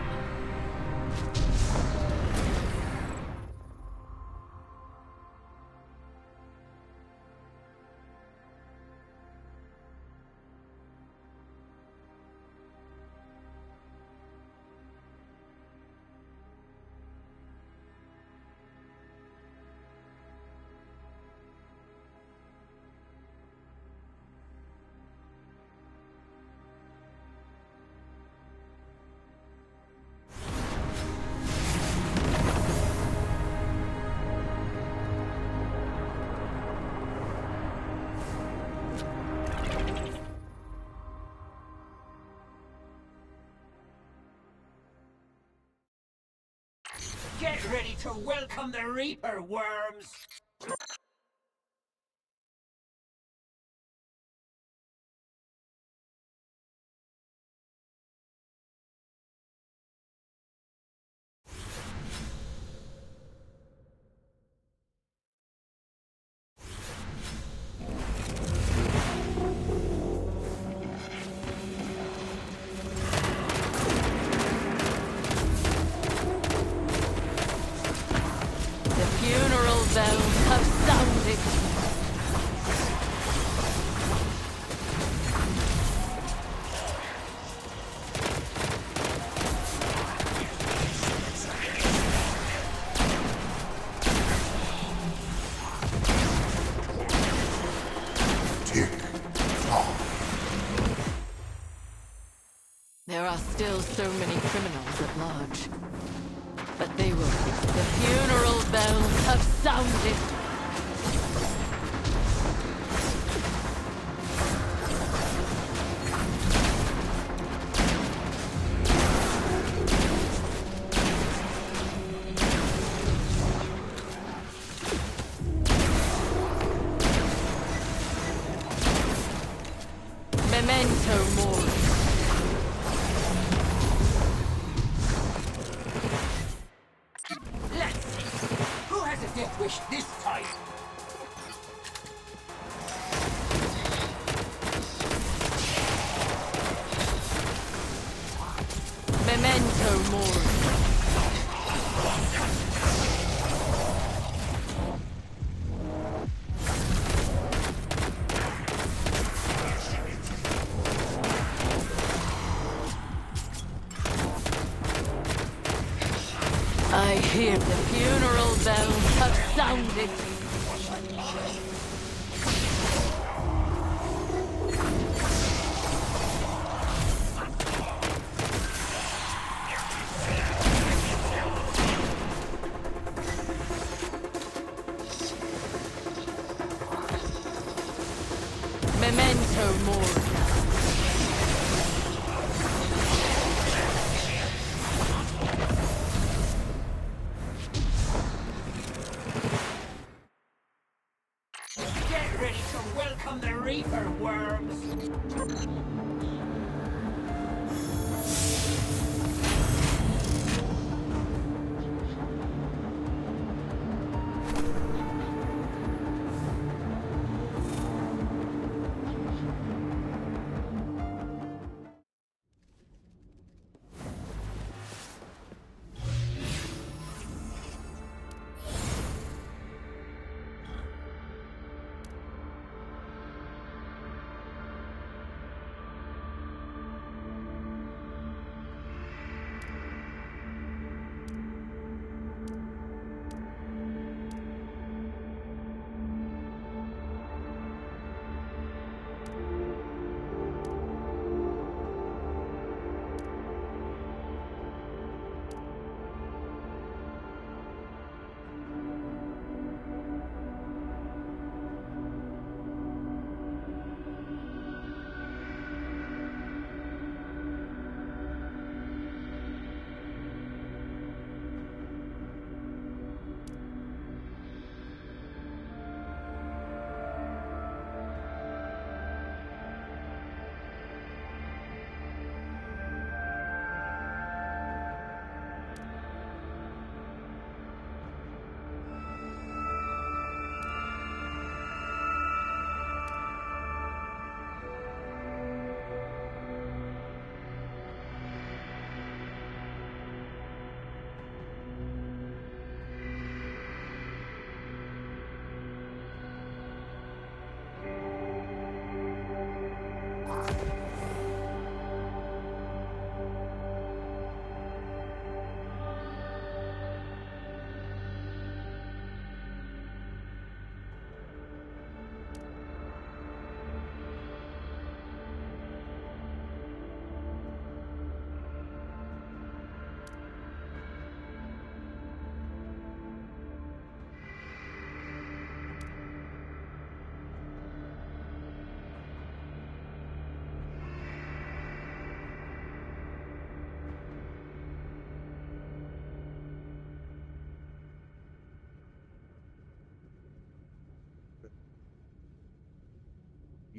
Get ready to welcome the Reaper, worms! Bells have sounded. There are still so many criminals at large, but they will be. The funeral bells have sounded. Memento mori. Let's see. Who has a death wish this time? Memento mori. I hear the funeral bells have sounded. Memento mori.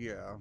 Yeah.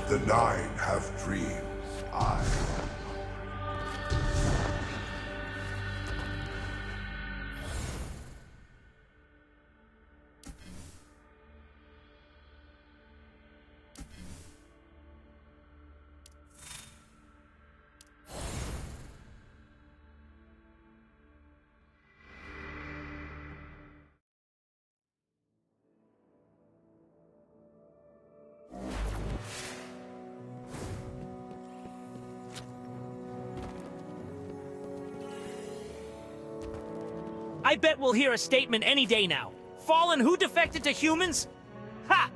The Nine have dreams. I bet we'll hear a statement any day now. Fallen who defected to humans? Ha!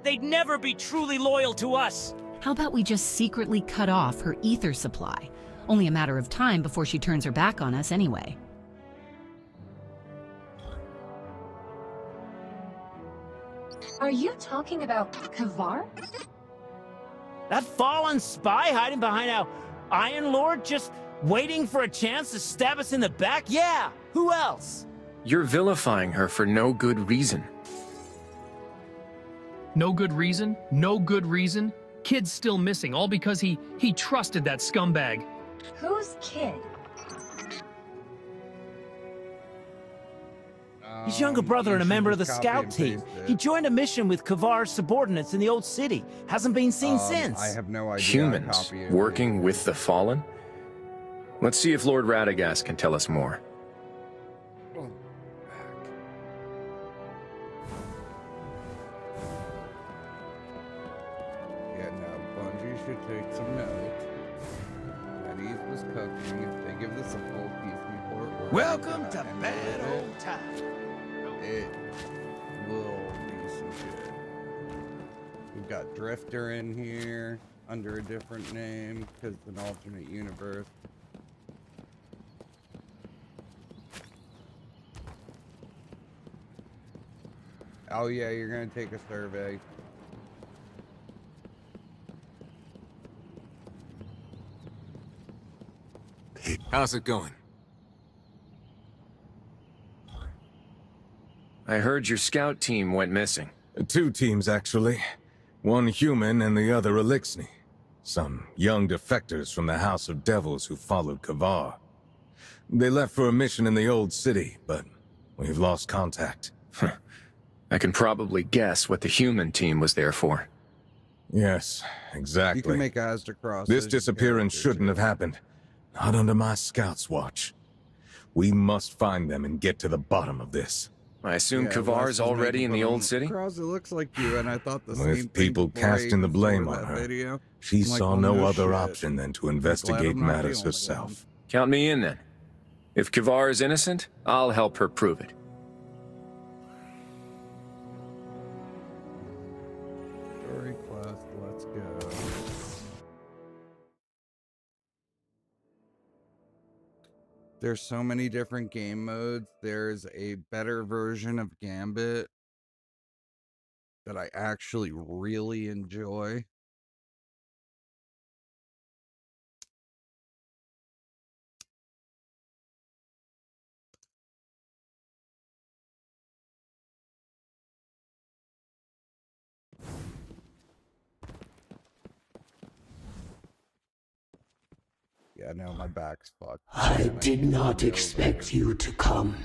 They'd never be truly loyal to us. How about we just secretly cut off her ether supply? Only a matter of time before she turns her back on us anyway. Are you talking about Kavar? That fallen spy hiding behind our Iron Lord just waiting for a chance to stab us in the back? Yeah, who else? You're vilifying her for no good reason. No good reason? No good reason? Kid's still missing, all because he trusted that scumbag. Who's Kid? His younger brother and a member of the scout team. He joined a mission with Kavar's subordinates in the old city. Hasn't been seen since. I have no idea. Humans working with the Fallen? Let's see if Lord Radagast can tell us more. Yeah, no, Bungie should take some notes. Eddie's was cooking. If they give this a full piece report, welcome to bad old time. It will be some shit. We've got Drifter in here under a different name because it's an alternate universe. Oh yeah, you're gonna take a survey. How's it going? I heard your scout team went missing. 2 teams, actually. One human and the other Elixni. Some young defectors from the House of Devils who followed Kavar. They left for a mission in the Old City, but We've lost contact. I can probably guess what the human team was there for. Yes, exactly. You can make Asda cross. This disappearance shouldn't have happened. Not under my scout's watch. We must find them and get to the bottom of this. I assume Kavar's already in the old city? Cross, it looks like you, and I thought the same thing. With people casting the blame on her, video. she I'm like, saw oh, no no other shit. option than to investigate I'm not the matters only herself. Count me in then. If Kavar is innocent, I'll help her prove it. Story quest, let's go. There's so many different game modes. There's a better version of Gambit that I actually really enjoy. Yeah, no, my back's fucked. I did not expect you to come,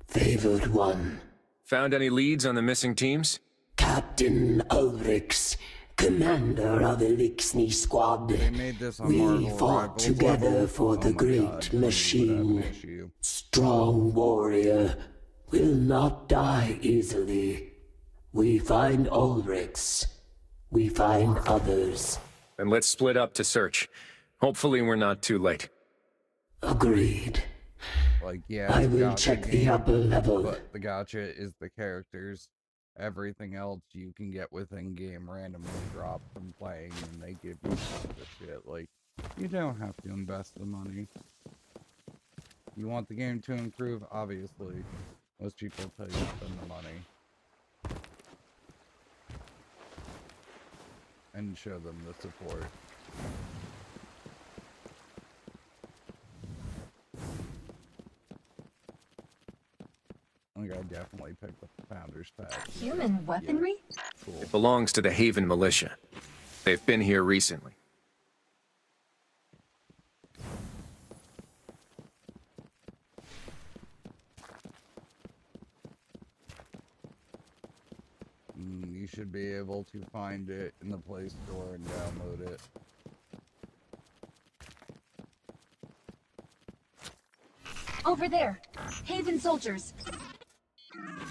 favored one. Found any leads on the missing teams? Captain Ulrix, commander of Elixni Squad. We fought together for the great machine. Strong warrior, will not die easily. We find Ulrix. We find others. Then let's split up to search. Hopefully we're not too late. Agreed. Like, yeah, I it's a will gacha check the game, upper level. But the gacha is the characters. Everything else you can get within game randomly drop from playing, and they give you tons of shit. Like, you don't have to invest the money. You want the game to improve? Obviously. Most people tell you to spend the money. And show them the support. I think I definitely picked up the Founder's Pack. Human weaponry? Cool. It belongs to the Haven Militia. They've been here recently. You should be able to find it in the Play Store and download it. Over there. Haven soldiers.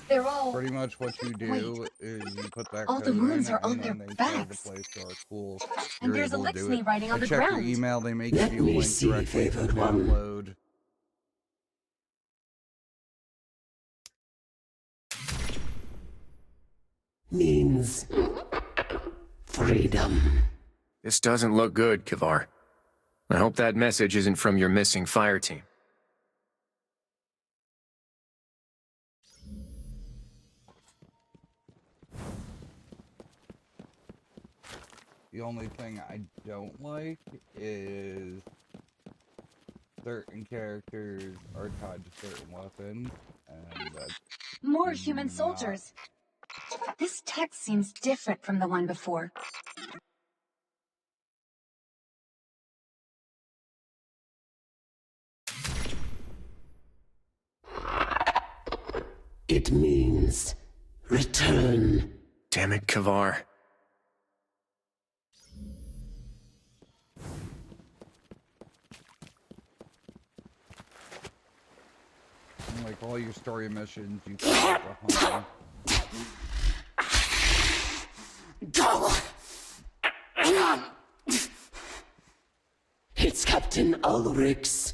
They're all... Pretty much what you do is you put that all the code wounds in, are on and their then they tell the backs. Play Store, cool. And You're there's able to do Elixni it. writing on They the check ground. your email, they make Let you a me link see, directly to favored one. download. Means freedom. This doesn't look good, Kavar. I hope that message isn't from your missing fire team. The only thing I don't like is certain characters are tied to certain weapons, and that's More human soldiers. This text seems different from the one before. It means return. Damn it, Kavar. like all your story missions, you can go home. Go! It's Captain Ulrix.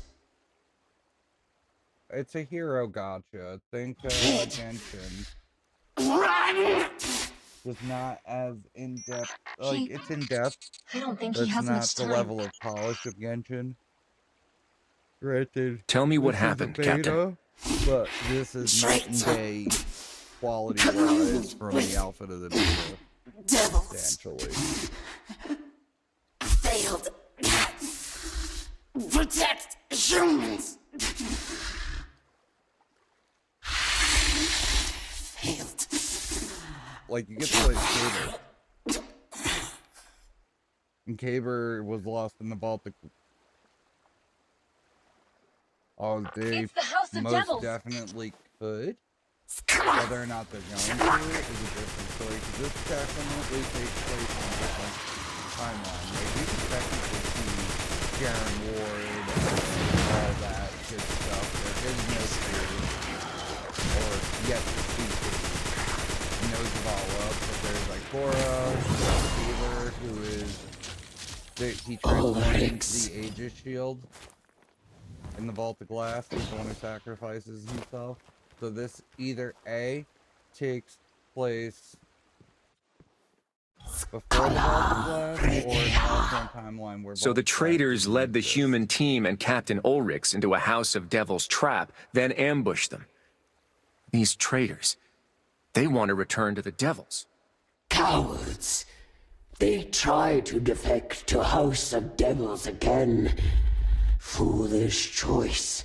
It's a hero gotcha. Think Genshin. Run! Was not as in depth. Like it's in depth. I don't think but he has it's not much the time. level of polish of Genshin. Granted. Tell me what this is a happened, beta, Captain. But this is night and day quality wise from the alpha to the beta. Substantially. Failed. Protect humans. Failed. Like you get to play Caber. And Caber was lost in the Baltic. Oh, they It's the House of most Devils. definitely could. Whether or not they're going to is a different story, because this definitely takes place on a different timeline. Like, we can technically see Sharon Ward and all that good stuff. There is no theory, or yet to see who knows it all up, but there's like Cora, Taylor, who is, he transforms the Aegis shield in the Vault of Glass. He's the one who sacrifices himself. So this either A, takes place before the Vault of Glass, or an alternate timeline where... So the traitors led the human team and Captain Ulrich into a House of Devil's trap, then ambushed them. These traitors, they want to return to the Devils. Cowards! They try to defect to House of Devils again. Foolish choice.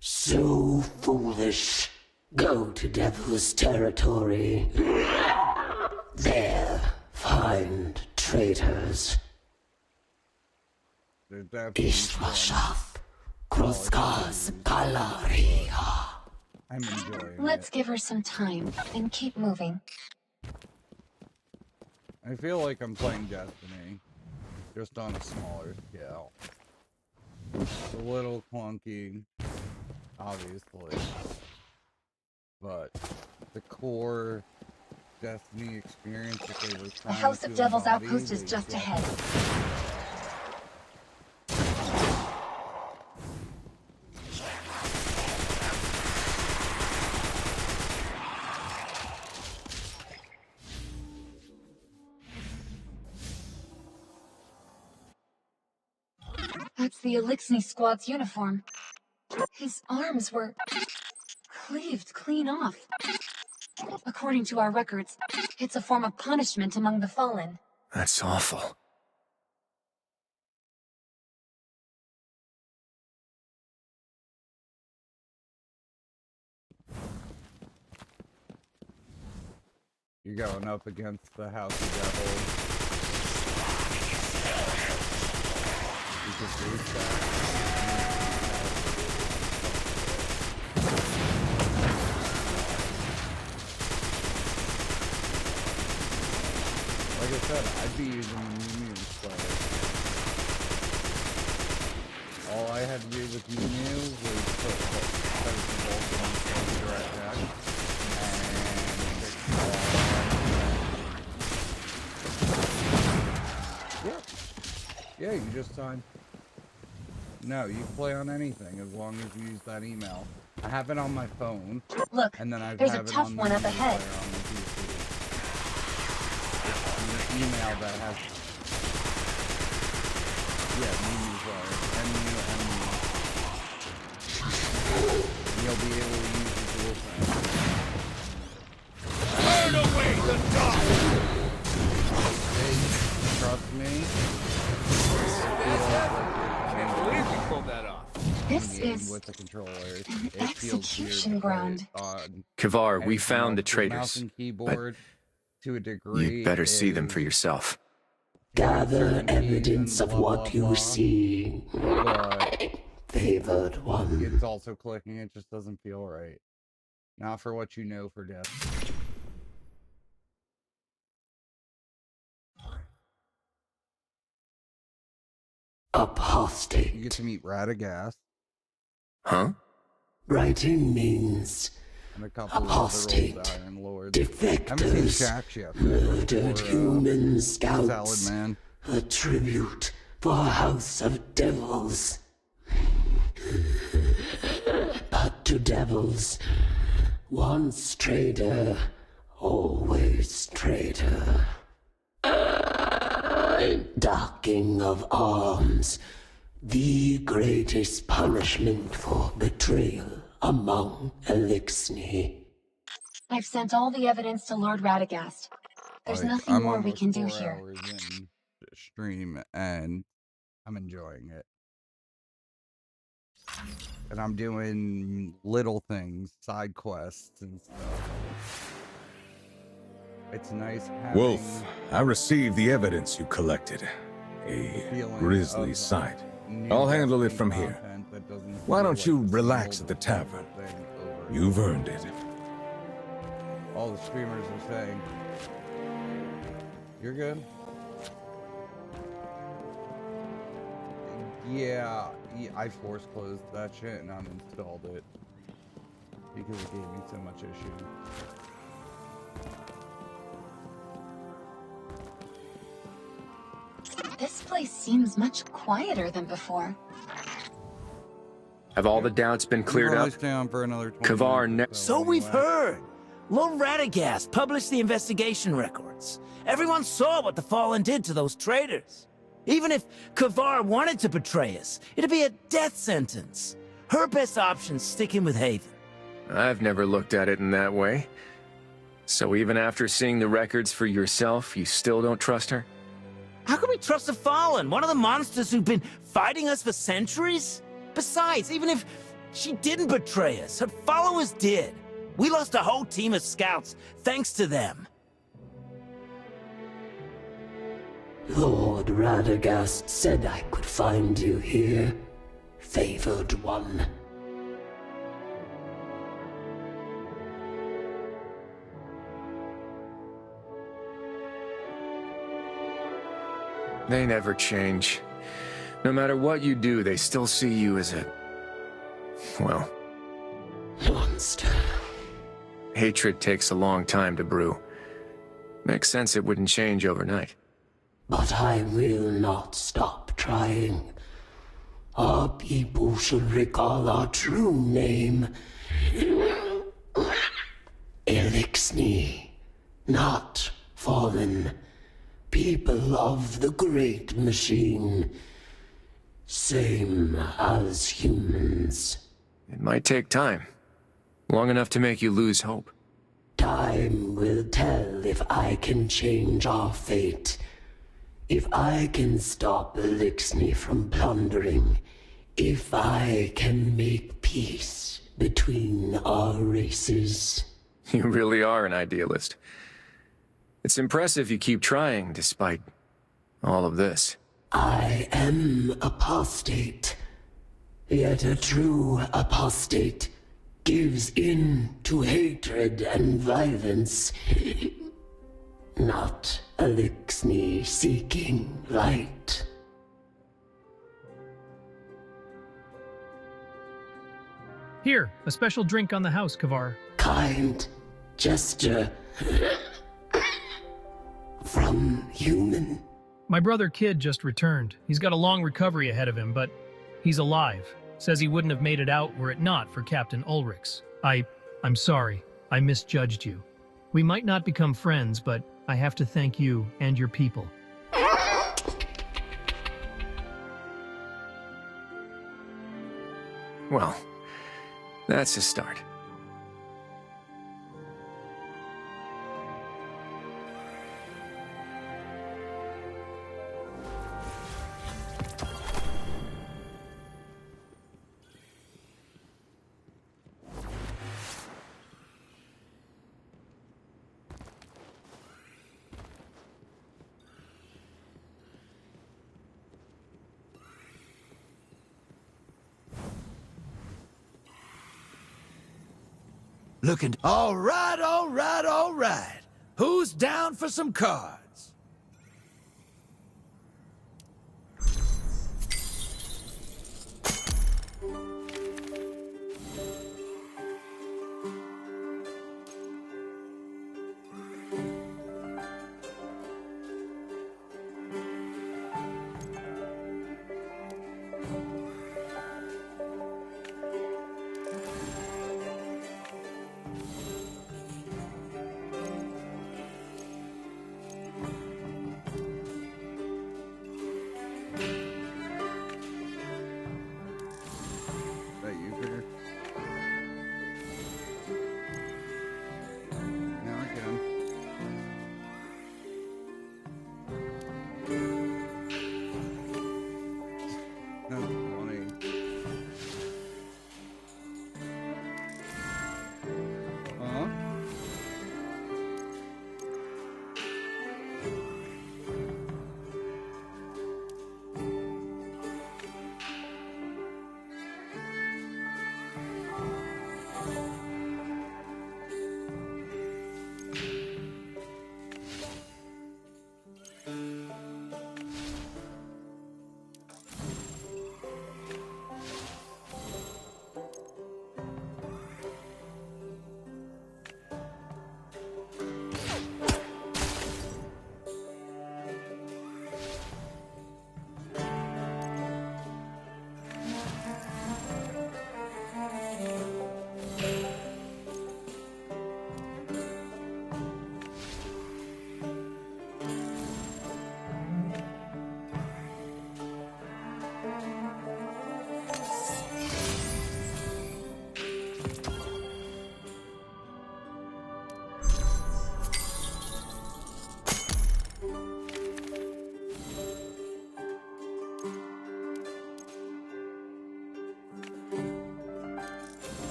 So foolish. Go to Devil's territory. There, find traitors. Ishwashath, Kroskaz, Kalaria. I'm enjoying Let's give her some time and keep moving. I feel like I'm playing Destiny, just on a smaller scale. It's a little clunky, obviously, but the core Destiny experience that they were trying The House of Devil's embody, outpost is just ahead. That's the Elixni squad's uniform. His arms were cleaved clean off. According to our records, it's a form of punishment among the fallen. That's awful. You're going up against the House of Devils. You can reach that. Like I said, I'd be using the Mew Slayer. All I had to do with Mew was put the Vulcan on the direct attack, and yeah, you just sign. No, you can play on anything as long as you use that email. I have it on my phone. Look, and then I there's have a it tough on one the up ahead. Email that has, yeah, and you'll be able to use the dual thing. Burn away the dark! Hey, trust me. I can't believe we pulled that off. This is with the controllers. an It feels execution weird to ground. play it on Kavar, we anything found the else with mouse traitors. and keyboard. To a degree, You better see them for yourself. Gather evidence of what you see. Favored one. It's also clicking, it just doesn't feel right. Not for what you know for death. Apostate. You get to meet Radagast. Huh? Writing means And a couple apostate, of other old Iron Lords. defectors, I haven't seen Shax yet. murdered human scouts, Salad Man. a tribute for a House of Devils. But to devils, once traitor, always traitor. Docking of arms, the greatest punishment for betrayal among Elixni. I've sent all the evidence to Lord Radagast. There's nothing more we can do almost 4 here. hours in the stream, and I'm enjoying it. And I'm doing little things, side quests and stuff. It's nice having Wolf, I received the evidence you collected. A feeling grisly of sight. new I'll handle it Destiny from from here. content that doesn't Why feel don't like you the same relax old at the tavern? thing over You've earned it. All the streamers are saying. You're good? Yeah, I force closed that shit and uninstalled it because it gave me so much issue. This place seems much quieter than before. Have all the doubts been cleared up? Stay on for another 20 Kavar minutes So we've heard. Lord Radagast published the investigation records. Everyone saw what the Fallen did to those traitors. Even if Kavar wanted to betray us, it'd be a death sentence. Her best option's sticking with Haven. I've never looked at it in that way. So even after seeing the records for yourself, you still don't trust her? How can we trust the Fallen, one of the monsters who've been fighting us for centuries? Besides, even if she didn't betray us, her followers did. We lost a whole team of scouts, thanks to them. Lord Radagast said I could find you here, favored one. They never change. No matter what you do, they still see you as a... well... monster. Hatred takes a long time to brew. Makes sense it wouldn't change overnight. But I will not stop trying. Our people should recall our true name. Elixni, not Fallen. People of the Great Machine. Same as humans. It might take time. Long enough to make you lose hope. Time will tell if I can change our fate. If I can stop Elixni from plundering. If I can make peace between our races. You really are an idealist. It's impressive you keep trying despite all of this. I am apostate. Yet a true apostate gives in to hatred and violence. Not Elixni seeking light. Here, a special drink on the house, Kavar. Kind gesture from human. My brother Kid just returned. He's got a long recovery ahead of him, but he's alive. Says he wouldn't have made it out were it not for Captain Ulrichs. I'm sorry. I misjudged you. We might not become friends, but I have to thank you and your people. Well, that's a start. Looking... All right, all right, all right. Who's down for some cards?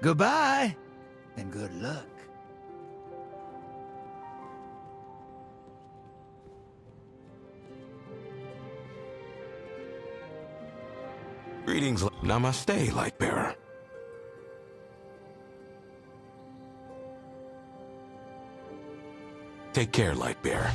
Goodbye, and good luck. Greetings, Namaste, Lightbearer. Take care, Lightbearer.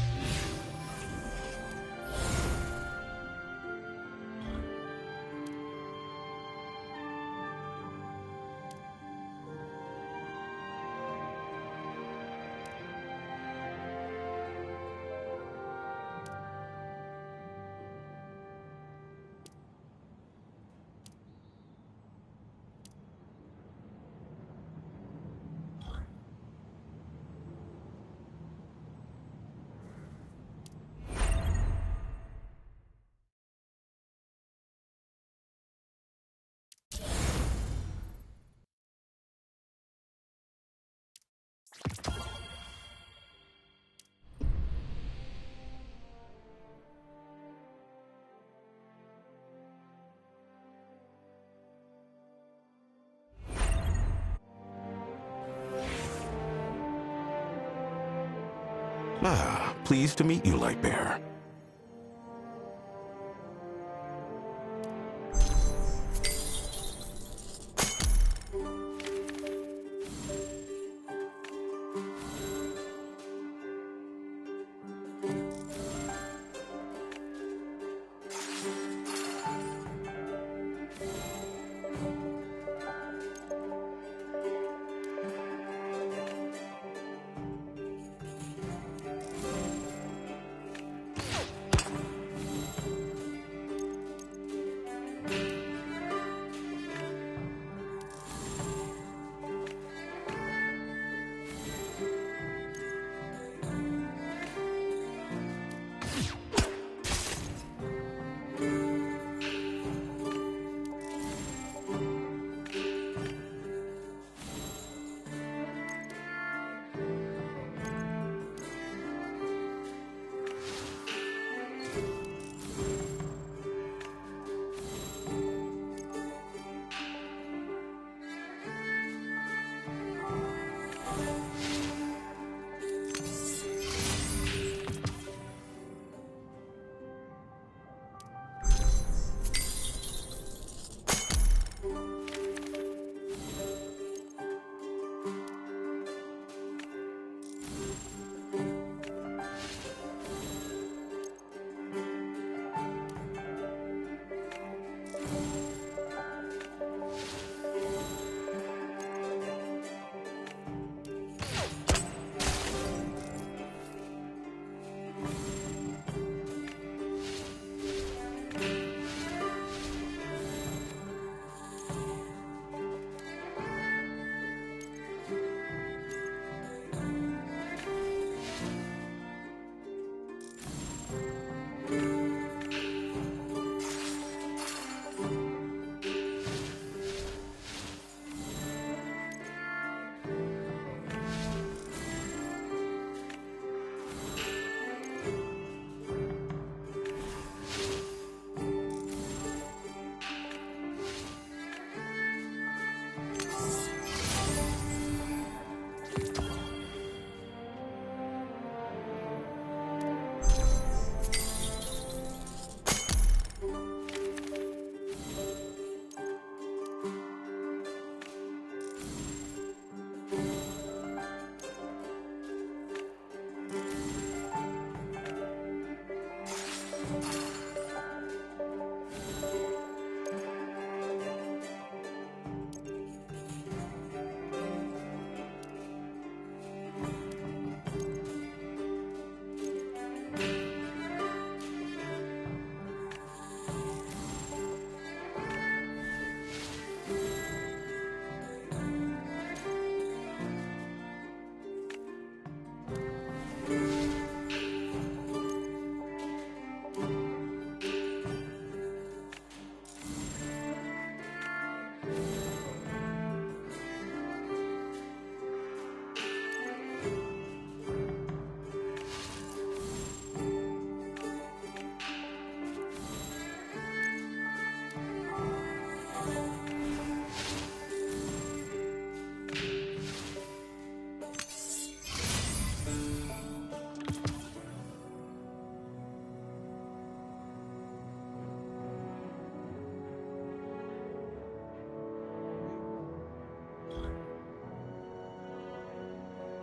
Ah, pleased to meet you, Lightbearer.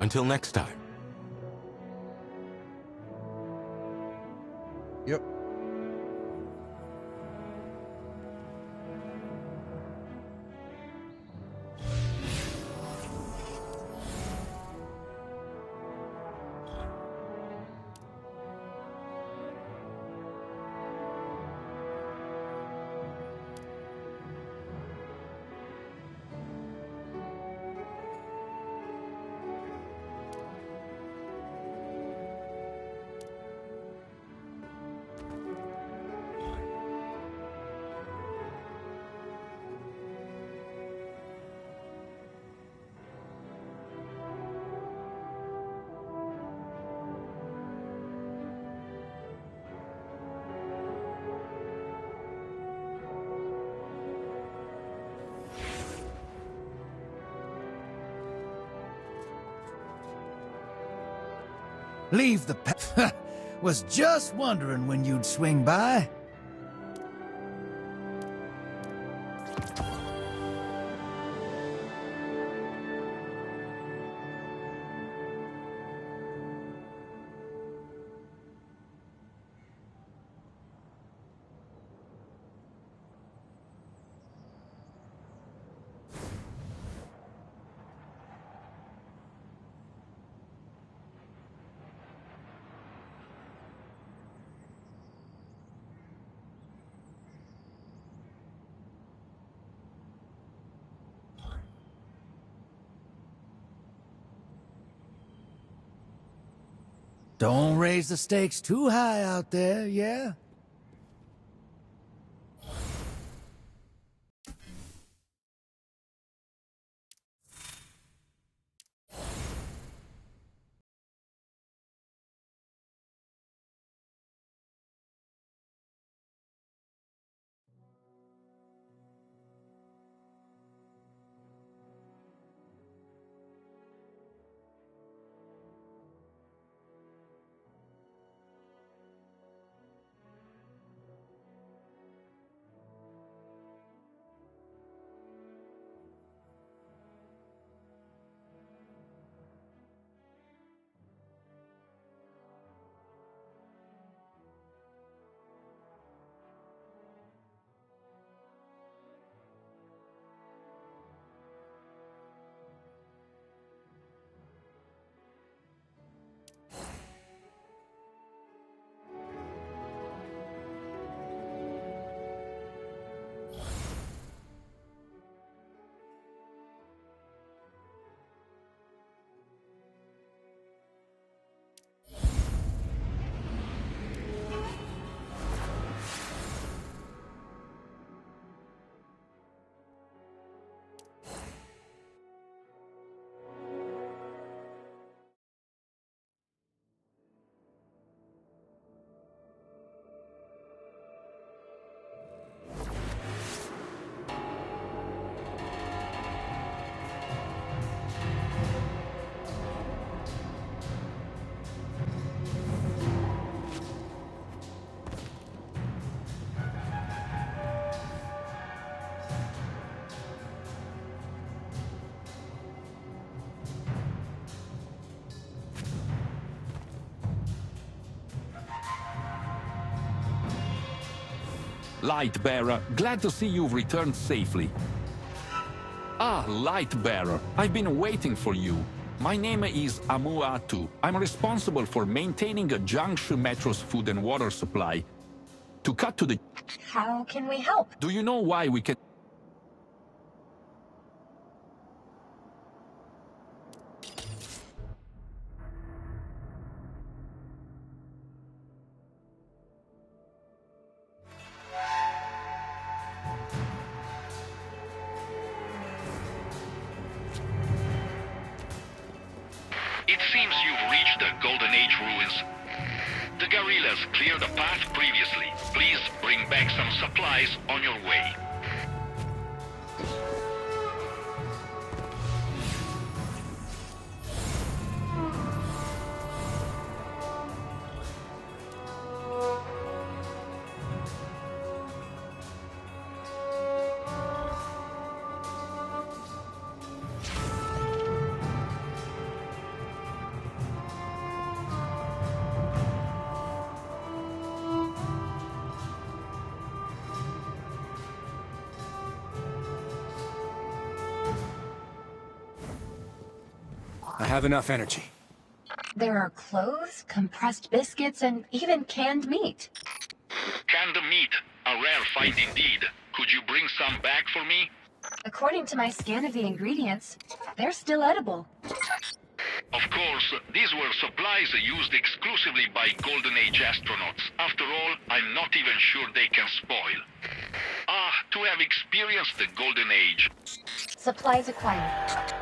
Until next time. Yep. Leave the was just wondering when you'd swing by. Don't raise the stakes too high out there, yeah? Lightbearer, glad to see you've returned safely. Ah, Lightbearer, I've been waiting for you. My name is Amu Atu. I'm responsible for maintaining a Jiangsu Metro's food and water supply. To cut to the... How can we help? Do you know why we can... It seems you've reached the Golden Age ruins. The guerrillas cleared the path previously. Please bring back some supplies on your way. I have enough energy. There are clothes, compressed biscuits, and even canned meat. Canned meat, a rare find indeed. Could you bring some back for me? According to my scan of the ingredients, they're still edible. Of course, these were supplies used exclusively by Golden Age astronauts. After all, I'm not even sure they can spoil. Ah, to have experienced the Golden Age. Supplies acquired.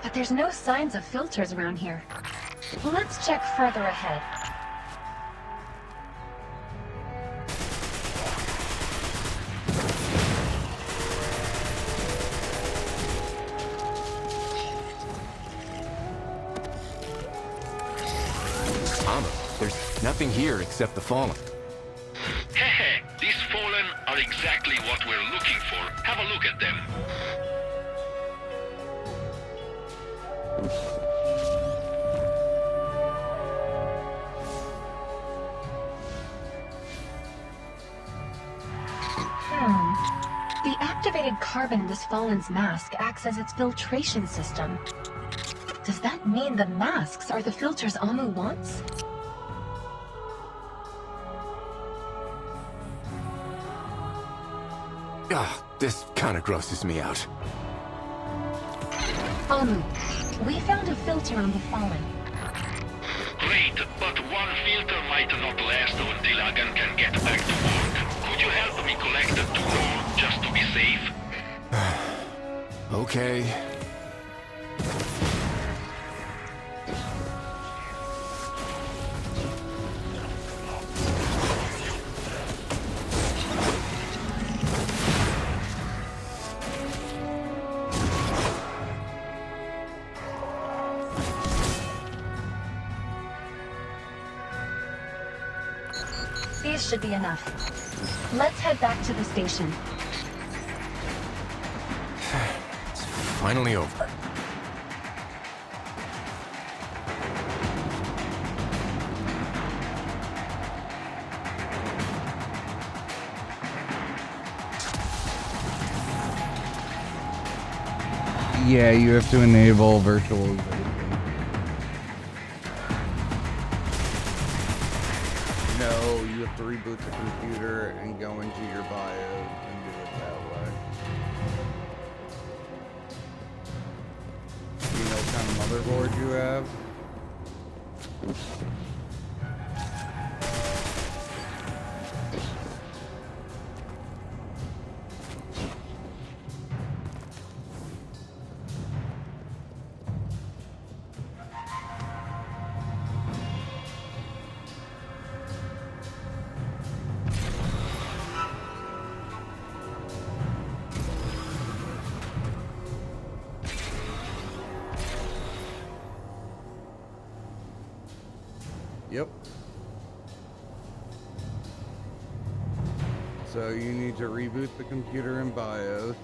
But there's no signs of filters around here. Let's check further ahead. There's nothing here except the Fallen. Hehe, these Fallen are exactly what we're looking for. Have a look at them. The activated carbon in this Fallen's mask acts as its filtration system. Does that mean the masks are the filters Amu wants? Ugh, this kind of grosses me out. Amu, we found a filter on the Fallen. Great, but one filter might not last until Agan can get back to work. Could you help me collect 2 more, just to be safe? Okay. These should be enough. Let's head back to the station. It's finally over. Yeah, you have to enable virtualization. No, you have to reboot the computer and go into your BIOS and do it that way. Do you know what kind of motherboard you have? Yep. So you need to reboot the computer in BIOS,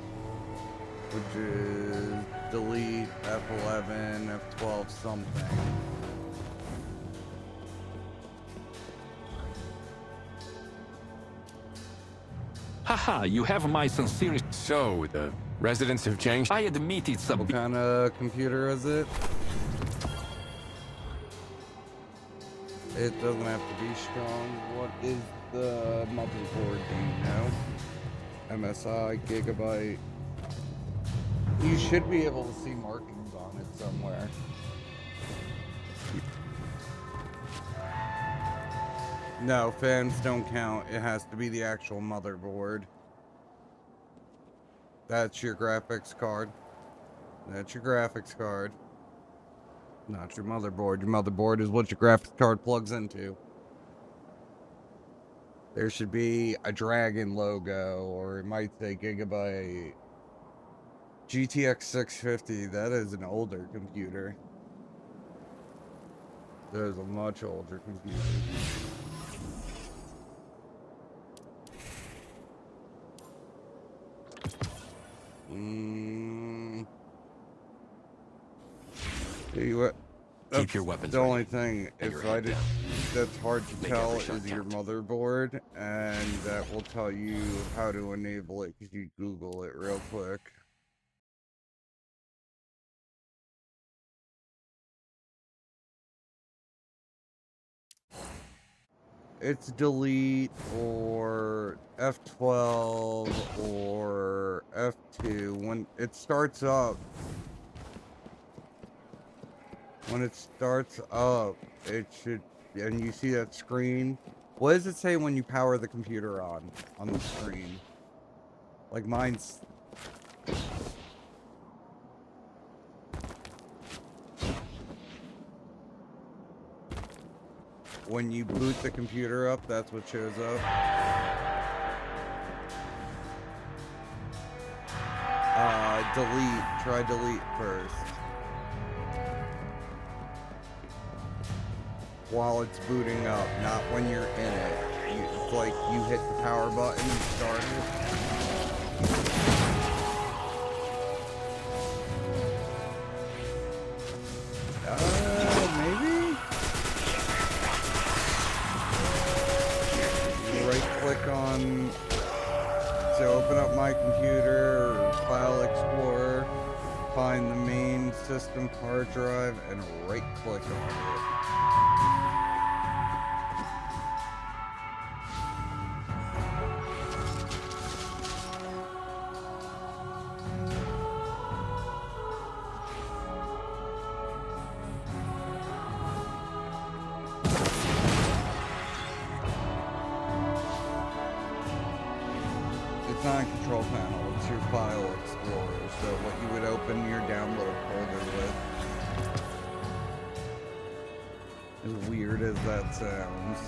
which is delete F11, F12 something. Haha, you have my sincere... So, the residents of Jiangxi... I admit it's a... What kind of computer is it? It doesn't have to be strong. What is the motherboard, do you know? MSI, Gigabyte. You should be able to see markings on it somewhere. No, fans don't count. It has to be the actual motherboard. That's your graphics card. That's your graphics card. Not your motherboard. Your motherboard is what your graphics card plugs into. There should be a Dragon logo, or it might say Gigabyte. GTX 650, that is an older computer. That is a much older computer. Tell you what, keep your weapons the ready. only thing that's hard to tell is your motherboard, and that will tell you how to enable it if you Google it real quick. It's delete or F12 or F2. When it starts up, it should, and you see that screen. What does it say when you power the computer on the screen? Like mine's... When you boot the computer up, that's what shows up. Delete. Try delete first. While it's booting up, not when you're in it. It's like you hit the power button and start it. Maybe? Right-click on to open up my computer or File Explorer, find the main system hard drive, and right-click on it. It's not a control panel, it's your File Explorer, so what you would open your download folder with. As weird as that sounds.